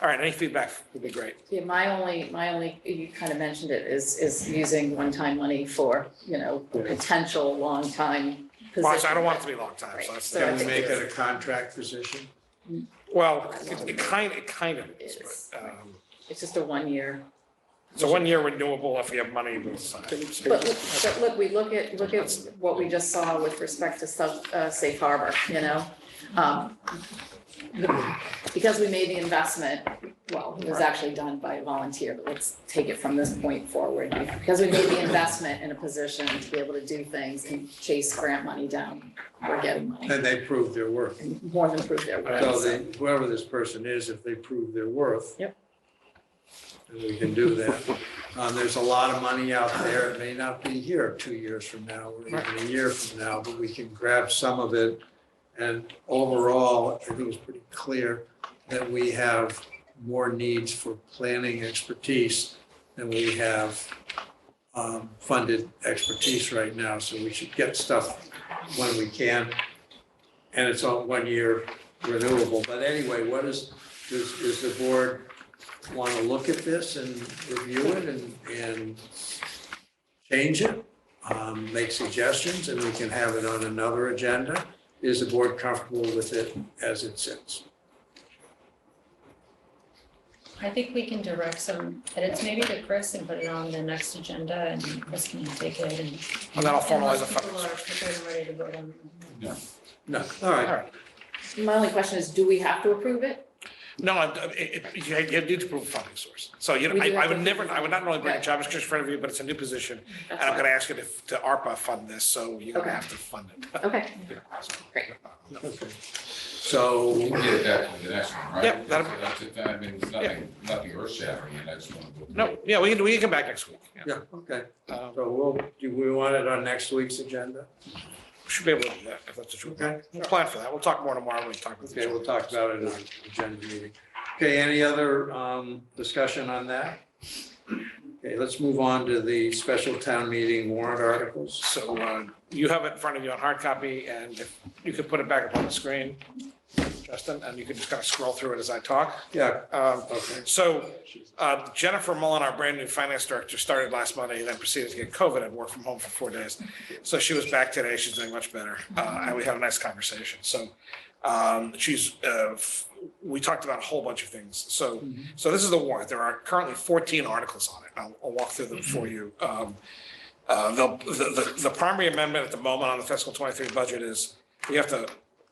all right, any feedback would be great. Yeah, my only, you kind of mentioned it, is using one-time money for, potential long-time position. Well, so I don't want it to be a long time, so that's. Can we make it a contract position? Well, it kind of is, but, It's just a 1 year. it's a 1 year renewable if we have money both sides. But look, we look at what we just saw with respect to safe harbor, because we made the investment, well, it was actually done by a volunteer, but let's take it from this point forward. Because we made the investment in a position to be able to do things and chase grant money down, we're getting money. And they proved their worth. More than prove their worth. So whoever this person is, if they prove their worth. Yep. then we can do that. There's a lot of money out there. It may not be here 2 years from now or even a year from now, but we can grab some of it. And overall, I think it's pretty clear that we have more needs for planning expertise than we have funded expertise right now. So we should get stuff when we can. And it's on 1 year renewable. But anyway, what is the board want to look at this and review it and change it? Make suggestions, and we can have it on another agenda. Is the board comfortable with it as it sits? I think we can direct some edits maybe to Chris and put it on the next agenda, and Chris can take it and. And then I'll formalize the Unless people are prepared and ready to vote on it. No, all right. My only question is, do we have to approve it? No, you need to prove a funding source. So, you know, We do I have would to- never, I would not normally bring a Right. job description for review, but it's a new position. And That's I'm fine. gonna ask you to ARPA fund this, so you're gonna Okay. have to fund it. Okay, great. Okay. So, We can get it back to the next one, right? Yeah, that'll- That's it, I mean, it's nothing earth shattering, the next one. No, yeah, we can come back next week. Yeah. yeah, okay. So do we want it on next week's agenda? Should be able to do that, if that's the truth. Okay. We'll plan for that. We'll talk more tomorrow when we talk with. Okay, we'll talk about it in our agenda meeting. Okay, any other discussion on that? Okay, let's move on to the special town meeting warrant articles. So you have it in front of you on hard copy, and if you could put it back up on the screen, Justin, and you can just kind of scroll through it as I talk. Yeah, Okay. So Jennifer Mullen, our brand new finance director, started last Monday, and then proceeded to get COVID and work from home for 4 days. So she was back today. She's doing much better, and we had a nice conversation. So we talked about a whole bunch of things. So this is the warrant. There are currently 14 articles on it. I'll walk through them for you. The primary amendment at the moment on the fiscal 23 budget is we have to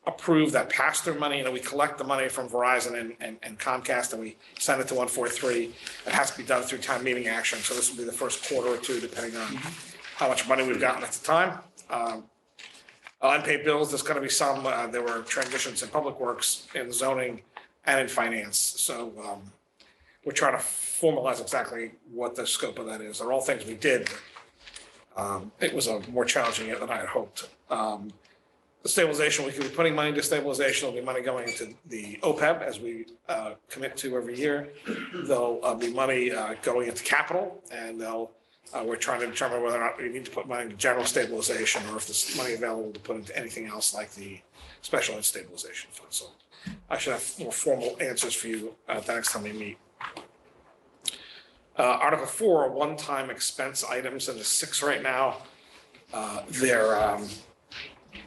approve that pass-through money. You know, we collect the money from Verizon and Comcast, and we send it to 143. It has to be done through town meeting action. So this will be the first quarter or two, depending on how much money we've gotten at the time. Unpaid bills, there's gonna be some, there were transitions in public works, in zoning, and in finance. So we're trying to formalize exactly what the scope of that is. They're all things we did. It was a more challenging year than I had hoped. The stabilization, we could be putting money into stabilization, there'll be money going into the OPEB as we commit to every year. There'll be money going into capital, and we're trying to determine whether or not we need to put money into general stabilization, or if there's money available to put into anything else like the special ed stabilization fund. So I should have more formal answers for you the next time we meet. Article 4 are one-time expense items, and there's 6 right now.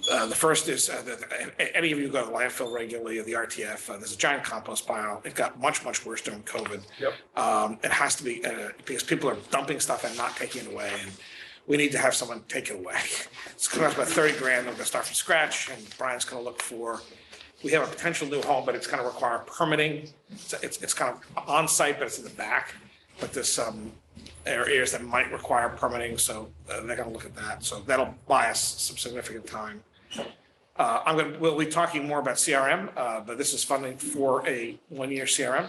The first is that any of you go to the landfill regularly, or the RTF, there's a giant compost pile. It got much, much worse during COVID. Yep. It has to be, because people are dumping stuff and not taking it away, and we need to have someone take it away. It's gonna cost about 30 grand. We're gonna start from scratch, and Brian's gonna look for, we have a potential new home, but it's gonna require permitting. It's kind of on-site, but it's in the back. But there's some areas that might require permitting, so they're gonna look at that. So that'll buy us some significant time. We'll be talking more about CRM, but this is funding for a 1-year CRM.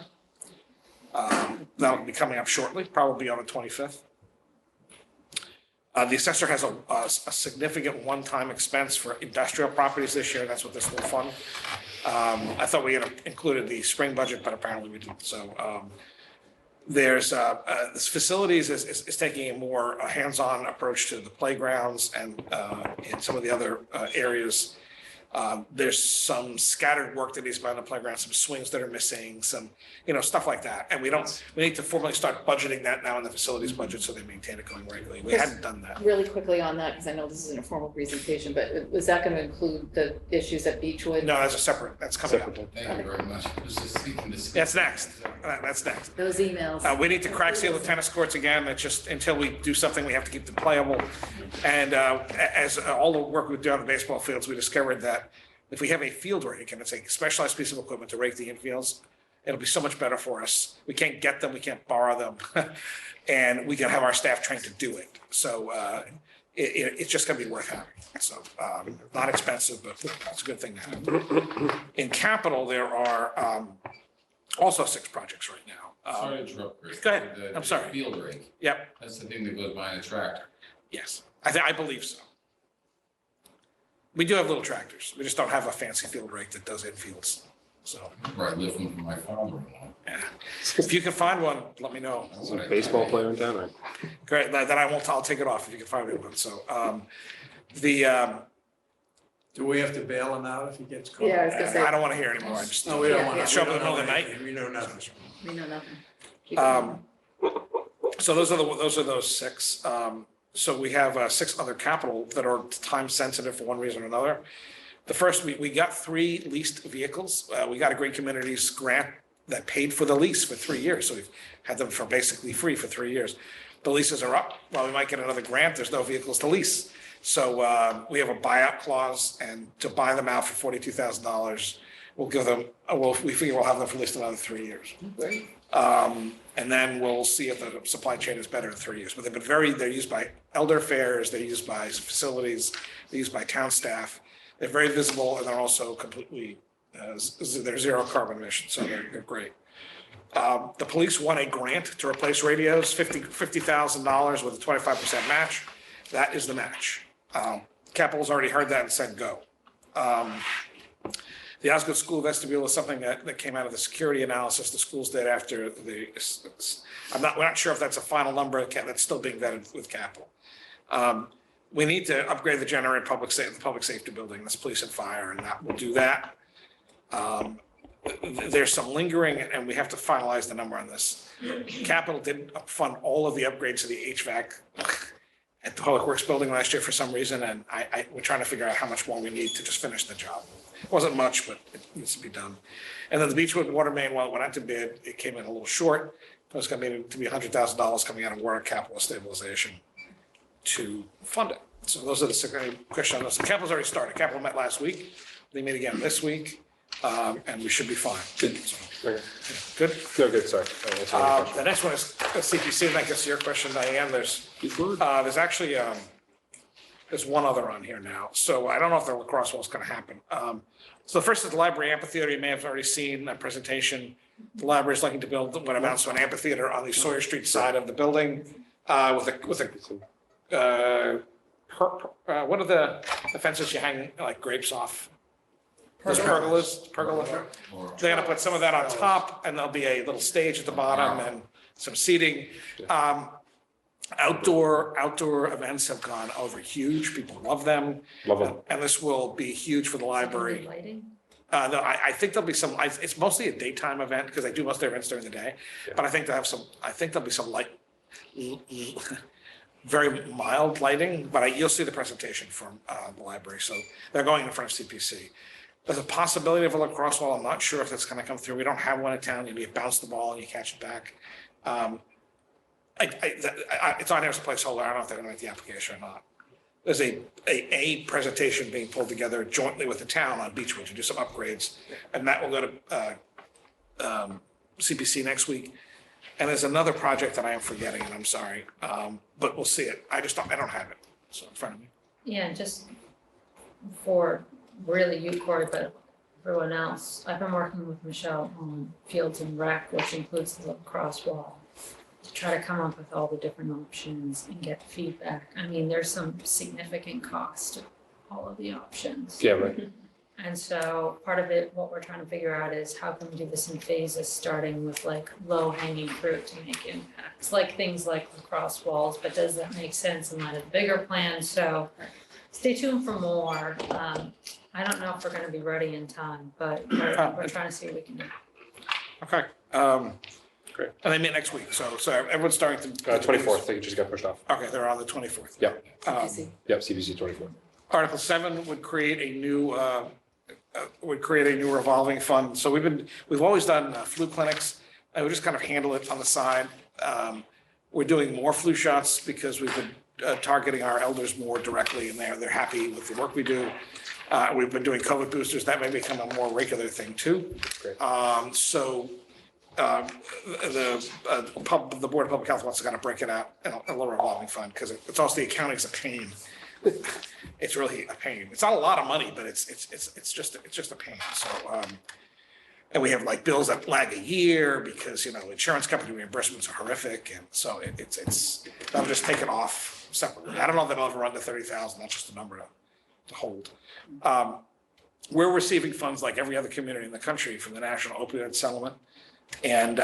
That'll be coming up shortly, probably on the 25th. The assessor has a significant one-time expense for industrial properties this year. That's what this will fund. I thought we had included the spring budget, but apparently we didn't. So there's this facilities is taking a more hands-on approach to the playgrounds and in some of the other areas. There's some scattered work that needs to be on the playground, some swings that are missing, some, stuff like that. And we need to formally start budgeting that now in the facilities budget so they maintain it going regularly. We hadn't done that. Really quickly on that, because I know this isn't a formal presentation, but was that going to include the issues at Beechwood? No, that's coming up. Thank you very much. I was just thinking this. That's next. That's next. Those emails. We need to crack seal the tennis courts again. It's just until we do something, we have to keep them playable. And as all the work we do on the baseball fields, we discovered that if we have a field rake and it's a specialized piece of equipment to rake the infields, it'll be so much better for us. We can't get them, we can't borrow them, and we can have our staff trained to do it. So it's just gonna be worth having. So not expensive, but it's a good thing to have. In capital, there are also 6 projects right now. Sorry to interrupt, Chris. Go ahead. The I'm sorry. Field rake. Yep. That's the thing that goes behind a tractor. Yes, I believe so. We do have little tractors. We just don't have a fancy field rake that does infields. So, Right, lift one from my father-in-law. yeah. If you can find one, let me know. That's what I- Baseball player in town, right? Great, then I'll take it off if you can find me one. So, Do we have to bail him out if he gets caught? Yeah, I was gonna say. I don't want to hear anymore. I just. No, we don't Yeah, want yeah. to. Show up in the middle of the night. We know nothing. We know nothing. So those are those six. So we have 6 other capital that are time sensitive for one reason or another. The first, we got 3 leased vehicles. We got a Great Communities grant that paid for the lease for 3 years. So we've had them for basically free for 3 years. The leases are up. While we might get another grant, there's no vehicles to lease. So we have a buyout clause, and to buy them out for $42,000, we'll give them, we figure we'll have them for at least another 3 years. And then we'll see if the supply chain is better in 3 years. But they've been they're used by elder affairs, they're used by facilities, they're used by town staff. They're very visible, and they're also completely, they're zero carbon emissions, so they're great. The police won a grant to replace radios, $50,000 with a 25% match. That is the match. Capital's already heard that and said go. The Osgood School vestibule is something that came out of the security analysis the schools did after we're not sure if that's a final number that's still being vetted with capital. We need to upgrade the generator in the public safety building, that's police and fire, and that will do that. There's some lingering, and we have to finalize the number on this. Capital didn't fund all of the upgrades to the HVAC at the Public Works building last year for some reason, and we're trying to figure out how much more we need to just finish the job. It wasn't much, but it needs to be done. And then the Beechwood water main, well, it went out to bid, it came in a little short. It was going to be $100,000 coming out of water capital stabilization to fund it. So those are the questions on this. Capital's already started. Capital met last week. They meet again this week, and we should be fine. Good. Good? No, good, sorry. The next one is CPC, and that gets to your question, Diane. There's actually, there's one other on here now. So I don't know if the lacrosse wall is going to happen. So the first is the library amphitheater. You may have already seen a presentation. The library is looking to build what amounts to an amphitheater on the Sawyer Street side of the building with what are the fences you hang like grapes off? Those pergolas. They're gonna put some of that on top, and there'll be a little stage at the bottom and some seating. Outdoor events have gone over huge. People love them. Love them. And this will be huge for the library. Lighting? No, I think there'll be some, it's mostly a daytime event because they do most of their events during the day. But I think there'll be some light, very mild lighting, but you'll see the presentation from the library. So they're going in front of CPC. There's a possibility of a lacrosse wall. I'm not sure if that's going to come through. We don't have one in town. You bounce the ball and you catch it back. It's on here as a placeholder. I don't know if they're going to make the application or not. There's a presentation being pulled together jointly with the town on Beechwood to do some upgrades, and that will go to CPC next week. And there's another project that I am forgetting, and I'm sorry, but we'll see it. I don't have it so in front of me. Yeah, just for really you, Corey, but everyone else, I've been working with Michelle on Fields and Rec, which includes the lacrosse wall, to try to come up with all the different options and get feedback. I mean, there's some significant cost to all of the options. Yeah, right. And so part of it, what we're trying to figure out is how can we do this in phases, starting with like low hanging fruit to make impacts, like things like lacrosse walls, but does that make sense in light of the bigger plan? So stay tuned for more. I don't know if we're gonna be ready in time, but we're trying to see what we can do. Okay. Great. And they meet next week, so everyone's starting to. 24th, I think it just got pushed off. Okay, they're on the 24th. Yeah. CPC 24th. Article 7 would create a new revolving fund. So we've always done flu clinics. I would just kind of handle it on the side. We're doing more flu shots because we've been targeting our elders more directly, and they're happy with the work we do. We've been doing COVID boosters. That may become a more regular thing too. Great. The Board of Public Health wants to kind of break it out in a little revolving fund because it's also the accounting's a pain. It's really a pain. It's not a lot of money, but it's just a pain. So and we have like bills that lag a year because insurance company reimbursements are horrific, and so I'll just take it off separately. I don't know if they'll ever run to 30,000. That's just a number to hold. We're receiving funds like every other community in the country from the National Opioid Settlement. And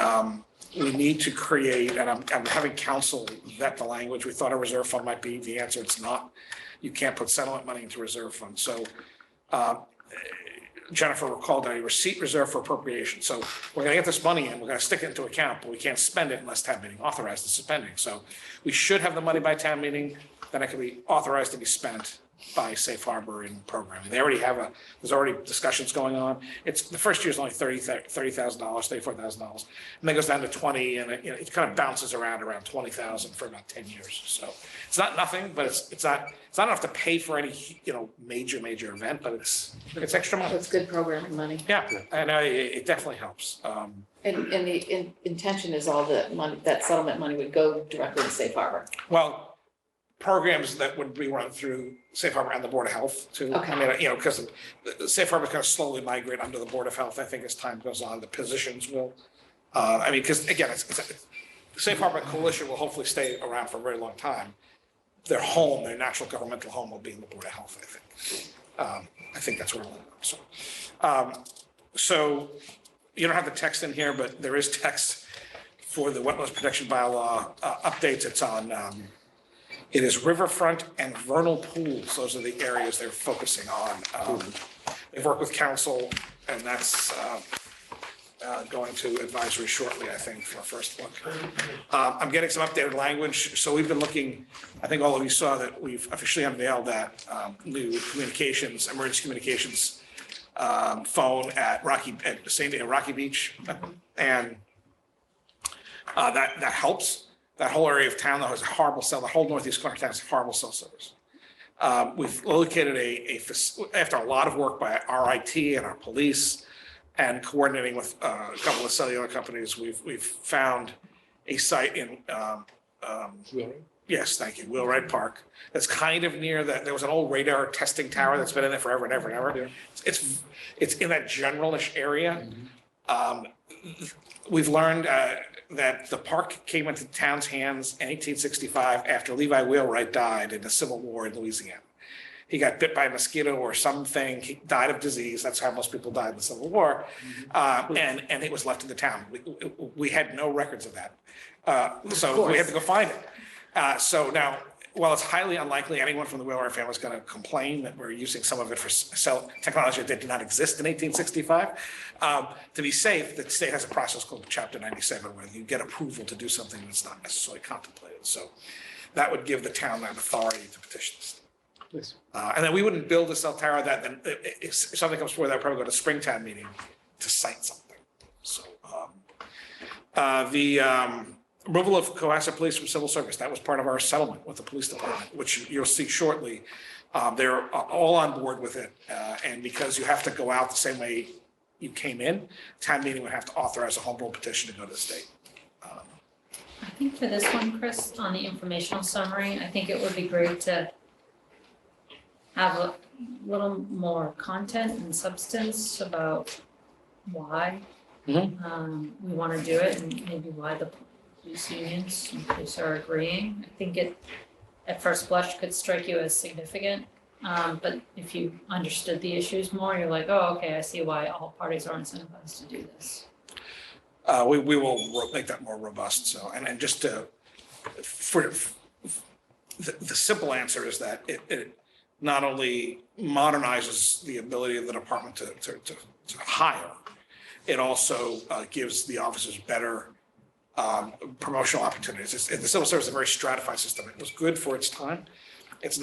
we need to create, and I'm having counsel vet the language. We thought a reserve fund might be the answer. It's not. You can't put settlement money into reserve funds. So Jennifer recalled a receipt reserved for appropriation. So we're gonna get this money in, we're gonna stick it into account, but we can't spend it unless town meeting authorizes the spending. So we should have the money by town meeting, then it can be authorized to be spent by Safe Harbor in programming. They already have there's already discussions going on. It's, the first year is only $30,000, $34,000, and then goes down to 20, and it kind of bounces around 20,000 for about 10 years. So it's not nothing, but it's not enough to pay for any, major event, but it's extra money. It's good programming money. Yeah, and it definitely helps. And the intention is all the money, that settlement money would go directly to Safe Harbor. Well, programs that would be run through Safe Harbor and the Board of Health too. Okay. I mean, because Safe Harbor is going to slowly migrate under the Board of Health. I think as time goes on, the positions will. Because again, Safe Harbor Coalition will hopefully stay around for a very long time. Their home, their natural governmental home will be in the Board of Health, I think. I think that's where we'll go. So you don't have the text in here, but there is text for the Wetlands Protection Bylaw updates. It's on, it is riverfront and vernal pools. Those are the areas they're focusing on. They've worked with council, and that's going to advisory shortly, I think, for a first look. I'm getting some updated language. So we've been looking, I think all of you saw that we've officially unveiled that new communications, emergency communications phone at Rocky Beach. And that helps. That whole area of town, though, has a horrible cell. The whole northeast corner of town has horrible cell service. We've located after a lot of work by our IT and our police and coordinating with a couple of cellular companies, we've found a site in, yes, thank you, Wheelwright Park. That's kind of near that. There was an old radar testing tower that's been in there forever and ever and ever. It's in that generalish area. We've learned that the park came into the town's hands in 1865 after Levi Wheelwright died in the Civil War in Louisiana. He got bit by a mosquito or something, he died of disease. That's how most people died in the Civil War. And it was left in the town. We had no records of that. So we had to go find it. So now, while it's highly unlikely anyone from the Wheelwright family is going to complain that we're using some of it for technology that did not exist in 1865, to be safe, the state has a process called Chapter 97 where you get approval to do something that's not necessarily contemplated. So that would give the town that authority to petition the state. Yes. And then we wouldn't build a cell tower that then if something comes forward, that would probably go to Springtown meeting to cite something. So the removal of Cohasset Police from civil service, that was part of our settlement with the police department, which you'll see shortly. They're all on board with it. And because you have to go out the same way you came in, town meeting would have to authorize a home rule petition to go to the state. I think for this one, Chris, on the informational summary, I think it would be great to have a little more content and substance about why we want to do it and maybe why the police unions and police are agreeing. I think it, at first blush, could strike you as significant. But if you understood the issues more, you're like, oh, okay, I see why all parties are incentivized to do this. We will make that more robust. So, and just for the simple answer is that it not only modernizes the ability of the department to hire, it also gives the officers better promotional opportunities. The civil service is a very stratified system. It was good for its time. It's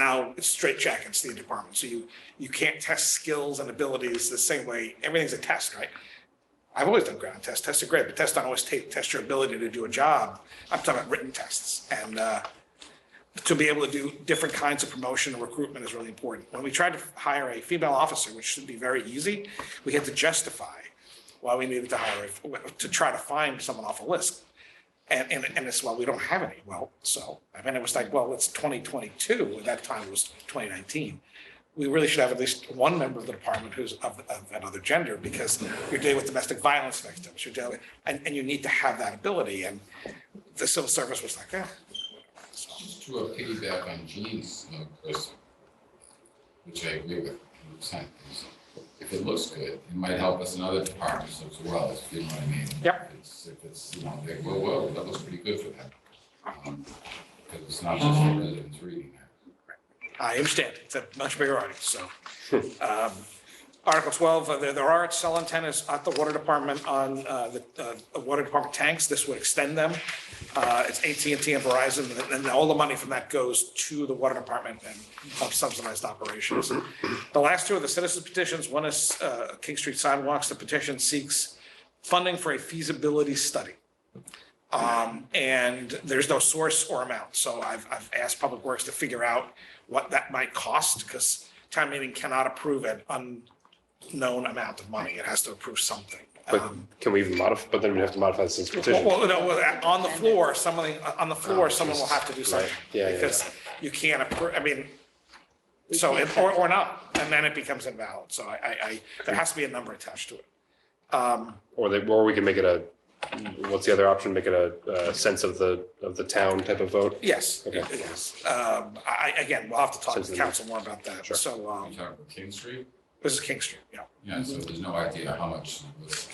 straight jackets, the department. So you can't test skills and abilities the same way. Everything's a test, right? I've always done ground tests. Tests are great, but tests don't always test your ability to do a job. I'm talking about written tests. And to be able to do different kinds of promotion and recruitment is really important. When we tried to hire a female officer, which should be very easy, we had to justify why we needed to hire, to try to find someone off a list. And it's, well, we don't have any. Well, so, I mean, it was like, well, it's 2022. At that time, it was 2019. We really should have at least one member of the department who's of another gender, because you're dealing with domestic violence victims. You're dealing, and you need to have that ability. And the civil service was like, So. To piggyback on Gene's, Chris, which I agree with 100%. If it looks good, it might help us in other departments as well, if you know what I mean. Yep. If it's they go, whoa, that looks pretty good for them. Because it's not just the residents reading that. I understand. It's a much bigger audience. So Article 12, there are cell antennas at the water department on the water department tanks. This would extend them. It's AT&T and Verizon, and all the money from that goes to the water department and helps subsidized operations. The last two are the citizen petitions. One is King Street sidewalks. The petition seeks funding for a feasibility study. And there's no source or amount. So I've asked Public Works to figure out what that might cost, because town meeting cannot approve an unknown amount of money. It has to approve something. But can we even modify, but then we have to modify the citizen petition. On the floor, someone will have to do something. Yeah, Because you can't approve, I mean, so, or not, and then it becomes invalid. So there has to be a number attached to it. Or we can make it what's the other option? Make it a sense of the town type of vote? Yes, Okay. yes. Again, we'll have to talk to the council more about that. Sure. So, You talking about King Street? this is King Street, yeah. Yeah, so there's no idea how much was.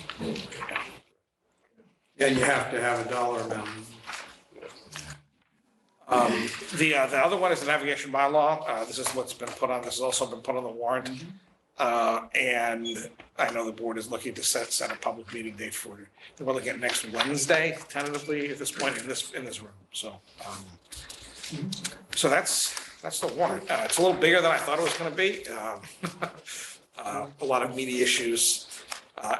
And you have to have a dollar amount. The other one is the navigation bylaw. This is what's been put on, this has also been put on the warrant. And I know the board is looking to set a public meeting date for it. We're looking at next Wednesday tentatively at this point in this room, so. So that's the warrant. It's a little bigger than I thought it was gonna be. A lot of meaty issues.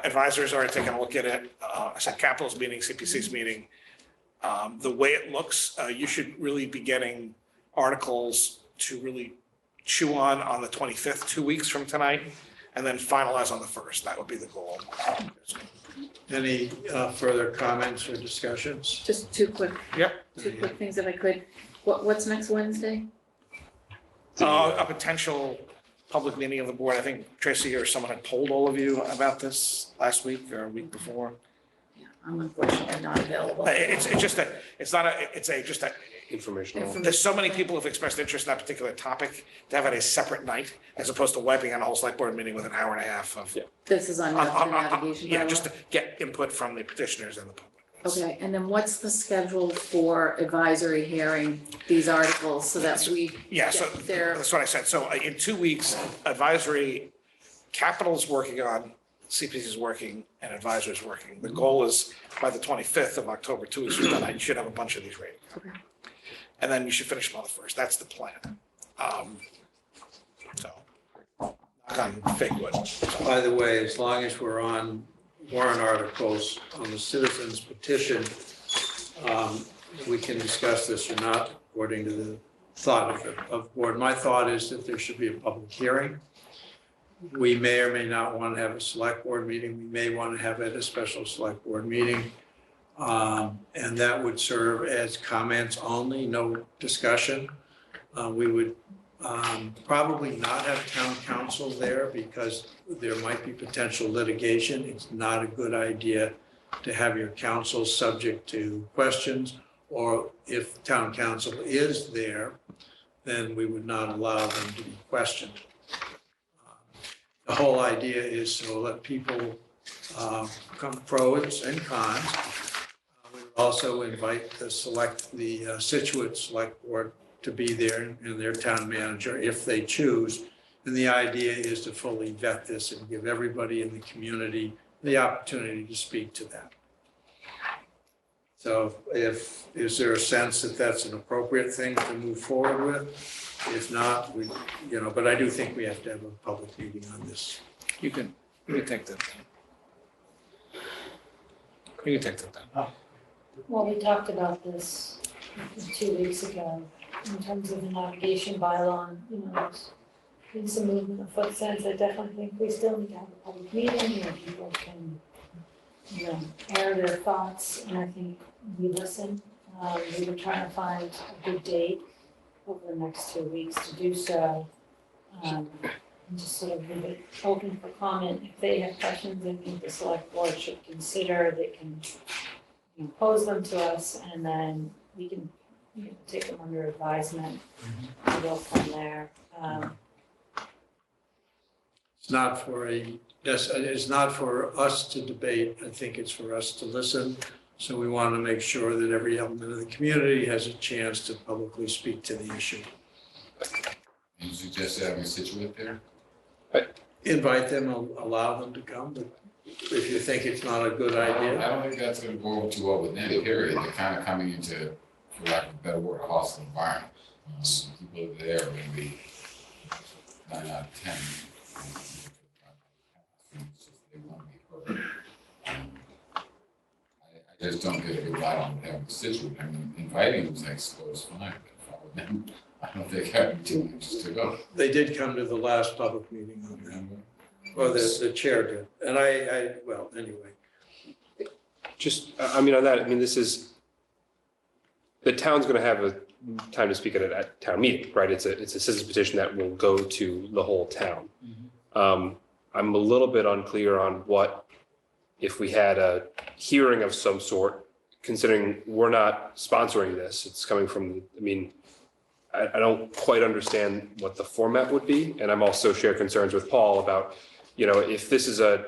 Advisors are taking a look at it. I said Capitol's meeting, CPC's meeting. The way it looks, you should really be getting articles to really chew on the 25th, 2 weeks from tonight, and then finalize on the 1st. That would be the goal. Any further comments or discussions? Just two quick Yep. things if I could. What's next Wednesday? A potential public meeting of the board. I think Tracy or someone had polled all of you about this last week or a week before. I'm unfortunately not available. It's just Informational. there's so many people who've expressed interest in that particular topic to have it a separate night as opposed to wiping out a whole select board meeting with an hour and a half of. This is on the navigation. Yeah, bylaw? just to get input from the petitioners and the public. Okay, and then what's the schedule for advisory hearing these articles so that we Yeah, so get their, that's what I said. So in 2 weeks, advisory, Capital's working on, CPC's working, and advisory's working. The goal is by the 25th of October, 2 weeks from tonight, you should have a bunch of these ready. Okay. And then you should finish them on the 1st. That's the plan. So, knock on fig wood. By the way, as long as we're on warrant articles on the citizens petition, we can discuss this or not according to the thought of the board. My thought is that there should be a public hearing. We may or may not want to have a select board meeting. We may want to have it a special select board meeting. And that would serve as comments only, no discussion. We would probably not have town council there because there might be potential litigation. It's not a good idea to have your council subject to questions, or if town council is there, then we would not allow them to be questioned. The whole idea is to let people come pros and cons. We would also invite the Situate Select Board to be there and their town manager if they choose. And the idea is to fully vet this and give everybody in the community the opportunity to speak to that. So is there a sense that that's an appropriate thing to move forward with? If not, but I do think we have to have a public meeting on this. You can take that. You can take that down. Well, we talked about this 2 weeks ago in terms of the navigation bylaw, there's been some movement afoot since. I definitely think we still need to have a public meeting where people can, air their thoughts, and I think we listen. We were trying to find a good date over the next 2 weeks to do so. And just sort of leave it open for comment. If they have questions they think the select board should consider, they can pose them to us, and then we can take them under advisement and go from there. It's not for us to debate. I think it's for us to listen. So we want to make sure that every element of the community has a chance to publicly speak to the issue. You suggest having a Situate there? invite them, allow them to come, but if you think it's not a good idea. I don't think that's gonna go over too well with them, period. They're kind of coming into, for lack of a better word, a hostile environment. People there are gonna be 9 out of 10. They want to be heard. I just don't get a good vibe on having Situate. I mean, inviting them, I suppose, fine, but if I were them, I don't think having too much to go. They did come to the last public meeting on that, or the chair did, and well, anyway. Just, I mean, on that, I mean, this is, the town's gonna have a time to speak at a town meeting, right? It's a citizen petition that will go to the whole town. I'm a little bit unclear on what, if we had a hearing of some sort, considering we're not sponsoring this, it's coming from, I mean, I don't quite understand what the format would be, and I'm also share concerns with Paul about, you know, if this is a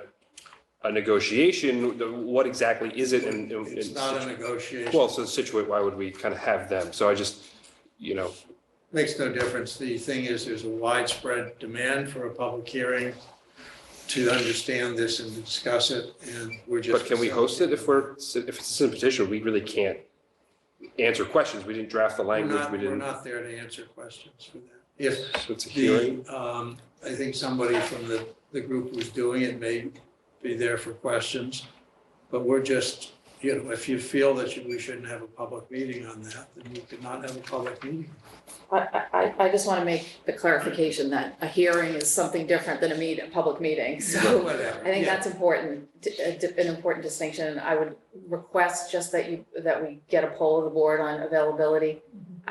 negotiation, what exactly is it? And It's not a negotiation. well, so Situate, why would we kind of have them? So I just, you know, Makes no difference. The thing is, there's a widespread demand for a public hearing to understand this and discuss it, and we're just. but can we host it if it's a petition? We really can't answer questions. We didn't draft the language. We We're didn't. not there to answer questions for that. If So it's a hearing. I think somebody from the group who's doing it may be there for questions, but we're just, you know, if you feel that we shouldn't have a public meeting on that, then we could not have a public meeting. I just want to make the clarification that a hearing is something different than a public meeting, so. Whatever. I think Yeah. that's important, an important distinction, and I would request just that we get a poll of the board on availability.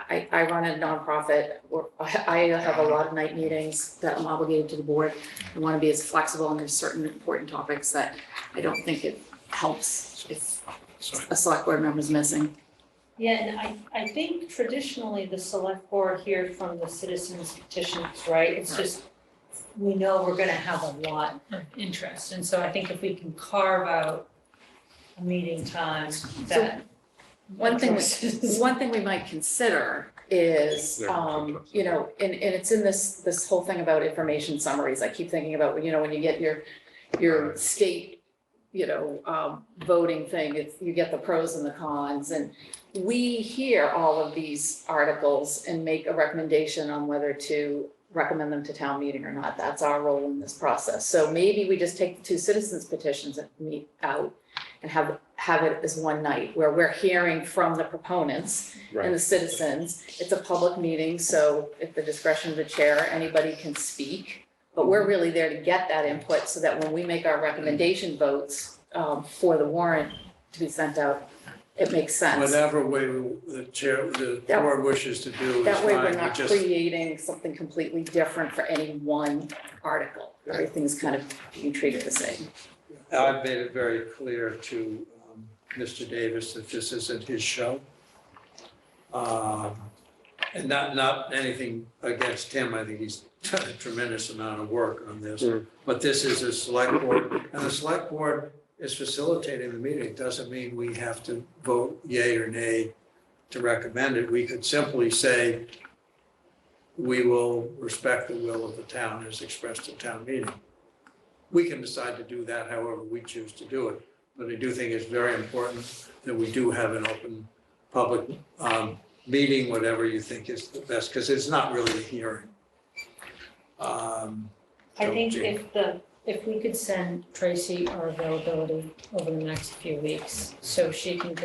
I run a nonprofit, I have a lot of night meetings that I'm obligated to the board. I want to be as flexible, and there's certain important topics that I don't think it helps if a select board member is missing. Yeah, and I think traditionally the select board hears from the citizens petitions, right? It's just, we know we're gonna have a lot of interest, and so I think if we can carve out a meeting time that. One thing we might consider is, you know, and it's in this whole thing about information summaries. I keep thinking about, you know, when you get your state, you know, voting thing, you get the pros and the cons. And we hear all of these articles and make a recommendation on whether to recommend them to town meeting or not. That's our role in this process. So maybe we just take the 2 citizens petitions and meet out and have it as one night where we're hearing from the proponents and the citizens. It's a public meeting, so at the discretion of the chair, anybody can speak. But we're really there to get that input so that when we make our recommendation votes for the warrant to be sent out, it makes sense. Whatever way the board wishes to do is That way we're fine. We not just, creating something completely different for any one article. Everything's kind of being treated the same. I've made it very clear to Mr. Davis that this isn't his show. And not anything against him. I think he's done a tremendous amount of work on this. But this is a select board, and the select board is facilitating the meeting. It doesn't mean we have to vote yay or nay to recommend it. We could simply say, we will respect the will of the town as expressed at town meeting. We can decide to do that however we choose to do it. But I do think it's very important that we do have an open public meeting, whatever you think is the best, because it's not really a hearing. I think if we could send Tracy our availability over the next few weeks, so she can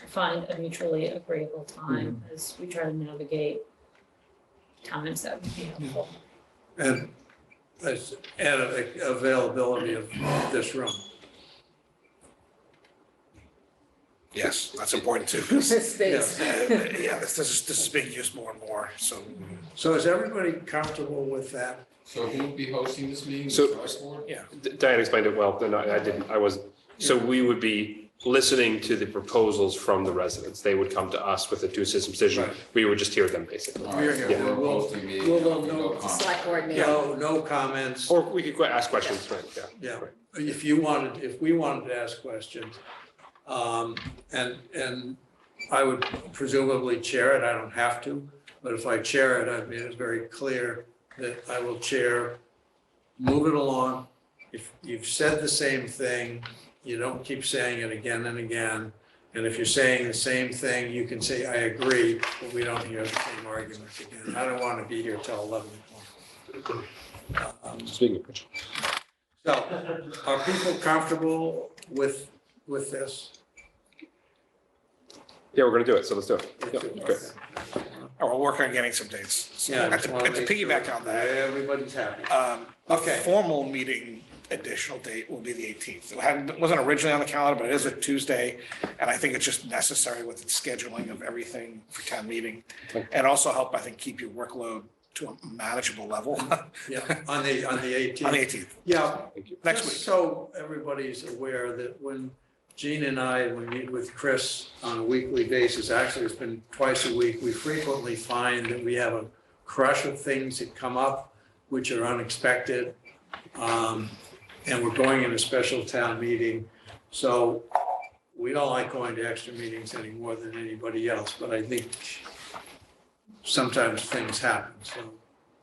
find a mutually agreeable time as we try to navigate times, that would be helpful. And availability of this room. Yes, that's important too. 'cause, Space. Yeah, this is being used more and more, so. So is everybody comfortable with that? So who would be hosting this meeting? So- The select board? Yeah. Diane explained it well, and I didn't, I wasn't. So we would be listening to the proposals from the residents. They would come to us with a 2 citizen decision. Right. We would just hear them basically. All right, so Yeah. we're We'll- hosting the. we'll no know- comment. Select board meeting. No comments. Or we could ask questions, right, yeah. Yeah, if we wanted to ask questions, and I would presumably chair it, I don't have to, but if I chair it, I've made it very clear that I will chair move it along. If you've said the same thing, you don't keep saying it again and again. And if you're saying the same thing, you can say, I agree, but we don't hear the same arguments again. I don't want to be here till 11 o'clock. Speaking of which. So, are people comfortable with this? Yeah, we're gonna do it, so let's do it. Yeah, great. Oh, we're working on getting some dates. So, Yeah, I and just to wanna and to make sure piggyback on that, Everybody's happy. the Okay. formal meeting additional date will be the 18th. It wasn't originally on the calendar, but it is a Tuesday. And I think it's just necessary with the scheduling of everything for town meeting. And also help, I think, keep your workload to a manageable level. Yeah, on the 18th. On the 18th. Yeah, Next just week. so everybody's aware that when Gene and I, we meet with Chris on a weekly basis, actually it's been twice a week, we frequently find that we have a crush of things that come up which are unexpected. And we're going in a special town meeting. So we don't like going to extra meetings any more than anybody else, but I think sometimes things happen. So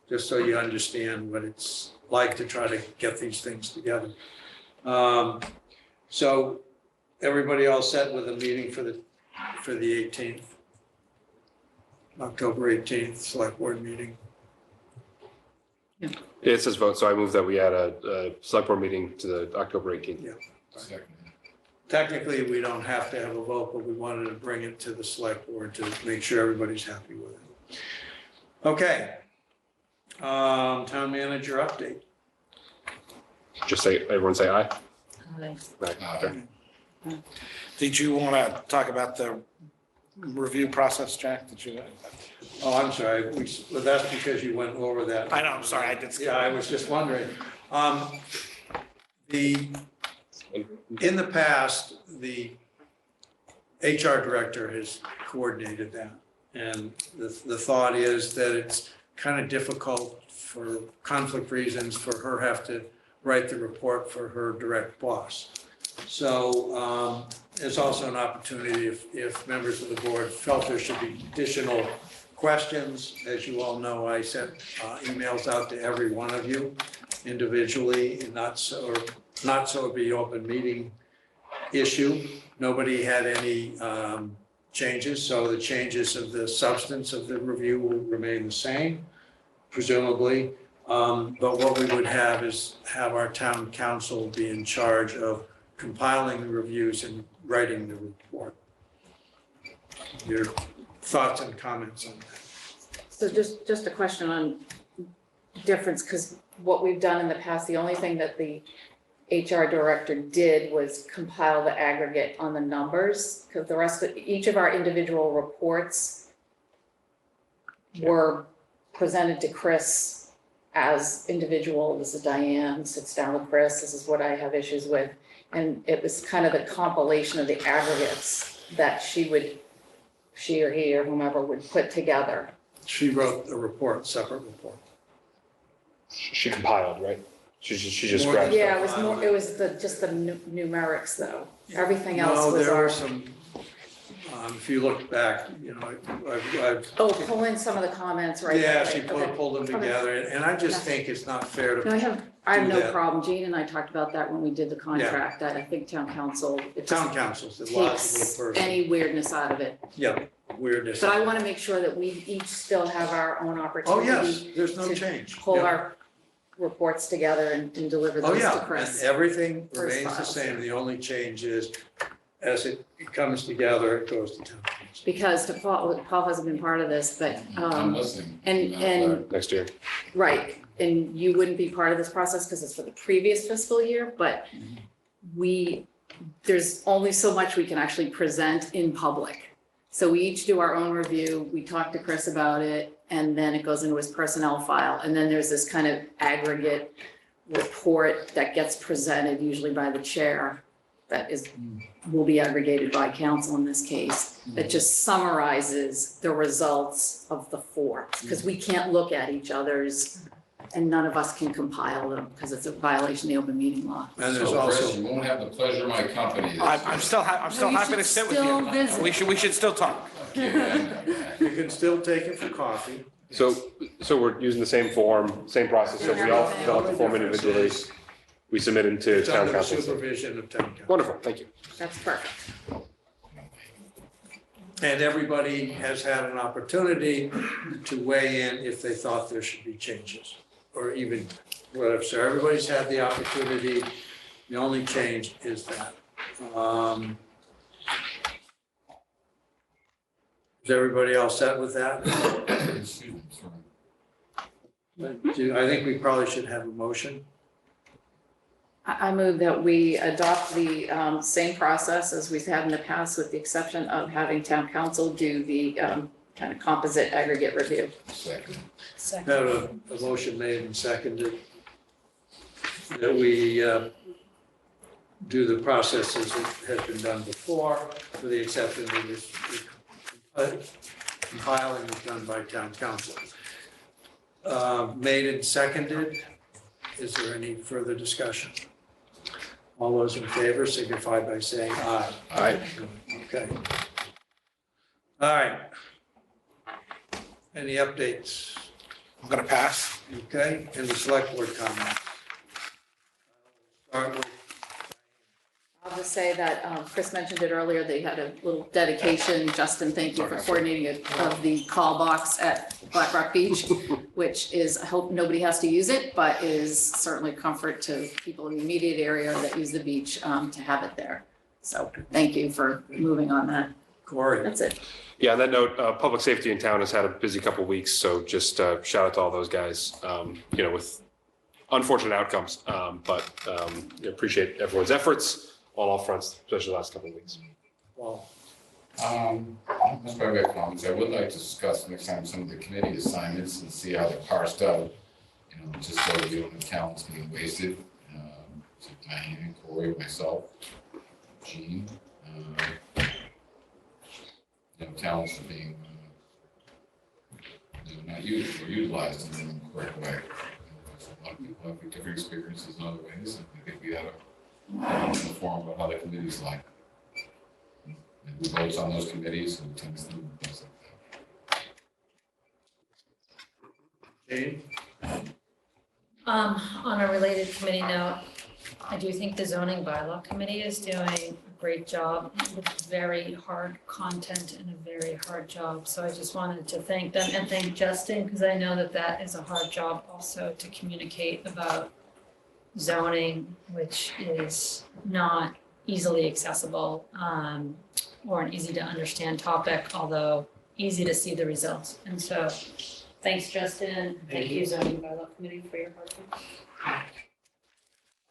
just so you understand what it's like to try to get these things together. So everybody all set with a meeting for the 18th? October 18th, select board meeting. Yeah, it says vote, so I move that we add a select board meeting to the October 18th. Yeah. Second. Technically, we don't have to have a vote, but we wanted to bring it to the select board to make sure everybody's happy with it. Okay. Town manager update. Just say, everyone say aye. Okay. Aye. Okay. Did you want to talk about the review process, Jack? Did you? Oh, I'm sorry. Well, that's because you went over that. I know, I'm sorry, I did. Yeah, I was just wondering. In the past, the HR director has coordinated that. And the thought is that it's kind of difficult for conflict reasons for her have to write the report for her direct boss. So there's also an opportunity if members of the board felt there should be additional questions. As you all know, I sent emails out to every one of you individually, and not so it'd be open meeting issue. Nobody had any changes, so the changes of the substance of the review will remain the same, presumably. But what we would have is have our town council be in charge of compiling the reviews and writing the report. Your thoughts and comments on that? So just a question on difference, because what we've done in the past, the only thing that the HR director did was compile the aggregate on the numbers, because the rest of, each of our individual reports were presented to Chris as individual. This is Diane, sits down with Chris, this is what I have issues with. And it was kind of the compilation of the aggregates that she or he or whomever would put together. She wrote a report, separate report. She compiled, right? She just More- grabbed. Yeah, it was just the numerics though. Everything else No, was there our. are some, if you look back, you know, I've. Oh, pull in some of the comments, right? Yeah, right, she right, okay. pulled them together, and I just think it's not fair No, to, I have do no that. problem. Jean and I talked about that when we did the contract, that I think town council, it just town councils, the logical takes person. any weirdness out of it. Yeah, weirdness. But I want to make sure that we each still have our own Oh, opportunity. yes, there's no to change. Pull Yeah. our reports together and deliver Oh, those to yeah, and Chris. everything for his remains the files. same. The only change is as it comes together, it goes to town council. Because Paul hasn't been part of this, but, I'm listening. and Next year. right, and you wouldn't be part of this process because it's for the previous fiscal year, but there's only so much we can actually present in public. So we each do our own review, we talk to Chris about it, and then it goes into his personnel file. And then there's this kind of aggregate report that gets presented usually by the chair that will be aggregated by council in this case, that just summarizes the results of the four. Because we can't look at each other's, and none of us can compile them because it's a violation of the open meeting law. And there's So Chris, also, you won't have the pleasure of my company. this I'm still No, you happy to should sit with still you. visit. We should still talk. year. you can still take it for coffee. So we're using the same form, same process, so we all fill out the form individually, we submit it to It's town under the council. supervision of town council. Wonderful, thank you. That's perfect. And everybody has had an opportunity to weigh in if they thought there should be changes, or even whatever. So everybody's had the opportunity. The only change is that. Is everybody all set with that? I think we probably should have a motion. I move that we adopt the same process as we've had in the past, with the exception of having town council do the kind of composite aggregate review. Second. Have a motion made and seconded that we do the process as it has been done before, with the exception that this compiling is done by town council. Made and seconded. Is there any further discussion? All those in favor signify by saying aye. Aye. Okay. All right. Any updates? I'm gonna pass. Okay, and the select board comments. Start with I'll just say that Chris mentioned it earlier, they had a little dedication. Justin, thank you for coordinating it, of the call box at Black Rock Beach, which is, I hope nobody has to use it, but is certainly a comfort to people in the immediate area that use the beach to have it there. So thank you for moving on that. Corey. That's it. Yeah, on that note, public safety in town has had a busy couple of weeks, so just shout out to all those guys, with unfortunate outcomes, but appreciate everyone's efforts on all fronts, especially the last couple of weeks. Well, That's my big comments. I would like to discuss next time some of the committee assignments and see how they're parsed out. Just so we don't have talents being wasted. So Diane and Corey, myself, Jean, talents are being not used or utilized in the correct way. So a lot of people have different experiences in other ways, and I think we ought to inform about how the committees like. And who votes on those committees, who attends them, and things like that. Jane? On a related committee note, I do think the zoning bylaw committee is doing a great job with very hard content and a very hard job. So I just wanted to thank them and thank Justin, because I know that that is a hard job also to communicate about zoning, which is not easily accessible or an easy to understand topic, although easy to see the results. And so thanks, Justin. Thank you, zoning bylaw committee, for your hard work.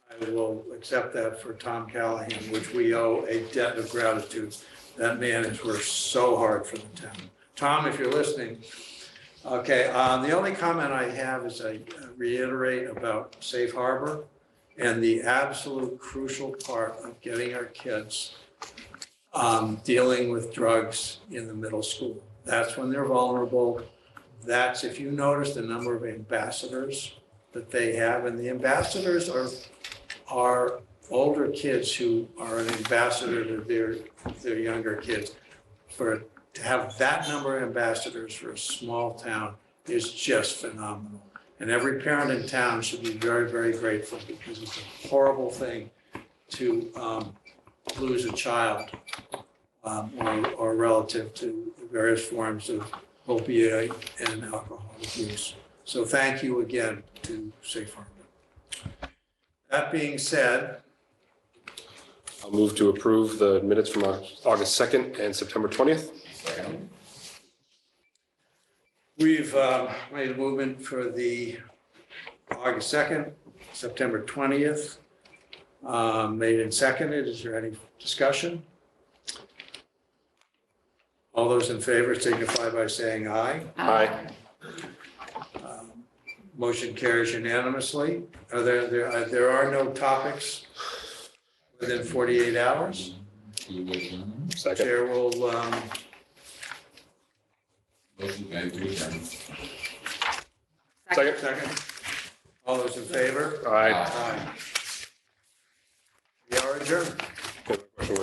I will accept that for Tom Callahan, which we owe a debt of gratitude. That man has worked so hard for the town. Tom, if you're listening. Okay, the only comment I have is I reiterate about Safe Harbor and the absolute crucial part of getting our kids dealing with drugs in the middle school. That's when they're vulnerable. That's, if you notice the number of ambassadors that they have, and the ambassadors are older kids who are an ambassador to their younger kids. To have that number of ambassadors for a small town is just phenomenal. And every parent in town should be very, very grateful, because it's a horrible thing to lose a child or relative to various forms of opioid and alcohol abuse. So thank you again to Safe Harbor. That being said, I'll move to approve the minutes from August 2nd and September 20th. Second. we've made a movement for the August 2nd, September 20th. Made and seconded. Is there any discussion? All those in favor signify by saying aye. Aye. Motion carries unanimously. There are no topics within 48 hours. Second. Chair will, Motion made to adjourn. second. All those in favor? Aye. Aye. We are adjourned.